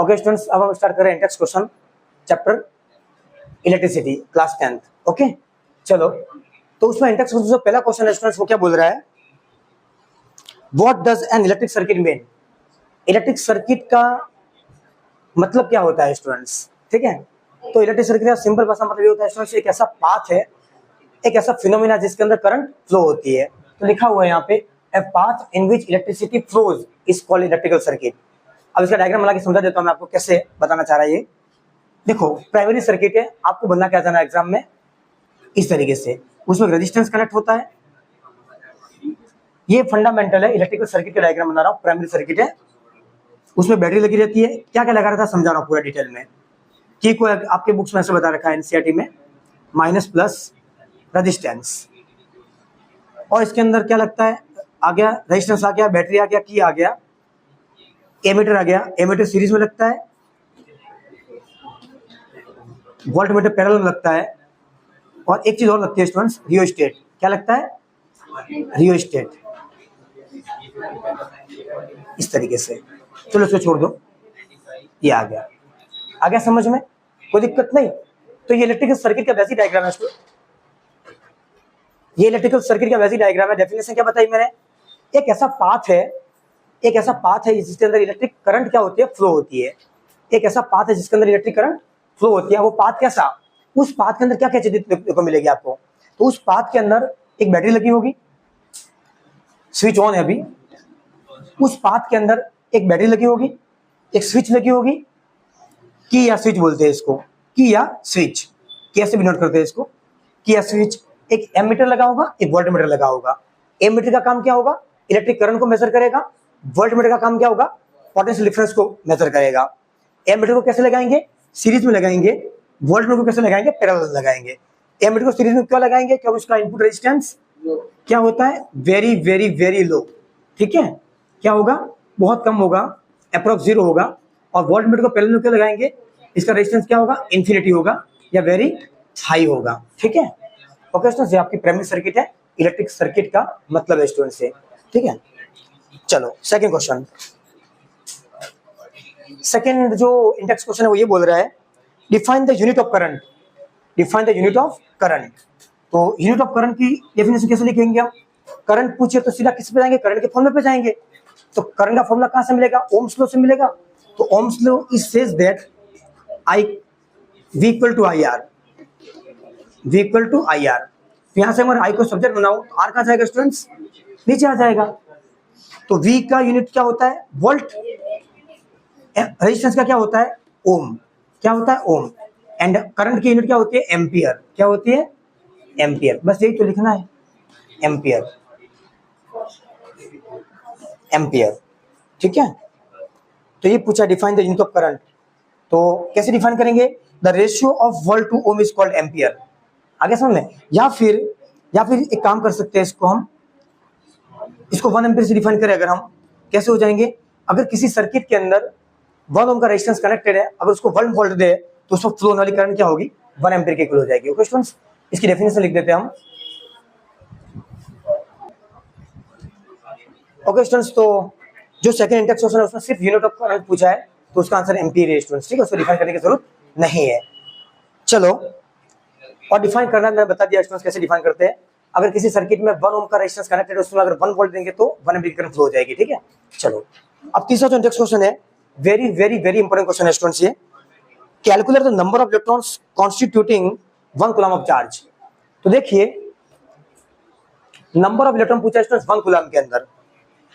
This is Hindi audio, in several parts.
ओके स्टूडेंट्स, अब हम स्टार्ट कर रहे हैं index question chapter electricity class 10th। Okay चलो, तो उसमें इंडेक्स क्वेश्चन जो पहला क्वेश्चन है स्टूडेंट्स वो क्या बोल रहा है, what does an electric circuit mean. Electric circuit का मतलब क्या होता है स्टूडेंट्स, ठीक है। तो इलेक्ट्रिक सर्किट का सिंपल भाषा मतलब ये होता है स्टूडेंट्स, एक ऐसा पाथ है, एक ऐसा फिनोमेना जिसके अंदर करंट फ्लो होती है। तो लिखा हुआ है यहाँ पे a path in which electricity flows is called electrical circuit. अब इसका डायग्राम बना के समझा देता हूँ मैं आपको कैसे बताना चाह रहा है ये। देखो प्राइमरी सर्किट है, आपको बनना क्या जाना एग्जाम में इस तरीके से, उसमें रेजिस्टेंस कनेक्ट होता है। ये फंडामेंटल है इलेक्ट्रिकल सर्किट का डायग्राम बना रहा हूँ। प्राइमरी सर्किट है, उसमें बैटरी लगी रहती है। क्या क्या लगा रहा था समझा रहा हूँ पूरा डिटेल में। की को आपके बुक्स में ऐसे बता रखा है एनसीईआरटी में, माइनस प्लस रेजिस्टेंस, और इसके अंदर क्या लगता है, आ गया रेजिस्टेंस आ गया, बैटरी आ गया, की आ गया, एमीटर आ गया। एमीटर सीरीज में लगता है, वोल्टमीटर पैरेलल में लगता है, और एक चीज और लगती है स्टूडेंट्स, रियोस्टेट। क्या लगता है, रियोस्टेट। इस तरीके से, चलो इसको छोड़ दो, ये आ गया समझ में, कोई दिक्कत नहीं। तो ये इलेक्ट्रिकल सर्किट का वैसी डायग्राम है, ये इलेक्ट्रिकल सर्किट का वैसी डायग्राम है। डेफिनेशन क्या बताई मैंने, एक ऐसा पाथ है जिसके अंदर इलेक्ट्रिक करंट क्या होती है, फ्लो होती है। एक ऐसा पाथ है जिसके अंदर इलेक्ट्रिक करंट फ्लो होती है। वो पाथ कैसा, उस पाथ के अंदर क्या क्या चीज देखने को मिलेगी आपको। तो उस पाथ के अंदर एक बैटरी लगी होगी, स्विच ऑन है अभी। उस पाथ के अंदर एक बैटरी लगी होगी, एक स्विच लगी होगी, की या स्विच बोलते हैं इसको, की या स्विच, कैसे भी नोट करते हैं इसको, की या स्विच। एक एमीटर लगा होगा, एक वोल्टमीटर लगा होगा। एमीटर का काम क्या होगा, इलेक्ट्रिक करंट को मेजर करेगा। वोल्टमीटर का काम क्या होगा, पोटेंशियल डिफरेंस को मेजर करेगा। एमीटर को कैसे लगाएंगे, सीरीज में लगाएंगे। वोल्टमीटर को कैसे लगाएंगे, पैरेलल लगाएंगे। एमीटर को सीरीज में क्यों लगाएंगे, क्योंकि उसका इनपुट रेजिस्टेंस क्या होता है, वेरी वेरी वेरी लो, ठीक है। क्या होगा, बहुत कम होगा, अप्रोक्स 0 होगा। और वोल्टमीटर को पैरेलल में क्यों लगाएंगे, इसका रेजिस्टेंस क्या होगा, इन्फिनिटी होगा या वेरी हाई होगा, ठीक है। ओके स्टूडेंट्स, ये आपकी प्राइमरी सर्किट है, इलेक्ट्रिक सर्किट का मतलब है स्टूडेंट से, ठीक है। चलो सेकंड क्वेश्चन, सेकंड जो इंडेक्स क्वेश्चन है वो ये बोल रहा है, define the unit of current. Define the unit of current. तो यूनिट ऑफ करंट की डेफिनेशन कैसे लिखेंगे हम, करंट पूछे तो सीधा किस पे जाएंगे, करंट के फॉर्मूले पे जाएंगे। तो करंट का फॉर्मूला कहां से मिलेगा, ओम्स लॉ से मिलेगा। तो ohms law is says that I V equal to I R, V equal to I R. तो यहाँ से अगर I को सब्जेक्ट बनाऊं तो R कहाँ जाएगा स्टूडेंट्स, नीचे आ जाएगा। तो V का यूनिट क्या होता है, वोल्ट। रेजिस्टेंस का क्या होता है, ओम। क्या होता है, ओम। एंड करंट की यूनिट क्या होती है, एम्पियर। क्या होती है, एम्पियर। बस यही तो लिखना है, एम्पियर, एम्पियर, ठीक है। तो ये पूछा define the unit of current. तो कैसे डिफाइन करेंगे, the ratio of volt to ohm is called ampere. आगे समझ में, या फिर एक काम कर सकते हैं, इसको हम इसको 1 एम्पियर से डिफाइन करें। अगर हम कैसे हो जाएंगे, अगर किसी सर्किट के अंदर 1 ओम का रेजिस्टेंस कनेक्टेड है, अगर उसको 1 वोल्ट दे तो उसको फ्लो होने वाली करंट क्या होगी, 1 एम्पियर के इक्वल हो जाएगी। ओके स्टूडेंट्स, इसकी डेफिनेशन लिख देते हैं हम। ओके स्टूडेंट्स, तो जो सेकंड इंडेक्स क्वेश्चन है उसमें सिर्फ यूनिट ऑफ करंट पूछा है, तो उसका आंसर एम्पियर है स्टूडेंट्स, ठीक है। उसको डिफाइन करने की जरूरत नहीं है। चलो, और डिफाइन करना मैंने बता दिया स्टूडेंट्स कैसे डिफाइन करते हैं। अगर किसी सर्किट में 1 ओम का रेजिस्टेंस कनेक्टेड है, उसमें अगर 1 वोल्ट देंगे तो 1 एम्पीयर करंट फ्लो हो जाएगी, ठीक है। चलो, अब तीसरा जो इंडेक्स क्वेश्चन है, very very very important question है स्टूडेंट्स ये, calculate the number of electrons constituting 1 coulomb of charge. तो देखिए, नंबर ऑफ इलेक्ट्रॉन पूछा है स्टूडेंट्स 1 कूलम के अंदर।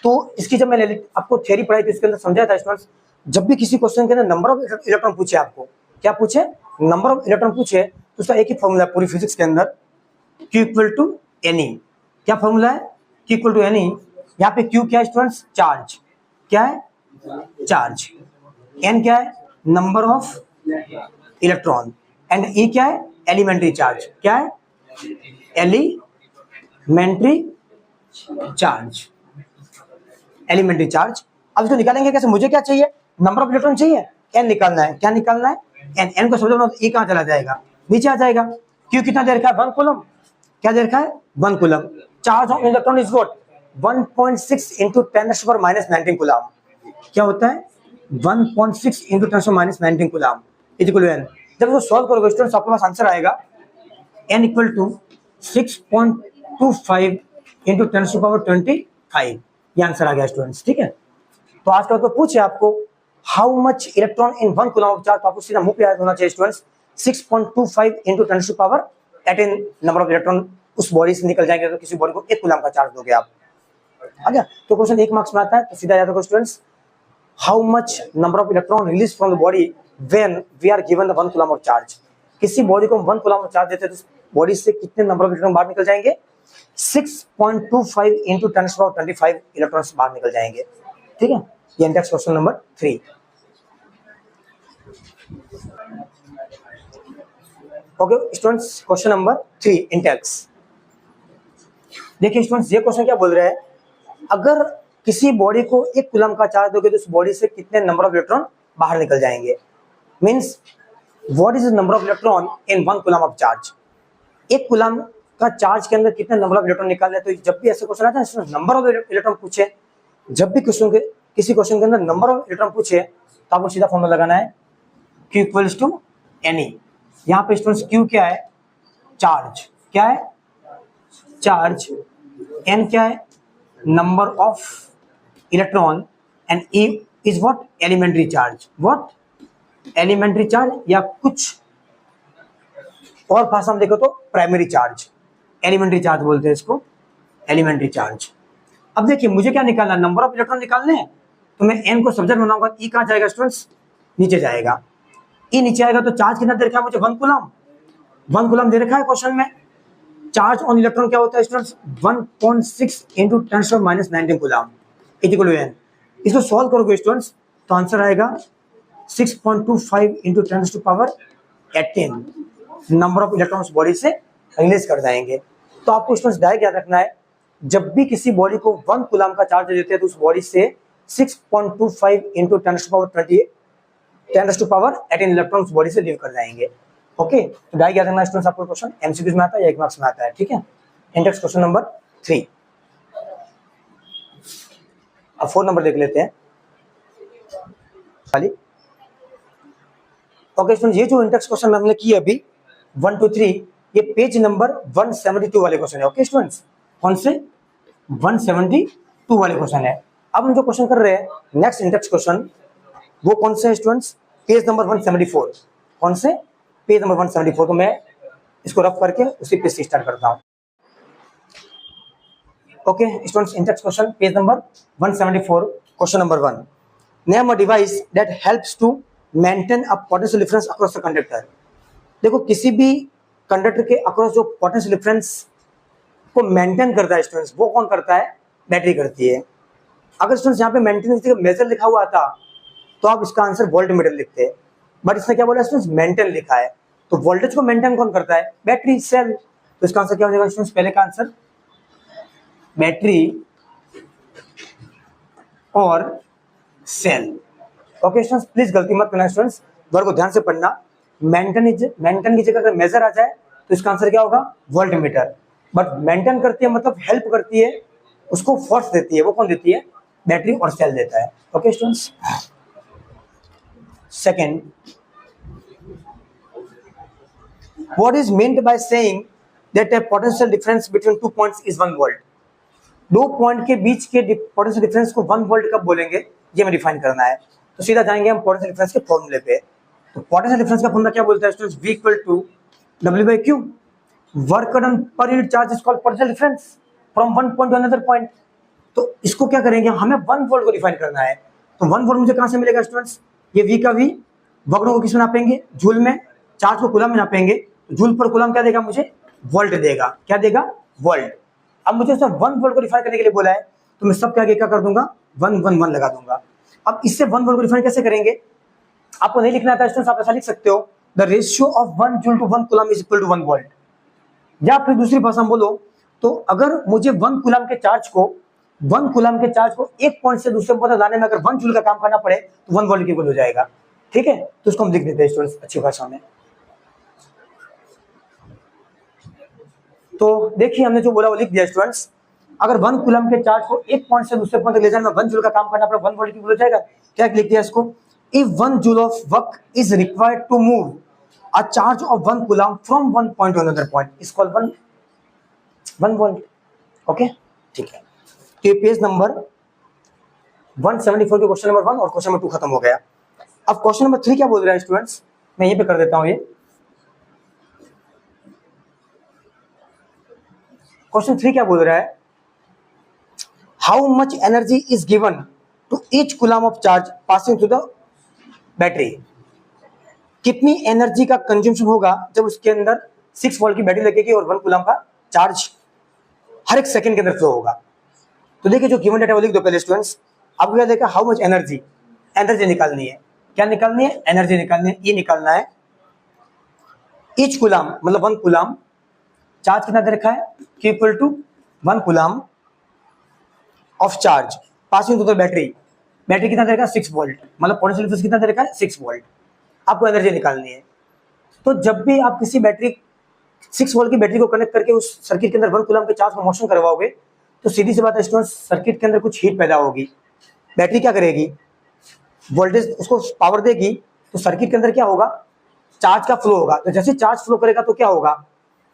तो इसकी जब मैंने आपको थ्योरी पढ़ाई थी उसके अंदर समझाया था स्टूडेंट्स, जब भी किसी क्वेश्चन के अंदर नंबर ऑफ इलेक्ट्रॉन पूछे, आपको क्या पूछे, नंबर ऑफ इलेक्ट्रॉन पूछे, तो उसका एक ही फॉर्मूला है पूरी फिजिक्स के अंदर, Q इक्वल टू एनी। क्या फॉर्मूला है, Q इक्वल टू एनी। यहाँ पे Q क्या है स्टूडेंट्स, चार्ज। क्या है, चार्ज। N क्या है, number of electron. And E क्या है, एलिमेंट्री चार्ज। क्या है, एलिमेंट्री चार्ज, एलिमेंट्री चार्ज। अब इसको निकालेंगे कैसे, मुझे क्या चाहिए, नंबर ऑफ इलेक्ट्रॉन चाहिए, N निकालना है। क्या निकालना है, N को समझो, E कहाँ चला जाएगा, नीचे आ जाएगा। Q कितना दे रखा है, 1 कूलम। क्या दे रखा है, 1 coulomb. Charge of electron is what, 1.6 × 10⁻⁻⁹ coulomb. क्या होता है, 1.6 into 10⁻19 coulomb is equal to n। जब वो सॉल्व करोगे स्टूडेंट्स आपके पास आंसर आएगा n इक्वल टू 6.25 इंटू 10⁻25। ये आंसर आ गया स्टूडेंट्स, ठीक है। तो आज का तो पूछे आपको how much electron in 1 coulomb of charge, तो आपको सीधा मुंह पे याद होना चाहिए students 6.25 into 10⁻18 number of electron उस बॉडी से निकल जाएंगे। तो किसी बॉडी को 1 कूलम का चार्ज दोगे आप, आ गया। तो क्वेश्चन 1 मार्क्स में आता है, तो सीधा याद रखो students how much number of electron release from the body when we are given the 1 coulomb of charge. किसी बॉडी को हम 1 कूलम ऑफ चार्ज देते हैं तो बॉडी से कितने नंबर ऑफ इलेक्ट्रॉन बाहर निकल जाएंगे? 6.25 इंटू 10⁻25 इलेक्ट्रॉन्स बाहर निकल जाएंगे, ठीक है। ये index question number 3। Okay students, question number 3 index. देखिए स्टूडेंट्स ये क्वेश्चन क्या बोल रहा है, अगर किसी बॉडी को 1 कूलम का चार्ज दोगे तो उस बॉडी से कितने नंबर ऑफ इलेक्ट्रॉन बाहर निकल जाएंगे। Means what is the number of electron in 1 coulomb of charge. 1 coulomb का चार्ज के अंदर कितने नंबर ऑफ इलेक्ट्रॉन निकालने। तो जब भी ऐसे क्वेश्चन आता है नंबर ऑफ इलेक्ट्रॉन पूछे, जब भी किसी क्वेश्चन के अंदर नंबर ऑफ इलेक्ट्रॉन पूछे तो आपको सीधा फॉर्मूला लगाना है Q इक्वल्स टू Ne। यहाँ पे स्टूडेंट्स Q क्या है? चार्ज। क्या है? चार्ज। N क्या है? Number of electron and E is what? Elementary charge. What? Elementary charge, या कुछ और भाषा में देखो तो प्राइमरी चार्ज। एलिमेंट्री चार्ज बोलते हैं इसको, एलिमेंट्री चार्ज। अब देखिए मुझे क्या निकालना, नंबर ऑफ इलेक्ट्रॉन निकालने हैं, तो मैं n को सब्जेक्ट बनाऊंगा। E कहाँ जाएगा स्टूडेंट्स? नीचे जाएगा। E नीचे आएगा तो चार्ज कितना दे रखा है मुझे? 1 कूलम। 1 कूलम दे रखा है क्वेश्चन में। चार्ज ऑन इलेक्ट्रॉन क्या होता है students? 1.6 into 10⁻19 coulomb is equal to n। इसको सॉल्व करोगे स्टूडेंट्स तो आंसर आएगा 6.25 into 10⁻18 number of electrons body से रिलीज कर जाएंगे। तो आपको स्टूडेंट्स डायरेक्ट याद रखना है, जब भी किसी बॉडी को 1 कूलम का चार्ज देते हैं तो उस बॉडी से 6.25 इंटू 10⁻18 इलेक्ट्रॉन्स बॉडी से लीव कर जाएंगे। ओके, तो डायरेक्ट याद रखना स्टूडेंट्स, आपको क्वेश्चन एमसीक्यूज में आता है या 1 मार्क्स में आता है, ठीक है। Index question number 3। अब 4 नंबर देख लेते हैं खाली। ओके स्टूडेंट्स, ये जो इंडेक्स क्वेश्चन हमने किए अभी 1 to 3, ये पेज नंबर 172 वाले क्वेश्चन है। ओके स्टूडेंट्स, कौन से? 172 वाले क्वेश्चन है। अब हम जो क्वेश्चन कर रहे हैं नेक्स्ट इंडेक्स क्वेश्चन, वो कौन से है स्टूडेंट्स? Page number 174। कौन से? Page number 174। तो मैं इसको रफ करके उसी पेज से स्टार्ट करता हूँ। Okay students, index question page number 174, question number 1। Name a device that helps to maintain a potential difference across the conductor. देखो किसी भी कंडक्टर के अक्रॉस जो पोटेंशियल डिफरेंस को मेंटेन करता है स्टूडेंट्स, वो कौन करता है? बैटरी करती है। अगर स्टूडेंट्स यहाँ पे मेंटेनेंस का मेजर लिखा हुआ था तो आप इसका आंसर वोल्ट मीटर लिखते हैं, बट इसने क्या बोला स्टूडेंट्स? मेंटेन लिखा है। तो वोल्टेज को मेंटेन कौन करता है? Battery, cell. तो इसका आंसर क्या हो जाएगा स्टूडेंट्स? पहले का आंसर बैटरी और सेल। ओके स्टूडेंट्स, प्लीज गलती मत करना स्टूडेंट्स, वर्ड को ध्यान से पढ़ना। मेंटेन की जगह अगर मेजर आ जाए तो इसका आंसर क्या होगा? Volt meter. बट मेंटेन करती है मतलब हेल्प करती है, उसको फोर्स देती है, वो कौन देती है? बैटरी और सेल देता है। Okay students, second, what is meant by saying that a potential difference between 2 points is 1 volt. 2 point के बीच के पोटेंशियल डिफरेंस को 1 वोल्ट कब बोलेंगे, ये हमें डिफाइन करना है। तो सीधा जाएंगे हम पोटेंशियल डिफरेंस के फॉर्मूले पे। तो पोटेंशियल डिफरेंस का फॉर्मूला क्या बोलता है students? V equal to W/Q। Work done per unit charge is called potential difference from one point to another point. तो इसको क्या करेंगे, हमें 1 वोल्ट को डिफाइन करना है। तो 1 वोल्ट मुझे कहां से मिलेगा स्टूडेंट्स? ये V का V, वर्क को किस में नापेंगे? जूल में। चार्ज को कूलम में नापेंगे, जूल पर कूलम क्या देगा मुझे? वोल्ट देगा। क्या देगा? वोल्ट। अब मुझे सिर्फ 1 वोल्ट को डिफाइन करने के लिए बोला है, तो मैं सबके आगे क्या कर दूंगा? 1 1 1 लगा दूंगा। अब इससे 1 वोल्ट को डिफाइन कैसे करेंगे? आपको नहीं लिखना आता स्टूडेंट्स, आप ऐसा लिख सकते हो, the ratio of 1 joule to 1 coulomb is equal to 1 volt. या फिर दूसरी भाषा में बोलो तो अगर मुझे 1 कूलम के चार्ज को 1 पॉइंट से दूसरे पॉइंट लाने में अगर 1 जूल का काम करना पड़े तो 1 वोल्ट की इक्वल हो जाएगा। ठीक है, तो इसको हम लिख देते हैं स्टूडेंट्स अच्छी भाषा में। तो देखिए हमने जो बोला वो लिख दिया स्टूडेंट्स। अगर 1 कूलम के चार्ज को 1 पॉइंट से दूसरे पॉइंट तक ले जाने में 1 जूल का काम करना पड़े 1 वोल्ट की इक्वल हो जाएगा। क्या लिख दिया इसको, if 1 joule of work is required to move a charge of 1 coulomb from 1 point to another point is called 1 volt. Okay, ठीक है। तो ये पेज नंबर 174 के क्वेश्चन नंबर 1 और क्वेश्चन नंबर 2 खत्म हो गया। अब क्वेश्चन नंबर 3 क्या बोल रहा है स्टूडेंट्स, मैं यहीं पे कर देता हूं। ये क्वेश्चन 3 क्या बोल रहा है, how much energy is given to each coulomb of charge passing through the battery. कितनी एनर्जी का कंज्यूमशन होगा जब उसके अंदर 6 वोल्ट की बैटरी लगेगी और 1 कूलम का चार्ज हर एक सेकंड के अंदर फ्लो होगा। तो देखिए जो गिवन डेटा वो लिख दो पहले स्टूडेंट्स। आपको क्या देखा, हाउ मच एनर्जी, एनर्जी निकालनी है। क्या निकालनी है, एनर्जी निकालनी है। ये निकालना है ईच कूलम मतलब 1 कूलम, चार्ज कितना दे रखा है, Q equal to 1 coulomb of charge passing through the battery. Battery कितना दे रखा है, 6 वोल्ट, मतलब पोटेंशियल डिफरेंस कितना दे रखा है, 6 वोल्ट। आपको एनर्जी निकालनी है। तो जब भी आप किसी बैटरी 6 वोल्ट की बैटरी को कनेक्ट करके उस सर्किट के अंदर 1 कूलम के चार्ज को मोशन करवाओगे तो सीधी सी बात है स्टूडेंट्स, सर्किट के अंदर कुछ हीट पैदा होगी। बैटरी क्या करेगी, वोल्टेज उसको पावर देगी, तो सर्किट के अंदर क्या होगा, चार्ज का फ्लो होगा। तो जैसे चार्ज फ्लो करेगा तो क्या होगा,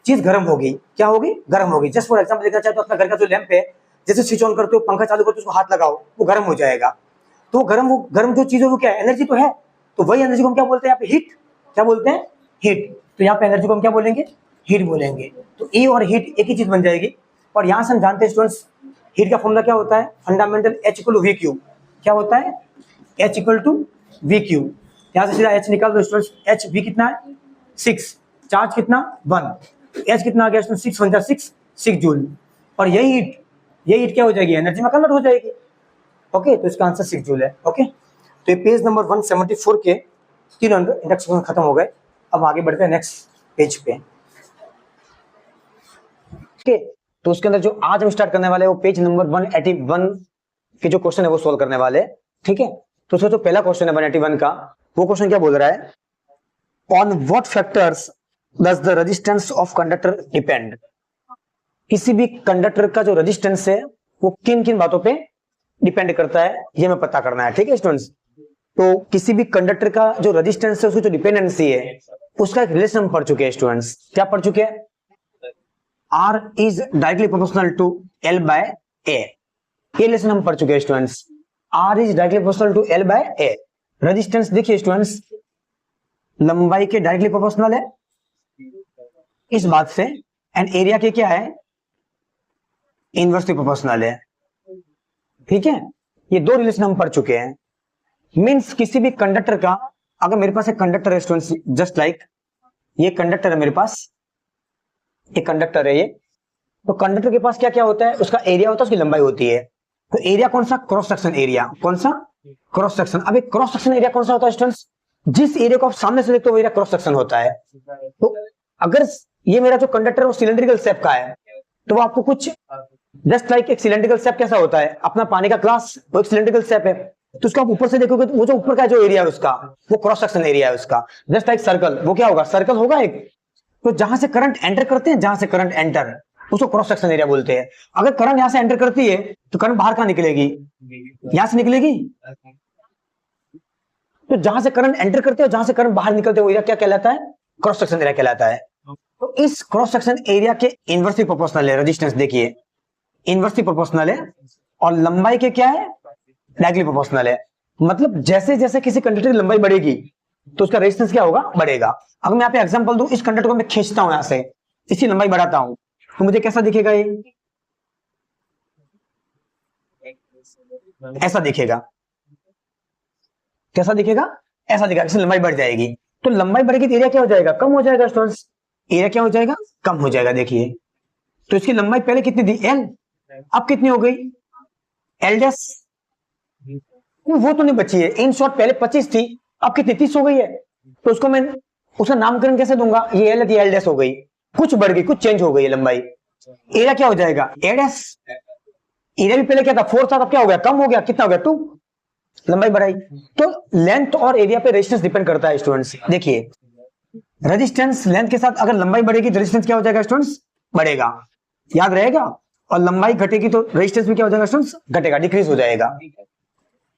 चीज गर्म होगी। क्या होगी, गर्म होगी। जस्ट फॉर एग्जांपल देखना चाहे तो अपना घर का जो लैंप है, जैसे स्विच ऑन करते हो, पंखा चालू करते हो, उसको हाथ लगाओ, वो गर्म हो जाएगा। तो गर्म जो चीज है वो क्या है, एनर्जी तो है। तो वही एनर्जी को हम क्या बोलते हैं यहाँ पे, हीट। क्या बोलते हैं, हीट। तो यहाँ पे एनर्जी को हम क्या बोलेंगे, हीट बोलेंगे। तो ई और हीट एक ही चीज बन जाएगी। और यहाँ से हम जानते हैं स्टूडेंट्स, हीट का फॉर्मूला क्या होता है, fundamental H equal to V Q. क्या होता है, H equal to V Q. यहाँ से सीधा H निकाल दो स्टूडेंट्स। H V कितना है, 6, चार्ज कितना 1, H कितना आ गया स्टूडेंट, 6 × 6 जूल। और यही हीट क्या हो जाएगी, एनर्जी में कन्वर्ट हो जाएगी। ओके, तो इसका आंसर 6 जूल है। ओके, तो ये पेज नंबर 174 के 3 इंट्रोडक्शन खत्म हो गए। अब आगे बढ़ते हैं नेक्स्ट पेज पे। ओके, तो उसके अंदर जो आज हम स्टार्ट करने वाले हैं वो पेज नंबर 181 के जो क्वेश्चन है वो सॉल्व करने वाले। ठीक है, तो उसका जो पहला क्वेश्चन है 181 का, वो क्वेश्चन क्या बोल रहा है, on what factors does the resistance of conductor depend. किसी भी कंडक्टर का जो रेजिस्टेंस है वो किन किन बातों पे डिपेंड करता है, ये हमें पता करना है। ठीक है स्टूडेंट्स, तो किसी भी कंडक्टर का जो रेजिस्टेंस है उसकी जो डिपेंडेंसी है उसका एक रिलेशन हम पढ़ चुके हैं स्टूडेंट्स। क्या पढ़ चुके हैं, R is directly proportional to L by A। ये लेसन हम पढ़ चुके हैं students. R is directly proportional to L by A। Resistance देखिए स्टूडेंट्स, लंबाई के डायरेक्टली प्रोपोर्शनल है इस बात से, एंड एरिया के क्या है, इनवर्सली प्रोपोर्शनल है। ठीक है, ये दो रिलेशन हम पढ़ चुके हैं। मींस किसी भी कंडक्टर का, अगर मेरे पास एक कंडक्टर है स्टूडेंट्स, जस्ट लाइक ये कंडक्टर है मेरे पास, एक कंडक्टर है ये, तो कंडक्टर के पास क्या क्या होता है, उसका एरिया होता है, उसकी लंबाई होती है। तो एरिया कौन सा, क्रॉस सेक्शन एरिया। कौन सा, क्रॉस सेक्शन। अब एक क्रॉस सेक्शन एरिया कौन सा होता है स्टूडेंट्स, जिस एरिया को आप सामने से देखते हो वो एरिया क्रॉस सेक्शन होता है। तो अगर ये मेरा जो कंडक्टर है वो सिलेंड्रिकल शेप का है, तो वो आपको कुछ जस्ट लाइक एक सिलेंड्रिकल शेप कैसा होता है, अपना पानी का ग्लास, वो एक सिलेंड्रिकल शेप है। तो उसको आप ऊपर से देखोगे तो वो जो ऊपर का जो एरिया है उसका, वो क्रॉस सेक्शन एरिया है उसका। जस्ट लाइक सर्कल, वो क्या होगा, सर्कल होगा एक। तो जहां से करंट एंटर करते हैं, जहां से करंट एंटर, उसको क्रॉस सेक्शन एरिया बोलते हैं। अगर करंट यहां से एंटर करती है तो करंट बाहर कहां निकलेगी, यहां से निकलेगी। तो जहां से करंट एंटर करते हैं, जहां से करंट बाहर निकलते हैं, वो एरिया क्या कहलाता है, क्रॉस सेक्शन एरिया कहलाता है। तो इस क्रॉस सेक्शन एरिया के इनवर्सली प्रोपोर्शनल है रेजिस्टेंस। देखिए इनवर्सली प्रोपोर्शनल है, और लंबाई के क्या है, डायरेक्टली प्रोपोर्शनल है। मतलब जैसे जैसे किसी कंडक्टर की लंबाई बढ़ेगी तो उसका रेजिस्टेंस क्या होगा, बढ़ेगा। अगर मैं यहाँ पे एग्जांपल दूं, इस कंडक्टर को मैं खींचता हूं यहां से, इसकी लंबाई बढ़ाता हूं, तो मुझे कैसा दिखेगा, ये ऐसा दिखेगा। कैसा दिखेगा, ऐसा दिखेगा। इसकी लंबाई बढ़ जाएगी, तो लंबाई बढ़ेगी तो एरिया क्या हो जाएगा, कम हो जाएगा स्टूडेंट्स। एरिया क्या हो जाएगा, कम हो जाएगा। देखिए तो इसकी लंबाई पहले कितनी थी, L, अब कितनी हो गई, L डैश। वो तो नहीं बची है, इन शॉर्ट पहले 25 थी, अब कितनी 30 हो गई है। तो उसको मैं उसका नामकरण कैसे दूंगा, ये L थी, L डैश हो गई, कुछ बढ़ गई, कुछ चेंज हो गई है लंबाई। एरिया क्या हो जाएगा, A डैश। एरिया भी पहले क्या था, 4 था, अब क्या हो गया, कम हो गया, कितना हो गया, 2, लंबाई बढ़ाई। तो लेंथ और एरिया पे रेजिस्टेंस डिपेंड करता है स्टूडेंट्स। देखिए रेजिस्टेंस लेंथ के साथ अगर लंबाई बढ़ेगी तो रेजिस्टेंस क्या हो जाएगा स्टूडेंट्स, बढ़ेगा, याद रहेगा। और लंबाई घटेगी तो रेजिस्टेंस भी क्या हो जाएगा स्टूडेंट्स, घटेगा, डिक्रीज हो जाएगा।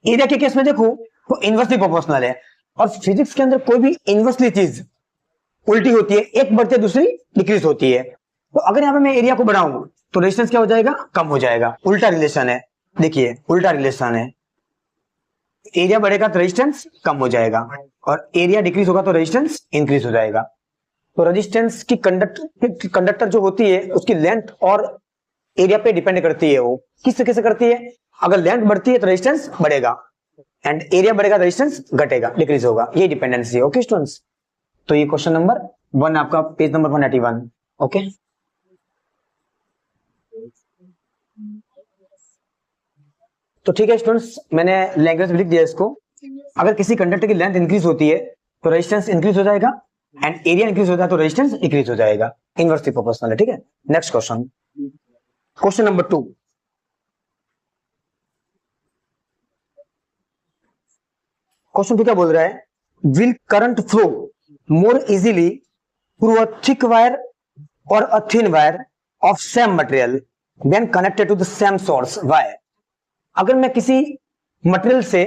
एरिया के केस में देखो, वो इनवर्सली प्रोपोर्शनल है। और फिजिक्स के अंदर कोई भी इनवर्सली चीज उल्टी होती है, एक बढ़ती है दूसरी डिक्रीज होती है। तो अगर यहाँ पे मैं एरिया को बढ़ाऊं तो रेजिस्टेंस क्या हो जाएगा, कम हो जाएगा। उल्टा रिलेशन है, देखिए उल्टा रिलेशन है। एरिया बढ़ेगा तो रेजिस्टेंस कम हो जाएगा, और एरिया डिक्रीज होगा तो रेजिस्टेंस इंक्रीज हो जाएगा। तो रेजिस्टेंस की कंडक्टर जो होती है उसकी लेंथ और एरिया पे डिपेंड करती है। वो किस तरीके से करती है, अगर लेंथ बढ़ती है तो रेजिस्टेंस बढ़ेगा, एंड एरिया बढ़ेगा रेजिस्टेंस घटेगा, डिक्रीज होगा। ये डिपेंडेंसी है। ओके स्टूडेंट्स, तो ये क्वेश्चन नंबर 1 आपका पेज नंबर 181। ओके, तो ठीक है स्टूडेंट्स, मैंने लैंग्वेज लिख दिया इसको। अगर किसी कंडक्टर की लेंथ इंक्रीज होती है तो रेजिस्टेंस इंक्रीज हो जाएगा, एंड एरिया इंक्रीज होता है तो रेजिस्टेंस डिक्रीज हो जाएगा। इनवर्सली प्रोपोर्शनल है। ठीक है, next question, question number 2। Question क्या बोल रहा है, will current flow more easily through a thick wire और a thin wire of same material when connected to the same source. Why? अगर मैं किसी मटेरियल से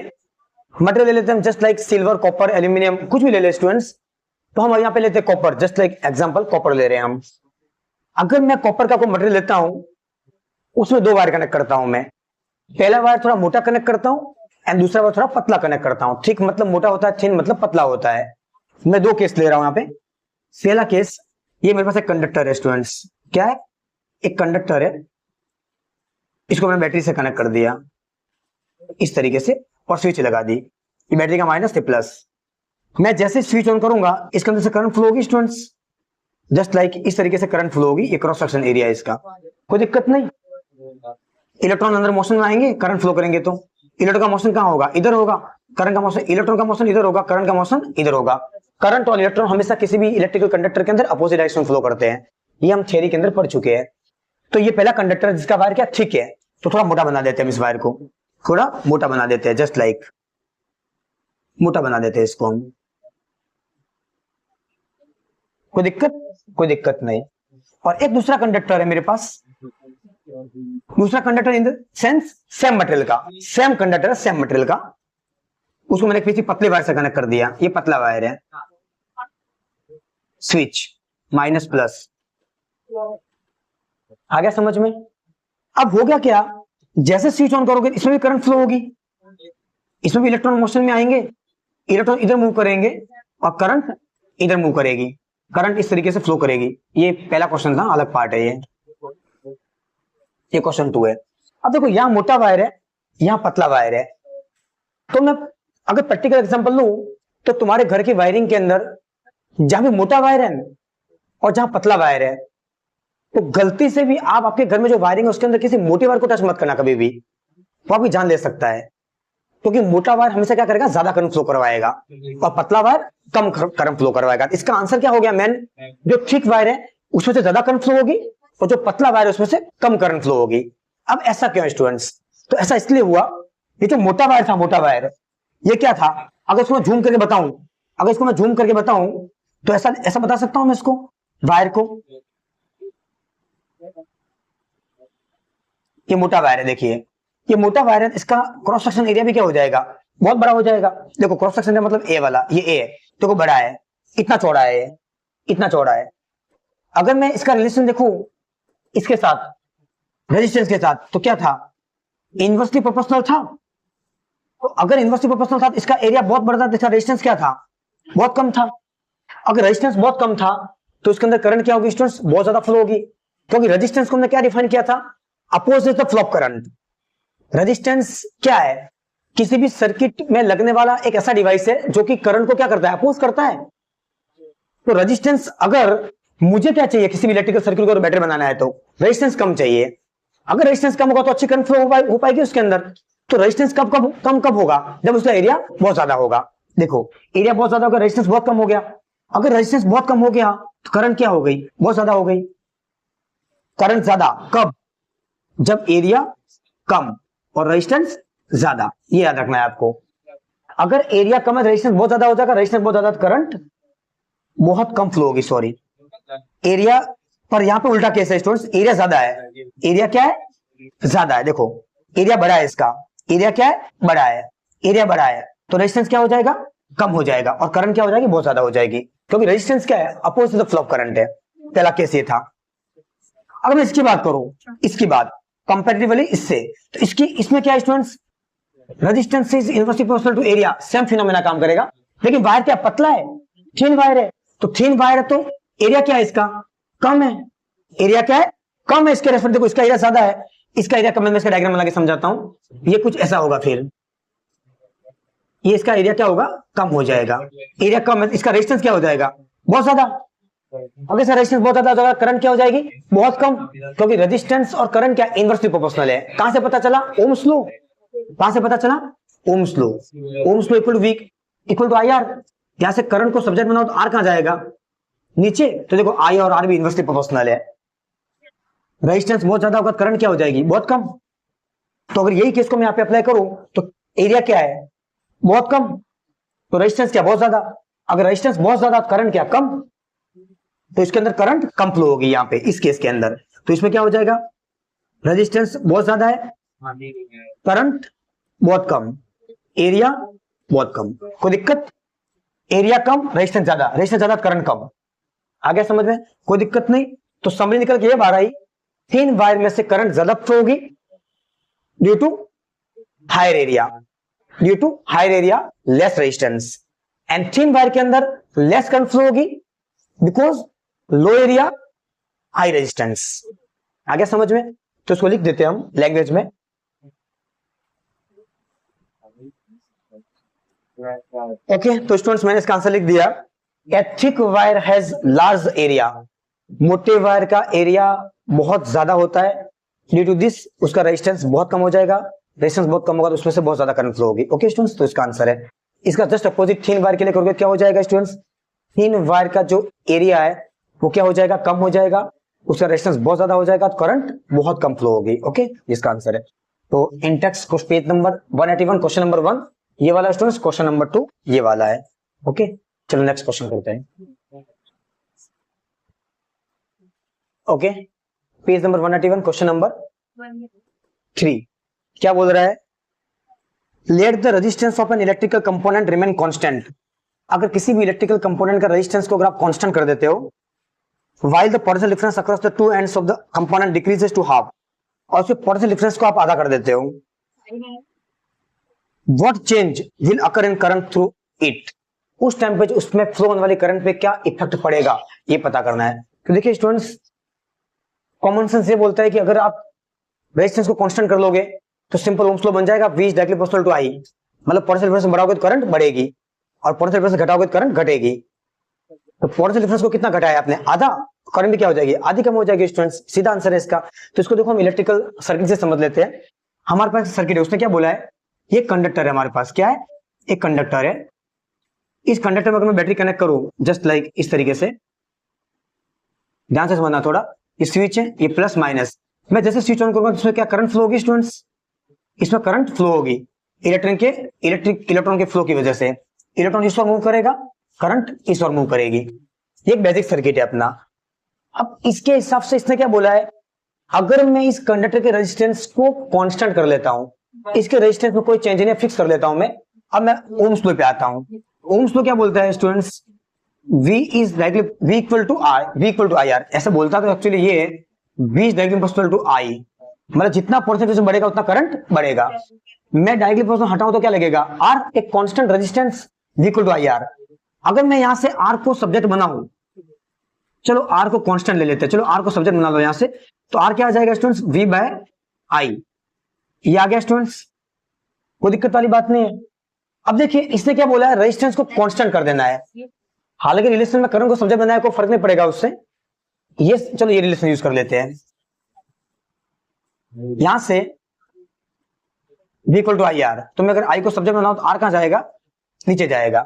मटेरियल ले लेते हैं, just like silver, copper, aluminium, कुछ भी ले ले स्टूडेंट्स, तो हम यहाँ पे लेते हैं copper, just like example copper ले रहे हैं हम। अगर मैं कॉपर का कोई मटेरियल लेता हूं, उसमें 2 वायर कनेक्ट करता हूं मैं। पहला वायर थोड़ा मोटा कनेक्ट करता हूं, एंड दूसरा वायर थोड़ा पतला कनेक्ट करता हूं। ठीक मतलब मोटा होता है, थिन मतलब पतला होता है। मैं 2 केस ले रहा हूं यहाँ पे। पहला केस, ये मेरे पास एक कंडक्टर है स्टूडेंट्स। क्या है? एक कंडक्टर है, इसको मैंने बैटरी से कनेक्ट कर दिया इस तरीके से, और स्विच लगा दी। ये बैटरी का माइनस से प्लस। मैं जैसे स्विच ऑन करूंगा इसके अंदर से करंट फ्लो होगी स्टूडेंट्स, जस्ट लाइक इस तरीके से करंट फ्लो होगी। ये क्रॉस सेक्शन एरिया है इसका, कोई दिक्कत नहीं। इलेक्ट्रॉन अंदर मोशन में आएंगे, करंट फ्लो करेंगे, तो इलेक्ट्रॉन का मोशन कहाँ होगा, इधर होगा। करंट का मोशन, इलेक्ट्रॉन का मोशन इधर होगा, करंट का मोशन इधर होगा। करंट और इलेक्ट्रॉन हमेशा किसी भी इलेक्ट्रिकल कंडक्टर के अंदर अपोजिट डायरेक्शन फ्लो करते हैं। ये हम थ्योरी के अंदर पढ़ चुके हैं। तो ये पहला कंडक्टर जिसका वायर क्या ठीक है, तो थोड़ा मोटा बना देते हैं इस वायर को, थोड़ा मोटा बना देते हैं, जस्ट लाइक मोटा बना देते हैं इसको हम। कोई दिक्कत? कोई दिक्कत नहीं। और एक दूसरा कंडक्टर है मेरे पास, दूसरा conductor in the sense same material का, सेम कंडक्टर है सेम मटेरियल का, उसको मैंने किसी पतले वायर से कनेक्ट कर दिया। ये पतला वायर है, स्विच माइनस प्लस। आ गया समझ में? अब हो गया क्या, जैसे स्विच ऑन करोगे इसमें भी करंट फ्लो होगी, इसमें भी इलेक्ट्रॉन मोशन में आएंगे, इलेक्ट्रॉन इधर मूव करेंगे और करंट इधर मूव करेगी, करंट इस तरीके से फ्लो करेगी। ये पहला क्वेश्चन था, अलग पार्ट है ये क्वेश्चन 2 है। अब देखो यहां मोटा वायर है, यहां पतला वायर है। तो मैं अगर प्रैक्टिकल एग्जांपल लूं तो तुम्हारे घर की वायरिंग के अंदर जहां भी मोटा वायर है और जहां पतला वायर है, तो गलती से भी आप आपके घर में जो वायरिंग है उसके अंदर किसी मोटे वायर को टच मत करना कभी भी, वो आपकी जान ले सकता है। क्योंकि मोटा वायर हमेशा क्या करेगा, ज्यादा करंट फ्लो करवाएगा, और पतला वायर कम करंट फ्लो करवाएगा। इसका आंसर क्या हो गया, मेन जो थिक वायर है उसमें से ज्यादा करंट फ्लो होगी, और जो पतला वायर है उसमें से कम करंट फ्लो होगी। अब ऐसा क्यों स्टूडेंट्स? तो ऐसा इसलिए हुआ, ये जो मोटा वायर था, मोटा वायर ये क्या था, अगर इसको मैं झूम करके बताऊं, अगर इसको मैं झूम करके बताऊं तो ऐसा ऐसा बता सकता हूं मैं इसको, वायर को। ये मोटा वायर है, देखिए ये मोटा वायर है, इसका क्रॉस सेक्शन एरिया भी क्या हो जाएगा, बहुत बड़ा हो जाएगा। देखो क्रॉस सेक्शन एरिया मतलब ए वाला, ये ए है, देखो बड़ा है, इतना चौड़ा है, इतना चौड़ा है। अगर मैं इसका रिलेशन देखूं इसके साथ, रेजिस्टेंस के साथ, तो क्या था, इनवर्सली प्रोपोर्शनल था। तो अगर इनवर्सली प्रोपोर्शनल था तो इसका एरिया बहुत बड़ा था, इसका रेजिस्टेंस क्या था, बहुत कम था। अगर रेजिस्टेंस बहुत कम था तो इसके अंदर करंट क्या होगी स्टूडेंट्स, बहुत ज्यादा फ्लो होगी। क्योंकि रेजिस्टेंस को हमने क्या डिफाइन किया था, opposite the flow of current. Resistance क्या है, किसी भी सर्किट में लगने वाला एक ऐसा डिवाइस है जो कि करंट को क्या करता है, अपोज करता है। तो रेजिस्टेंस, अगर मुझे क्या चाहिए, किसी भी इलेक्ट्रिकल सर्किट को बैटरी बनाना है तो रेजिस्टेंस कम चाहिए। अगर रेजिस्टेंस कम होगा तो अच्छी करंट फ्लो हो पाएगी उसके अंदर। तो रेजिस्टेंस कब होगा, जब उसका एरिया बहुत ज्यादा होगा। देखो एरिया बहुत ज्यादा होगा, रेजिस्टेंस बहुत कम हो गया। अगर रेजिस्टेंस बहुत कम हो गया तो करंट क्या हो गई, बहुत ज्यादा हो गई। करंट ज्यादा कब, जब एरिया कम और रेजिस्टेंस ज्यादा, ये याद रखना है आपको। अगर एरिया कम है रेजिस्टेंस बहुत ज्यादा हो जाएगा, रेजिस्टेंस बहुत ज्यादा करंट बहुत कम फ्लो होगी। सॉरी, एरिया पर यहां पे उल्टा केस है स्टूडेंट्स, एरिया ज्यादा है, एरिया क्या है, ज्यादा है। देखो एरिया बड़ा है इसका, एरिया क्या है, बड़ा है, एरिया बड़ा है, तो रेजिस्टेंस क्या हो जाएगा, कम हो जाएगा, और करंट क्या हो जाएगी, बहुत ज्यादा हो जाएगी, क्योंकि रेजिस्टेंस क्या है, अपोजिट फ्लो ऑफ करंट है। पहला केस ये था। अगर मैं इसकी बात करूं, इसकी बात कंपैरेटिवली इससे, तो इसकी इसमें क्या है students, resistance is inversely proportional to area, same phenomena काम करेगा, लेकिन वायर क्या पतला है, थिन वायर है, तो थिन वायर है तो एरिया क्या है इसका, कम है, एरिया क्या है, कम है इसके रेस्पेक्ट, देखो इसका एरिया ज्यादा है, इसका एरिया कम है, मैं इसका डायग्राम बना के समझाता हूं, ये कुछ ऐसा होगा, फिर ये इसका एरिया क्या होगा, कम हो जाएगा, एरिया कम है, इसका रेजिस्टेंस क्या हो जाएगा, बहुत ज्यादा, अगर इसका रेजिस्टेंस बहुत ज्यादा हो जाएगा, करंट क्या हो जाएगी, बहुत कम, क्योंकि रेजिस्टेंस और करंट क्या इनवर्सली प्रोपोर्शनल है। कहां से पता चला, ओम्स लॉ, कहां से पता चला, Ohm's law, Ohm's law equal to V equal to I R, यहां से करंट को सब्जेक्ट बनाओ तो आर कहां जाएगा, नीचे, तो देखो आई और आर भी इनवर्सली प्रोपोर्शनल है, रेजिस्टेंस बहुत ज्यादा होगा, करंट क्या हो जाएगी, बहुत कम, तो अगर यही केस को मैं यहाँ पे अप्लाई करूं तो एरिया क्या है, बहुत कम, तो रेजिस्टेंस क्या, बहुत ज्यादा, अगर रेजिस्टेंस बहुत ज्यादा, करंट क्या, कम, तो इसके अंदर करंट कम फ्लो होगी यहाँ पे इस केस के अंदर, तो इसमें क्या हो जाएगा, रेजिस्टेंस बहुत ज्यादा है, करंट बहुत कम, एरिया बहुत कम, कोई दिक्कत, एरिया कम, रेजिस्टेंस ज्यादा, रेजिस्टेंस ज्यादा, करंट कम, आ गया समझ में, कोई दिक्कत नहीं। तो समरी निकल के ये बात आई, थिन वायर में से करंट ज्यादा फ्लो होगी due to higher area, due to higher area less resistance, and thin wire के अंदर लेस करंट फ्लो होगी because low area high resistance, आ गया समझ में, तो इसको लिख देते हैं हम लैंग्वेज में, ओके। तो स्टूडेंट्स मैंने इसका आंसर लिख दिया, ए thick wire has large area, मोटे वायर का एरिया बहुत ज्यादा होता है, ड्यू टू दिस उसका रेजिस्टेंस बहुत कम हो जाएगा, रेजिस्टेंस बहुत कम होगा तो उसमें से बहुत ज्यादा करंट फ्लो होगी, ओके स्टूडेंट्स, तो इसका आंसर है। इसका जस्ट अपोजिट थिन वायर के लिए करोगे क्या हो जाएगा स्टूडेंट्स, थिन वायर का जो एरिया है वो क्या हो जाएगा, कम हो जाएगा, उसका रेजिस्टेंस बहुत ज्यादा हो जाएगा, तो करंट बहुत कम फ्लो होगी, ओके, इसका आंसर है। तो इंटेक्स को पेज नंबर 181 क्वेश्चन नंबर 1 ये वाला स्टूडेंट्स, क्वेश्चन नंबर 2 ये वाला है, ओके। चलो नेक्स्ट क्वेश्चन करते हैं, okay, page number 181 question number 3 क्या बोल रहा है, let the resistance of an electrical component remain constant, अगर किसी भी इलेक्ट्रिकल कंपोनेंट का रेजिस्टेंस को अगर आप कांस्टेंट कर देते हो, while the potential difference across the two ends of the component decreases to half, और उसके potential difference को आप आधा कर देते हो, what change will occur in current through it, उस टाइम पे उसमें फ्लो होने वाली करंट पे क्या इफेक्ट पड़ेगा ये पता करना है। तो देखिए स्टूडेंट्स, कॉमन सेंस ये बोलता है कि अगर आप रेजिस्टेंस को कांस्टेंट कर लोगे तो सिंपल ओम्स लॉ बन जाएगा, V is directly proportional to I, मतलब पोटेंशियल डिफरेंस बढ़ाओगे तो करंट बढ़ेगी और पोटेंशियल डिफरेंस घटाओगे तो करंट घटेगी, तो पोटेंशियल डिफरेंस को कितना घटाया आपने, आधा, करंट भी क्या हो जाएगी, आधी कम हो जाएगी स्टूडेंट्स, सीधा आंसर है इसका। तो इसको देखो हम इलेक्ट्रिकल सर्किट से समझ लेते हैं, हमारे पास सर्किट है, उसने क्या बोला है, ये कंडक्टर है हमारे पास, क्या है, एक कंडक्टर है, इस कंडक्टर में अगर मैं बैटरी कनेक्ट करूं जस्ट लाइक इस तरीके से, ध्यान से समझना थोड़ा, ये स्विच है, ये प्लस माइनस, मैं जैसे स्विच ऑन करूंगा इसमें क्या करंट फ्लो होगी स्टूडेंट्स, इसमें करंट फ्लो होगी इलेक्ट्रॉन के फ्लो की वजह से, इलेक्ट्रॉन इस ओर मूव करेगा, करंट इस ओर मूव करेगी, ये एक बेसिक सर्किट है अपना। अब इसके हिसाब से इसने क्या बोला है, अगर मैं इस कंडक्टर के रेजिस्टेंस को कांस्टेंट कर लेता हूं, इसके रेजिस्टेंस में कोई चेंज नहीं, फिक्स कर लेता हूं मैं, अब मैं ओम्स लॉ पे आता हूं। ओम्स लॉ क्या बोलता है students, V is directly V equal to I R, ऐसा बोलता तो एक्चुअली ये V is directly proportional to I, मतलब जितना परसेंटेज बढ़ेगा उतना करंट बढ़ेगा, मैं डायरेक्टली प्रोपोर्शनल हटाऊं तो क्या लगेगा, R एक constant resistance V equal to I R, अगर मैं यहां से R को सब्जेक्ट बनाऊं, चलो R को कांस्टेंट ले लेते हैं, चलो R को सब्जेक्ट बना लो यहां से, तो R क्या आ जाएगा स्टूडेंट्स, V बाय I, ये आ गया स्टूडेंट्स, कोई दिक्कत वाली बात नहीं है। अब देखिए इसने क्या बोला है, रेजिस्टेंस को कांस्टेंट कर देना है, हालांकि रिलेशन में करंट को सब्जेक्ट बनाया कोई फर्क नहीं पड़ेगा उससे, ये चलो ये रिलेशन यूज कर लेते हैं, यहां से V equal to I R, तो मैं अगर I को सब्जेक्ट बनाऊं तो R कहां जाएगा, नीचे जाएगा,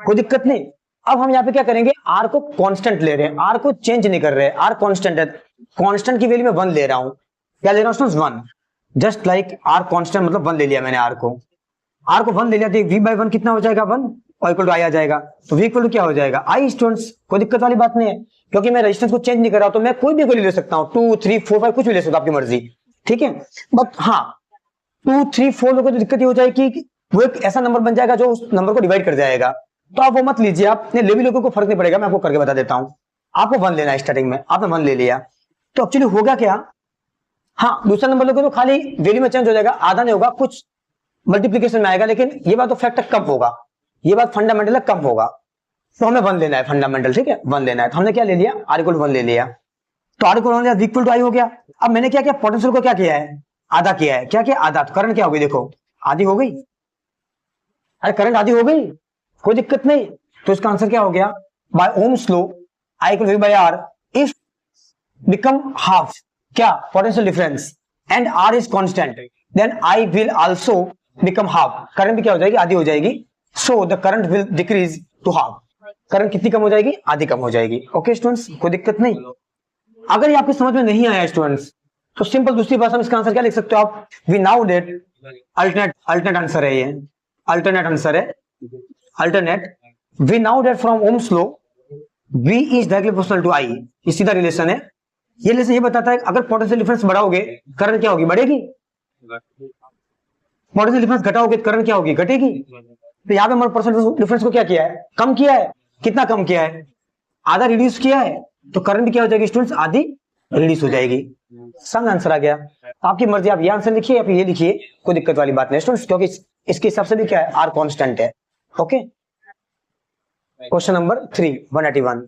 कोई दिक्कत नहीं। अब हम यहाँ पे क्या करेंगे, R को कांस्टेंट ले रहे हैं, R को चेंज नहीं कर रहे हैं, R कांस्टेंट है, कांस्टेंट की वैल्यू में 1 ले रहा हूं, क्या ले रहा हूं 1, जस्ट लाइक R कांस्टेंट मतलब 1 ले लिया मैंने, R को 1 ले लिया, तो V बाय 1 कितना हो जाएगा 1 और इक्वल टू I आ जाएगा, तो V इक्वल टू क्या हो जाएगा I स्टूडेंट्स, कोई दिक्कत वाली बात नहीं है, क्योंकि मैं रेजिस्टेंस को चेंज नहीं कर रहा हूं, तो मैं कोई भी वैल्यू ले सकता हूं, 2 3 4 5 कुछ भी ले सकता हूं, आपकी मर्जी, ठीक है। बट हाँ 2 3 4 लोगों को दिक्कत ये हो जाएगी कि वो एक ऐसा नंबर बन जाएगा जो उस नंबर को डिवाइड कर जाएगा। तो आप वो मत लीजिए, आपने ले भी लोगों को फर्क नहीं पड़ेगा, मैं आपको करके बता देता हूं। आपको 1 लेना है स्टार्टिंग में, आपने 1 ले लिया तो एक्चुअली होगा क्या, हाँ दूसरा नंबर लोगे तो खाली वैल्यू में चेंज हो जाएगा, आधा नहीं होगा, कुछ मल्टीप्लीकेशन में आएगा, लेकिन ये बात तो फैक्ट है कम होगा, ये बात फंडामेंटल है कम होगा। तो हमें 1 लेना है फंडामेंटल, ठीक है 1 लेना है। तो हमने क्या ले लिया, आर इक्वल 1 ले लिया, तो आर इक्वल 1 इक्वल टू आई हो गया। अब मैंने क्या किया, पोटेंशियल को क्या किया है, आधा किया है। क्या किया, आधा। तो करंट क्या हो गई, देखो आधी हो गई, अरे करंट आधी हो गई, कोई दिक्कत नहीं। तो इसका आंसर क्या हो गया, by Ohm's law I equal V by R, if become half क्या potential difference and R is constant, then I will also become half, current भी क्या हो जाएगी, आधी हो जाएगी। So the current will decrease to half, current कितनी कम हो जाएगी, आधी कम हो जाएगी। ओके स्टूडेंट्स, कोई दिक्कत नहीं। अगर ये आपकी समझ में नहीं आया स्टूडेंट्स, तो सिंपल दूसरी भाषा में इसका आंसर क्या लिख सकते हो आप, we know that alternate answer है, ये अल्टरनेट आंसर है, alternate we know that from Ohm's law V is directly proportional to I, ये सीधा रिलेशन है। ये रिलेशन ये बताता है अगर पोटेंशियल डिफरेंस बढ़ाओगे करंट क्या होगी, बढ़ेगी, पोटेंशियल डिफरेंस घटाओगे करंट क्या होगी, घटेगी। तो यहाँ पे हमारे पोटेंशियल डिफरेंस को क्या किया है, कम किया है, कितना कम किया है, आधा रिड्यूस किया है, तो करंट क्या हो जाएगी स्टूडेंट्स, आधी रिड्यूस हो जाएगी। समझ आंसर आ गया। आपकी मर्जी, आप ये आंसर लिखिए या फिर ये लिखिए, कोई दिक्कत वाली बात नहीं स्टूडेंट्स, क्योंकि इसके हिसाब से भी क्या है, आर कांस्टेंट है। Okay, question number 3 181।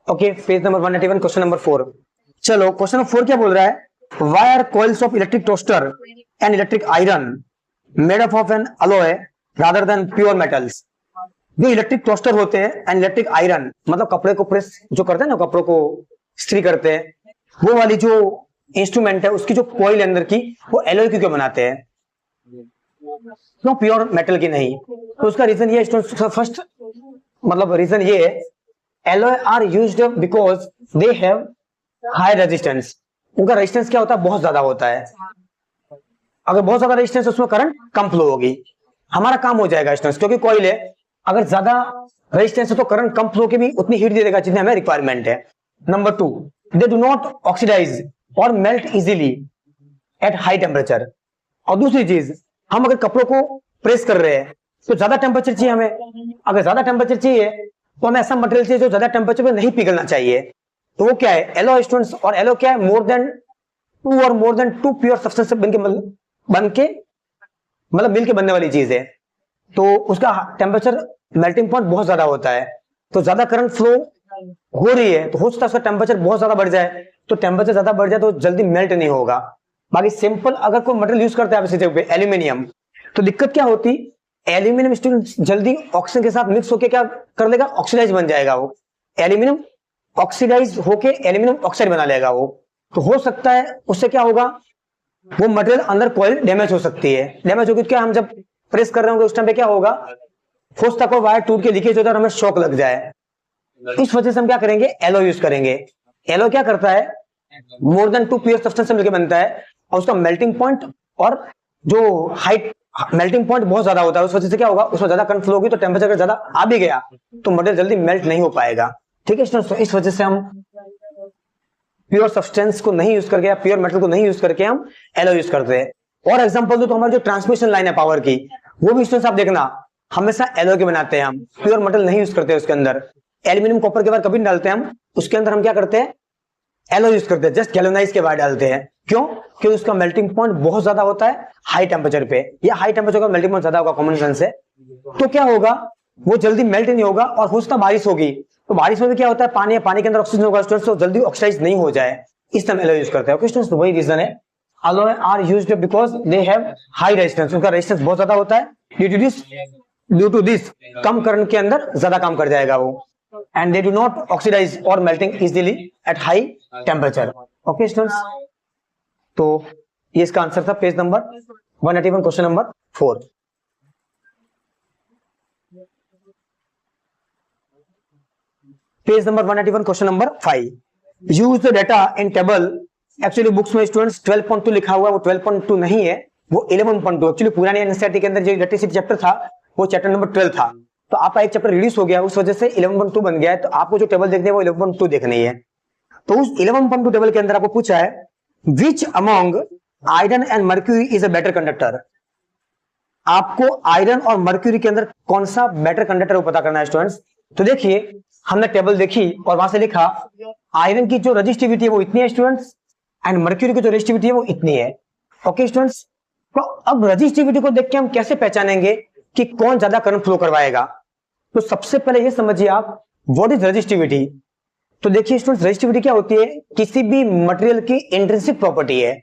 Okay, page number 181, question number 4। चलो क्वेश्चन नंबर 4 क्या बोल रहा है, why are coils of electric toaster and electric iron made up of an alloy rather than pure metals. जो इलेक्ट्रिक टोस्टर होते हैं एंड इलेक्ट्रिक आयरन, मतलब कपड़े को प्रेस जो करते हैं ना, कपड़ों को इस्त्री करते हैं, वो वाली जो इंस्ट्रूमेंट है उसकी जो कॉइल अंदर की, वो एलॉय की क्यों बनाते हैं, क्यों प्योर मेटल की नहीं। तो उसका रीजन ये, फर्स्ट मतलब रीजन ये है, alloy are used because they have high resistance. उनका रेजिस्टेंस क्या होता है, बहुत ज्यादा होता है। अगर बहुत ज्यादा रेजिस्टेंस उसमें करंट कम फ्लो होगी, हमारा काम हो जाएगा स्टूडेंट्स, क्योंकि कॉइल है, अगर ज्यादा रेजिस्टेंस है तो करंट कम फ्लो की भी उतनी हीट दे देगा जितनी हमें रिक्वायरमेंट है। Number 2, they do not oxidize और melt easily at high temperature. और दूसरी चीज, हम अगर कपड़ों को प्रेस कर रहे हैं तो ज्यादा टेम्परेचर चाहिए हमें, अगर ज्यादा टेम्परेचर चाहिए तो हमें ऐसा मटेरियल चाहिए जो ज्यादा टेम्परेचर पे नहीं पिघलना चाहिए। तो वो क्या है, एलो स्टूडेंट्स, और एलो क्या है, मोर देन 2 और मोर देन 2 प्योर सब्सटेंस बनके मतलब मिलके बनने वाली चीज है। तो उसका टेम्परेचर मेल्टिंग पॉइंट बहुत ज्यादा होता है, तो ज्यादा करंट फ्लो हो रही है तो हो सकता है उसका टेम्परेचर बहुत ज्यादा बढ़ जाए, तो टेम्परेचर ज्यादा बढ़ जाए तो जल्दी मेल्ट नहीं होगा। बाकी सिंपल अगर कोई मटेरियल यूज करते हैं आप इसी जगह पे एल्यूमिनियम, तो दिक्कत क्या होती, एल्यूमिनियम स्टूडेंट जल्दी ऑक्सीजन के साथ मिक्स होकर क्या कर लेगा, ऑक्सीडाइज बन जाएगा। वो एल्यूमिनियम ऑक्सीडाइज होके एल्यूमिनियम ऑक्साइड बना लेगा वो। तो हो सकता है उससे क्या होगा, वो मटेरियल अंदर कॉइल डैमेज हो सकती है। डैमेज होगी तो क्या, हम जब प्रेस कर रहे होंगे उस टाइम पे क्या होगा, हो सकता है वायर टूट के लीकेज हो जाए और हमें शॉक लग जाए। इस वजह से हम क्या करेंगे, एलो यूज करेंगे। एलो क्या करता है, मोर देन 2 प्योर सब्सटेंस से मिलकर बनता है, और उसका मेल्टिंग पॉइंट और जो हाइट मेल्टिंग पॉइंट बहुत ज्यादा होता है। उस वजह से क्या होगा, उसमें ज्यादा करंट फ्लो होगी तो टेम्परेचर अगर ज्यादा आ भी गया तो मटेरियल जल्दी मेल्ट नहीं हो पाएगा। ठीक है स्टूडेंट्स, तो इस वजह से हम प्योर सब्सटेंस को नहीं यूज करके या प्योर मेटल को नहीं यूज करके हम एलो यूज करते हैं। और एग्जांपल दो तो हमारी जो ट्रांसमिशन लाइन है पावर की, वो भी स्टूडेंट्स आप देखना हमेशा एलो के बनाते हैं हम, प्योर मेटल नहीं यूज करते उसके अंदर। एल्यूमिनियम कॉपर के बार कभी नहीं डालते हम, उसके अंदर हम क्या करते हैं, एलो यूज करते हैं, जस्ट गैल्वेनाइज के बाद डालते हैं। क्यों, क्योंकि उसका मेल्टिंग पॉइंट बहुत ज्यादा होता है हाई टेम्परेचर पे, या हाई टेम्परेचर का मेल्टिंग पॉइंट ज्यादा होगा कॉमन सेंस से, तो क्या होगा, वो जल्दी मेल्ट नहीं होगा। और हो सकता बारिश होगी तो बारिश में भी क्या होता है, पानी है, पानी के अंदर ऑक्सीजन होगा स्टूडेंट्स, तो जल्दी ऑक्सीडाइज नहीं हो जाए, इस तरह एलो यूज करते हैं। ओके स्टूडेंट्स, वही रीजन है, alloy are used because they have high resistance, उनका रेजिस्टेंस बहुत ज्यादा होता है। ड्यू टू दिस कम करंट के अंदर ज्यादा काम कर जाएगा वो, and they do not oxidize और melting easily at high temperature. Okay students, तो ये इसका आंसर था, page number 181, question number 4। Page number 181, question number 5, use the data in table. Actually books में स्टूडेंट्स 12.2 लिखा हुआ है, वो 12.2 नहीं है, वो 11.2। एक्चुअली पुरानी एनसीईआरटी के अंदर जो इलेक्ट्रिसिटी चैप्टर था वो चैप्टर नंबर 12 था, तो आपका एक चैप्टर रिलीज हो गया, उस वजह से 11.2 बन गया है। तो आपको जो टेबल देखनी है वो 11.2 देखनी है। तो उस 11.2 टेबल के अंदर आपको पूछा है which among iron and mercury is a better conductor. आपको आयरन और मर्क्यूरी के अंदर कौन सा बेटर कंडक्टर वो पता करना है स्टूडेंट्स। तो देखिए हमने टेबल देखी और वहां से लिखा आयरन की जो रजिस्टिविटी है वो इतनी है स्टूडेंट्स, एंड मर्क्यूरी की जो रजिस्टिविटी है वो इतनी है। ओके स्टूडेंट्स, तो अब रजिस्टिविटी को देख के हम कैसे पहचानेंगे कि कौन ज्यादा करंट फ्लो करवाएगा। तो सबसे पहले ये समझिए आप व्हाट इज रजिस्टिविटी। तो देखिए स्टूडेंट्स, रजिस्टिविटी क्या होती है, किसी भी मटेरियल की इंट्रिंसिक प्रॉपर्टी है।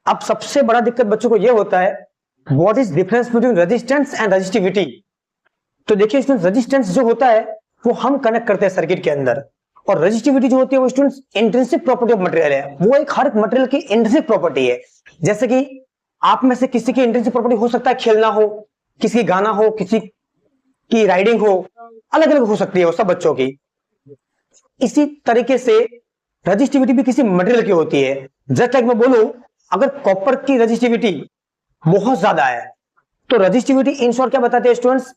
अब सबसे बड़ा दिक्कत बच्चों को यह होता है what is difference between resistance and resistivity. तो देखिए स्टूडेंट्स, रेजिस्टेंस जो होता है वो हम कनेक्ट करते हैं सर्किट के अंदर, और रजिस्टिविटी जो होती है वो students intrinsic property of material है, वो एक हर मटेरियल की इंट्रिंसिक प्रॉपर्टी है। जैसे कि आप में से किसी की इंट्रिंसिक प्रॉपर्टी हो सकता है खेलना हो, किसी की गाना हो, किसी की राइडिंग हो, अलग अलग हो सकती है वो सब बच्चों की। इसी तरीके से रजिस्टिविटी भी किसी मटेरियल की होती है। जस्ट लाइक मैं बोलूं अगर कॉपर की रजिस्टिविटी बहुत ज्यादा है तो रजिस्टिविटी इन शॉर्ट क्या बताते हैं स्टूडेंट्स,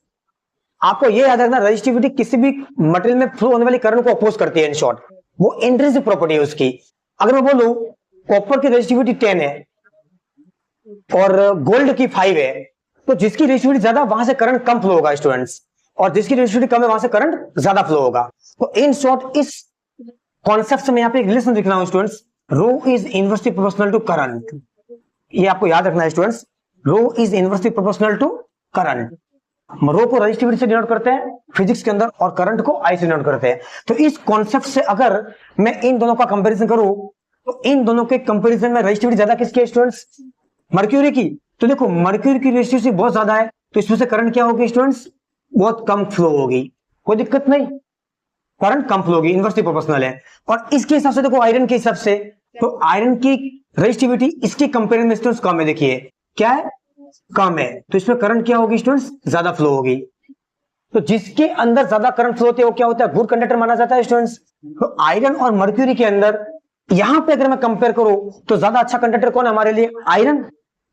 आपको ये याद रखना रजिस्टिविटी किसी भी मटेरियल में फ्लो होने वाली करंट को अपोज करती है। इन शॉर्ट वो इंट्रिंसिक प्रॉपर्टी है उसकी। अगर मैं बोलूं कॉपर की रजिस्टिविटी 10 है और गोल्ड की 5 है, तो जिसकी रजिस्टिविटी ज्यादा वहां से करंट कम फ्लो होगा स्टूडेंट्स, और जिसकी रजिस्टिविटी कम है वहां से करंट ज्यादा फ्लो होगा। तो इन शॉर्ट इस कॉन्सेप्ट से मैं यहाँ पे एक रिलेशन दिख रहा हूं students, rho is inversely proportional to current. ये आपको याद रखना है students, rho is inversely proportional to current. Rho को रजिस्टिविटी से डिनोट करते हैं फिजिक्स के अंदर और करंट को आई से डिनोट करते हैं। तो इस कॉन्सेप्ट से अगर मैं इन दोनों का कंपैरिजन करूं तो इन दोनों के कंपैरिजन में रजिस्टिविटी ज्यादा किसकी है स्टूडेंट्स, मर्क्यूरी की। तो देखो मर्क्यूरी की रजिस्टिविटी बहुत ज्यादा है तो इसमें से करंट क्या होगी स्टूडेंट्स, बहुत कम फ्लो होगी, कोई दिक्कत नहीं, करंट कम फ्लो होगी, इनवर्सली प्रोपोर्शनल है। और इसके हिसाब से देखो आयरन के हिसाब से, तो आयरन की रजिस्टिविटी इसके कंपेरिजन में स्टूडेंट्स कम है। देखिए क्या है, कम है, तो इसमें करंट क्या होगी स्टूडेंट्स, ज्यादा फ्लो होगी। तो जिसके अंदर ज्यादा करंट फ्लो होती है वो क्या होता है, गुड कंडक्टर माना जाता है स्टूडेंट्स। तो आयरन और मर्क्यूरी के अंदर यहां पे अगर मैं कंपेयर करूं तो ज्यादा अच्छा कंडक्टर कौन है हमारे लिए, आयरन,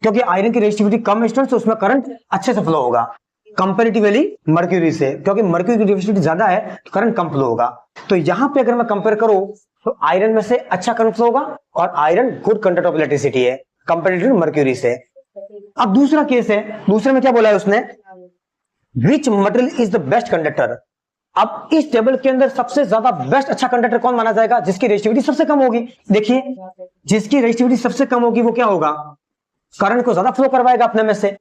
क्योंकि आयरन की रजिस्टिविटी कम है स्टूडेंट्स, तो उसमें करंट अच्छे से फ्लो होगा कंपेरेटिवली मर्क्यूरी से, क्योंकि मर्क्यूरी की रजिस्टिविटी ज्यादा है तो करंट कम फ्लो होगा। तो यहां पे अगर मैं कंपेयर करूं तो आयरन में से अच्छा करंट फ्लो होगा और iron good conductor of electricity है कंपेरेटिवली मर्क्यूरी से। अब दूसरा केस है, दूसरे में क्या बोला है उसने, which material is the best conductor. अब इस टेबल के अंदर सबसे ज्यादा बेस्ट अच्छा कंडक्टर कौन माना जाएगा, जिसकी रजिस्टिविटी सबसे कम होगी। देखिए जिसकी रजिस्टिविटी सबसे कम होगी वो क्या होगा, करंट को ज्यादा फ्लो करवाएगा अपने में से।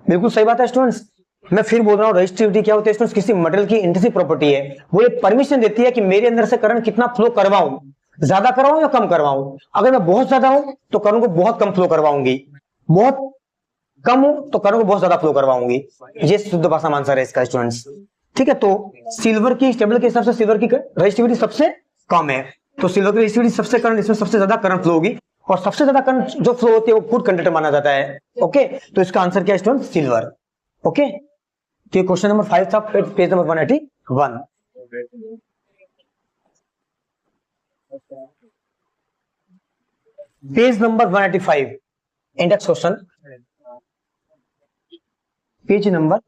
बिल्कुल सही बात है स्टूडेंट्स। मैं फिर बोल रहा हूं रजिस्टिविटी क्या होती है स्टूडेंट्स, किसी मटेरियल की इंट्रिंसिक प्रॉपर्टी है, वो ये परमिशन देती है कि मेरे अंदर से करंट कितना फ्लो करवाऊं, ज्यादा करवाऊं या कम करवाऊं। अगर मैं बहुत ज्यादा हूं तो करंट को बहुत कम फ्लो करवाऊंगी, बहुत कम हो तो करंट को बहुत ज्यादा फ्लो करवाऊंगी। ये शुद्ध भाषा में आंसर है इसका स्टूडेंट्स। ठीक है, तो सिल्वर की टेबल के हिसाब से सिल्वर की रजिस्टिविटी सबसे कम है, तो सिल्वर की रजिस्टिविटी सबसे करंट, इसमें सबसे ज्यादा करंट फ्लो होगी, और सबसे ज्यादा करंट जो फ्लो होती है वो गुड कंडक्टर माना जाता है। ओके, तो इसका आंसर क्या है स्टूडेंट, सिल्वर। ओके, तो क्वेश्चन नंबर 5 था, page number 181। Page number 185 index question, page number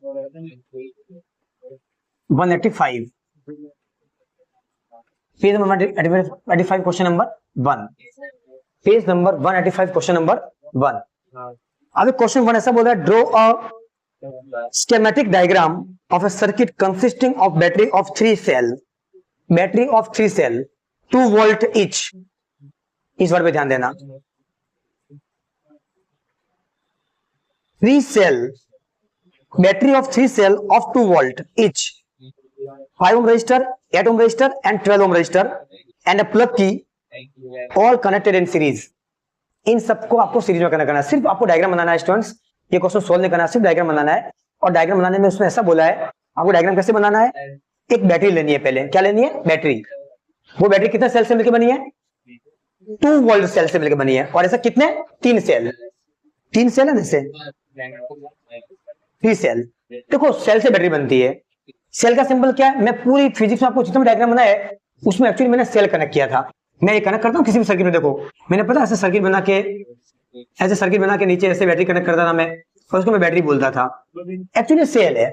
185, page number 185 question number 1, page number 185 question number 1। अभी क्वेश्चन 1 ऐसा बोल रहा है, draw a schematic diagram of a circuit consisting of battery of 3 cell, 2 volt each। इस वर्ड पे ध्यान देना, 3 cell battery of 3 cell of 2 volt each, 5 ohm resistor, 8 ohm resistor and 12 ohm resistor and a plug key, all connected in series। इन सबको आपको सीरीज में करना है, सिर्फ आपको डायग्राम बनाना है स्टूडेंट्स। ये क्वेश्चन सोल्व नहीं करना है, सिर्फ डायग्राम बनाना है। और डायग्राम बनाने में उसने ऐसा बोला है आपको डायग्राम कैसे बनाना है, एक बैटरी लेनी है, पहले क्या लेनी है, बैटरी। वो बैटरी कितने सेल से मिलकर बनी है, 2 वोल्ट सेल से मिलकर बनी है, और ऐसा कितने, 3 सेल, 3 सेल है ना, इसे 3 सेल। देखो सेल से बैटरी बनती है, सेल का सिंबल क्या है, मैं पूरी फिजिक्स में आपको जितना डायग्राम बनाया है उसमें एक्चुअली मैंने सेल कनेक्ट किया था। मैं ये कनेक्ट करता हूँ किसी भी सर्किट में, देखो मैंने पता ऐसे सर्किट बना के, ऐसे सर्किट बना के नीचे ऐसे बैटरी कनेक्ट करता था मैं, और उसको मैं बैटरी बोलता था। एक्चुअली सेल है,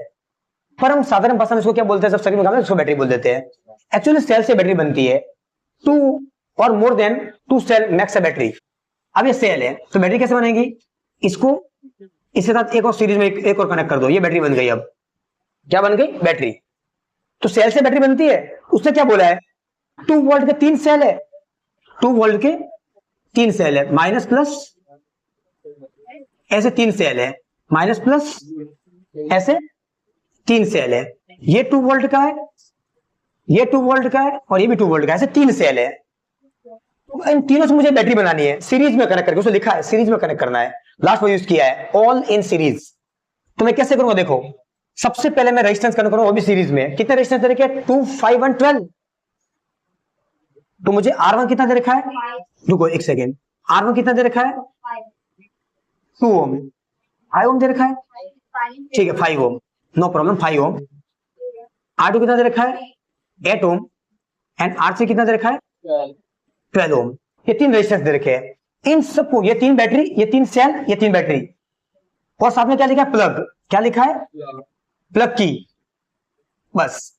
पर हम साधारण भाषा में इसको क्या बोलते हैं, सब सर्किट में उसको बैटरी बोल देते हैं। एक्चुअली सेल से बैटरी बनती है, 2 और more than 2 cell max battery. अब ये सेल है तो बैटरी कैसे बनेगी, इसको इसके साथ एक और सीरीज में एक और कनेक्ट कर दो, ये बैटरी बन गई। अब क्या बन गई, बैटरी। तो सेल से बैटरी बनती है, उसने क्या बोला है 2 वोल्ट के 3 सेल है, 2 वोल्ट के 3 सेल है, माइनस प्लस ऐसे 3 सेल है, माइनस प्लस ऐसे 3 सेल है। ये 2 वोल्ट का है, ये 2 वोल्ट का है और ये भी 2 वोल्ट का है, ऐसे 3 सेल है। इन तीनों से मुझे बैटरी बनानी है, सीरीज में कनेक्ट करके, उसने लिखा है सीरीज में कनेक्ट करना है, लास्ट वो यूज किया है ऑल इन सीरीज। तो मैं कैसे करूंगा, देखो सबसे पहले मैं रेजिस्टेंस कनेक्ट करूंगा, वो भी सीरीज में। कितने रेजिस्टेंस दे रखे हैं, 2 5 1 12। तो मुझे R1 कितना दे रखा है, रुको एक सेकेंड, R1 कितना दे रखा है 2 ओम, 5 ओम दे रखा है, ठीक है 5 ओम, नो प्रॉब्लम 5 ओम। R2 कितना दे रखा है 8 ओम एंड R3 कितना दे रखा है 12 ओम। ये 3 रेजिस्टेंस दे रखे हैं, इन सबको, ये 3 बैटरी, ये 3 सेल, ये 3 बैटरी, और साथ में क्या लिखा है प्लग, क्या लिखा है प्लग की, बस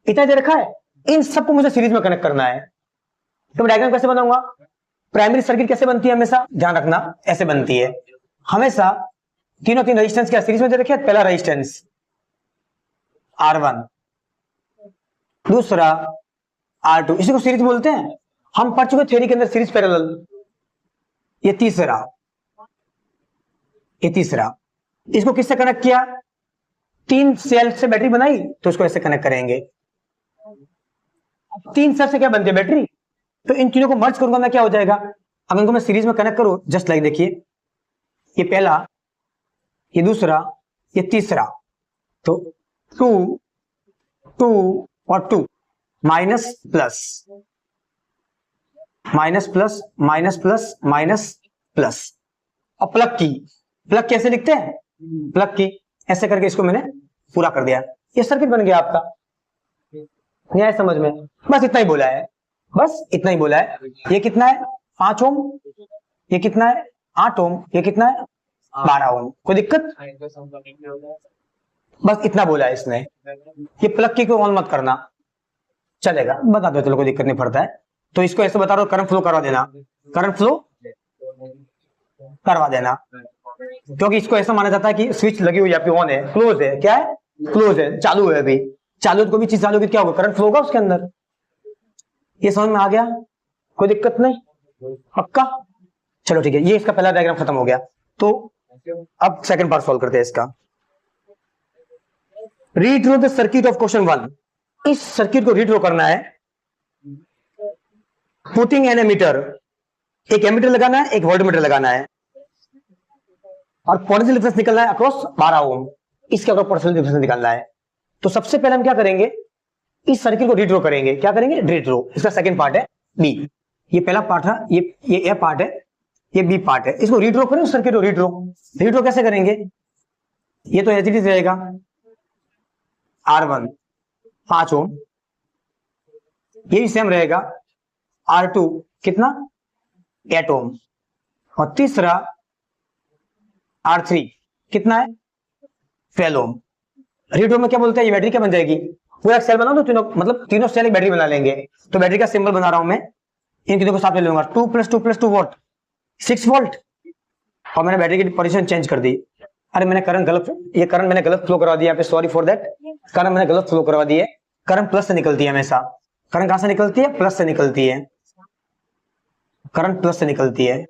इतना दे रखा है। इन सबको मुझे सीरीज में कनेक्ट करना है। तो मैं डायग्राम कैसे बनाऊंगा, प्राइमरी सर्किट कैसे बनती है, हमेशा ध्यान रखना ऐसे बनती है हमेशा। तीनों रेजिस्टेंस क्या सीरीज में दे रखे, पहला रेजिस्टेंस R1, दूसरा R2, इसी को सीरीज बोलते हैं, हम पढ़ चुके थ्योरी के अंदर सीरीज पैरेलल। ये तीसरा, इसको किससे कनेक्ट किया, 3 सेल से बैटरी बनाई तो इसको ऐसे कनेक्ट करेंगे। 3 सेल से क्या बनती है, बैटरी। तो इन तीनों को मर्ज करूंगा मैं, क्या हो जाएगा, अब इनको मैं सीरीज में कनेक्ट करूं, जस्ट लाइक देखिए, ये पहला, ये दूसरा, ये तीसरा, तो 2 2 और 2, minus plus minus plus minus plus minus plus. और प्लग कैसे लिखते हैं, प्लग की ऐसे करके इसको मैंने पूरा कर दिया, ये सर्किट बन गया आपका। न्याय समझ में, बस इतना ही बोला है, बस इतना ही बोला है। ये कितना है 5 ओम, ये कितना है 8 ओम, ये कितना है 12 ओम, कोई दिक्कत, बस इतना बोला है इसने। ये प्लग की को ऑन मत करना, चलेगा, बता दो, चलो कोई दिक्कत नहीं पड़ता है। तो इसको ऐसे बता रहा हूं, करंट फ्लो करवा देना, करंट फ्लो करवा देना, क्योंकि इसको ऐसा माना जाता है कि स्विच लगी हुई है, ऑन है, क्लोज है, क्या है क्लोज है, चालू है, अभी चालू, कोई भी चीज चालू होगी क्या होगा, करंट फ्लो होगा उसके अंदर। ये समझ में आ गया, कोई दिक्कत नहीं, पक्का, चलो ठीक है। ये इसका पहला डायग्राम खत्म हो गया। तो अब सेकंड पार्ट सॉल्व करते हैं इसका। रीड्रो द सर्किट ऑफ क्वेश्चन 1। इस सर्किट को रीड्रो करना है, पुटिंग एन एमीटर, एक एमीटर लगाना है, एक वोल्टमीटर लगाना है, और पोटेंशियल डिफरेंस निकलना है अक्रॉस 12 ओम, इसके अक्रॉस पोटेंशियल डिफरेंस निकालना है। तो सबसे पहले हम क्या करेंगे, इस सर्किट को रीड्रो करेंगे, क्या करेंगे रीड्रो, इसका सेकंड पार्ट है बी, ये पहला पार्ट है, ये ए पार्ट है, ये बी पार्ट है, इसको रीड्रो करें, सर्किट को रीड्रो कैसे करेंगे, ये तो एज इट इज रहेगा R1 5 ओम, ये भी सेम रहेगा, R2 कितना 8 ओम, और तीसरा R3 कितना है 12 ओम। रीड्रो में क्या बोलते हैं, ये बैटरी क्या बन जाएगी, पूरा सेल बनाओ तो तीनों, मतलब तीनों सेल एक बैटरी बना लेंगे। तो बैटरी का सिंबल बना रहा हूं मैं, इन तीनों को साथ में लूंगा, 2 + 2 + 2 वोल्ट 6 वोल्ट, और मैंने बैटरी की पोजीशन चेंज कर दी। अरे मैंने करंट गलत, ये करंट मैंने गलत फ्लो करवा दिया यहाँ पे, सॉरी फॉर दैट, करंट मैंने गलत फ्लो करवा दिए। करंट प्लस से निकलती है हमेशा, करंट कहां से निकलती है, प्लस से निकलती है, करंट प्लस से निकलती है,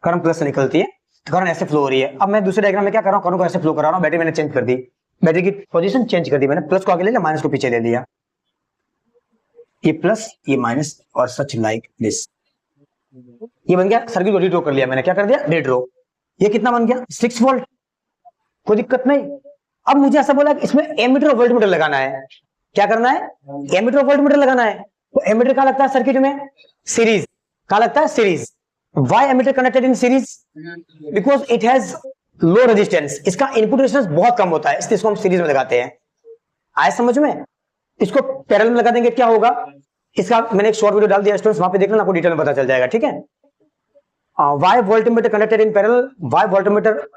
करंट प्लस से निकलती है, तो करंट ऐसे फ्लो हो रही है। अब मैं दूसरे डायग्राम में क्या कर रहा हूं, करंट को ऐसे फ्लो करा रहा हूं, बैटरी मैंने चेंज कर दी, बैटरी की पोजीशन चेंज कर दी मैंने, प्लस को आगे ले लिया, माइनस को पीछे ले लिया, ये प्लस ये माइनस, और सच लाइक दिस। ये बन गया, सर्किट को रीड्रो कर लिया मैंने, क्या कर दिया रीड्रो। ये कितना बन गया 6 वोल्ट, कोई दिक्कत नहीं। अब मुझे ऐसा बोला कि इसमें एमीटर और वोल्टमीटर लगाना है, क्या करना है, एमीटर और वोल्टमीटर लगाना है। तो एमीटर का लगता है सर्किट में सीरीज, का लगता है series. Why ammeter connected in series, because it has low resistance, इसका इनपुट रेजिस्टेंस बहुत कम होता है, इसलिए इसको हम सीरीज में लगाते हैं। आए समझ में। इसको पैरेलल में लगा देंगे, क्या होगा, इसका मैंने एक शॉर्ट वीडियो डाल दिया स्टूडेंट्स, वहां पे देख लेना, आपको डिटेल में पता चल जाएगा, ठीक है। Why voltmeter connected in parallel, why voltmeter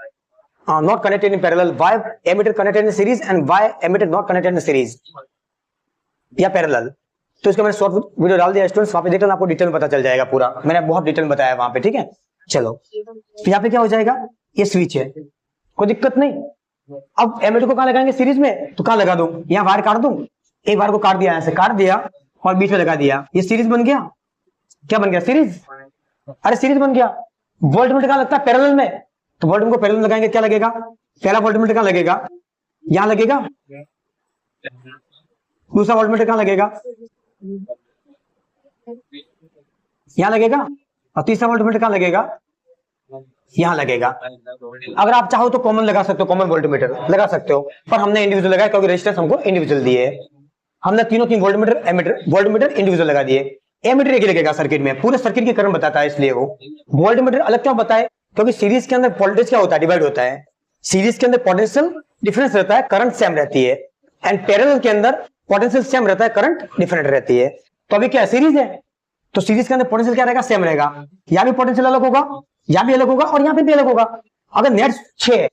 not connected in parallel, why emitter connected in series and why emitter not connected in series या parallel। तो इसका मैंने शॉर्ट वीडियो डाल दिया स्टूडेंट्स, वहां पे देख लेना, आपको डिटेल में पता चल जाएगा पूरा, मैंने बहुत डिटेल में बताया वहां पे, ठीक है। चलो तो यहाँ पे क्या हो जाएगा, ये स्विच है, कोई दिक्कत नहीं। अब एमएट को कहाँ लगाएंगे सीरीज में, तो कहाँ लगा दूं, यहाँ वायर काट दूं, एक वायर को काट दिया, ऐसे काट दिया और बीच में लगा दिया, ये सीरीज बन गया। क्या बन गया, सीरीज। अरे सीरीज बन गया। वोल्टमीटर कहाँ लगता है, पैरेलल में, तो वोल्टमीटर को पैरेलल में लगाएंगे, क्या लगेगा, पहला वोल्टमीटर कहाँ लगेगा, यहाँ लगेगा, दूसरा वोल्टमीटर कहाँ लगेगा, यहाँ लगेगा, और तीसरा वोल्टमीटर कहाँ लगेगा, यहाँ लगेगा। अगर आप चाहो तो कॉमन लगा सकते हो, कॉमन वोल्टमीटर लगा सकते हो, पर हमने इंडिविजुअल लगाया क्योंकि रेजिस्टेंस हमको इंडिविजुअल दिए, हमने तीनों तीन वोल्टमीटर एमीटर वोल्टमीटर इंडिविजुअल लगा दिए। एमीटर एक लगेगा सर्किट में, पूरे सर्किट की करंट बताता है, इसलिए वो वोल्टमीटर अलग क्यों बताए, क्योंकि सीरीज के अंदर वोल्टेज क्या होता है, डिवाइड होता है, सीरीज के अंदर पोटेंशियल डिफरेंस रहता है, करंट सेम रहती है, एंड पैरेलल के अंदर पोटेंशियल सेम रहता है, करंट डिफरेंट रहती है। तो अभी क्या है, सीरीज है, तो सीरीज के अंदर पोटेंशियल क्या रहेगा, सेम रहेगा, यहाँ भी पोटेंशियल अलग होगा, यहाँ भी अलग होगा, और यहाँ पे भी अलग होगा। अगर नेट 6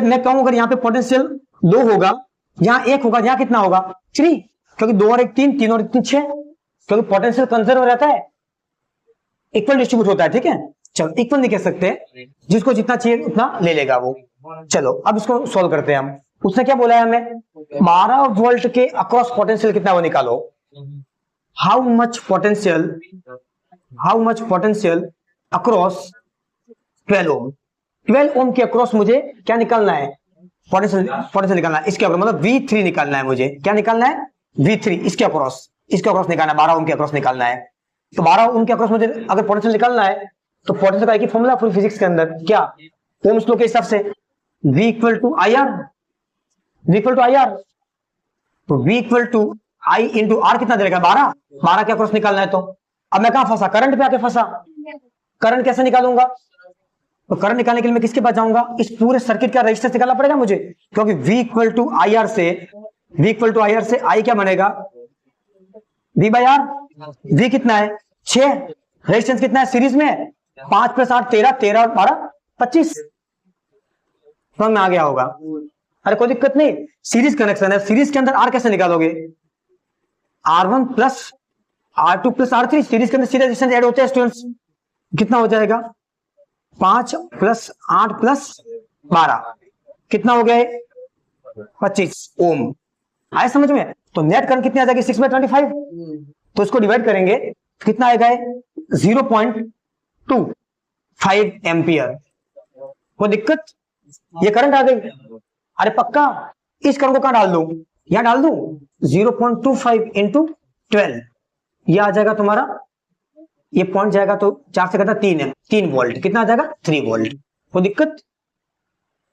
मैं कहूं, अगर यहाँ पे पोटेंशियल 2 होगा, यहाँ 1 होगा, यहाँ कितना होगा 3, क्योंकि 2 और 1 3, 3 और 1 6, क्योंकि पोटेंशियल कंजर्व रहता है, इक्वल डिस्ट्रीब्यूट होता है, ठीक है। चलो इक्वल नहीं कह सकते, जिसको जितना चाहिए उतना ले लेगा वो। चलो अब इसको सोल्व करते हैं हम। उसने क्या बोला है हमें, 12 वोल्ट के अक्रॉस पोटेंशियल कितना वो निकालो, हाउ मच पोटेंशियल अक्रॉस 12 ओम, 12 ओम के अक्रॉस मुझे क्या निकालना है, पोटेंशियल निकालना है, इसके अक्रॉस मतलब V3 निकालना है मुझे, क्या निकालना है, V3, इसके अक्रॉस निकालना है, 12 ओम के अक्रॉस निकालना है। तो 12 ओम के अक्रॉस मुझे अगर पोटेंशियल निकालना है, तो पोटेंशियल का एक ही फॉर्मूला पूरी फिजिक्स के अंदर, क्या, ओम्स लॉ के हिसाब से, V equal to I R, तो V equal to I into R कितना देगा, 12 के अक्रॉस निकालना है। तो अब मैं कहां फंसा, करंट पे आके फंसा, करंट कैसे निकालूंगा, तो करंट निकालने के लिए मैं किसके पास जाऊंगा, इस पूरे सर्किट का रेजिस्टेंस निकालना पड़ेगा मुझे, क्योंकि V equal to I R से आई क्या बनेगा, V बाई आर, V कितना है 6, रेजिस्टेंस कितना है सीरीज में, 5 + 8 13, 13 और 12 25, समझ में आ गया होगा। अरे कोई दिक्कत नहीं, सीरीज कनेक्शन है, सीरीज के अंदर आर कैसे निकालोगे, R1 + R2 + R3, सीरीज के अंदर सीरीज रेजिस्टेंस ऐड होते हैं स्टूडेंट्स, कितना हो जाएगा 5 + 8 + 12 कितना हो गया 25 ओम, आए समझ में। तो नेट करंट कितनी आ जाएगी 6/25, तो इसको डिवाइड करेंगे कितना आएगा 0.25 एम्पियर, कोई दिक्कत, ये करंट आ गई। अरे पक्का, इस करंट को कहां डाल दूं, यहां डाल दूं, 0.25 × 12, ये आ जाएगा तुम्हारा, ये पॉइंट जाएगा तो 4 से घटा 3 है, 3 वोल्ट, कितना आ जाएगा 3 वोल्ट, कोई दिक्कत।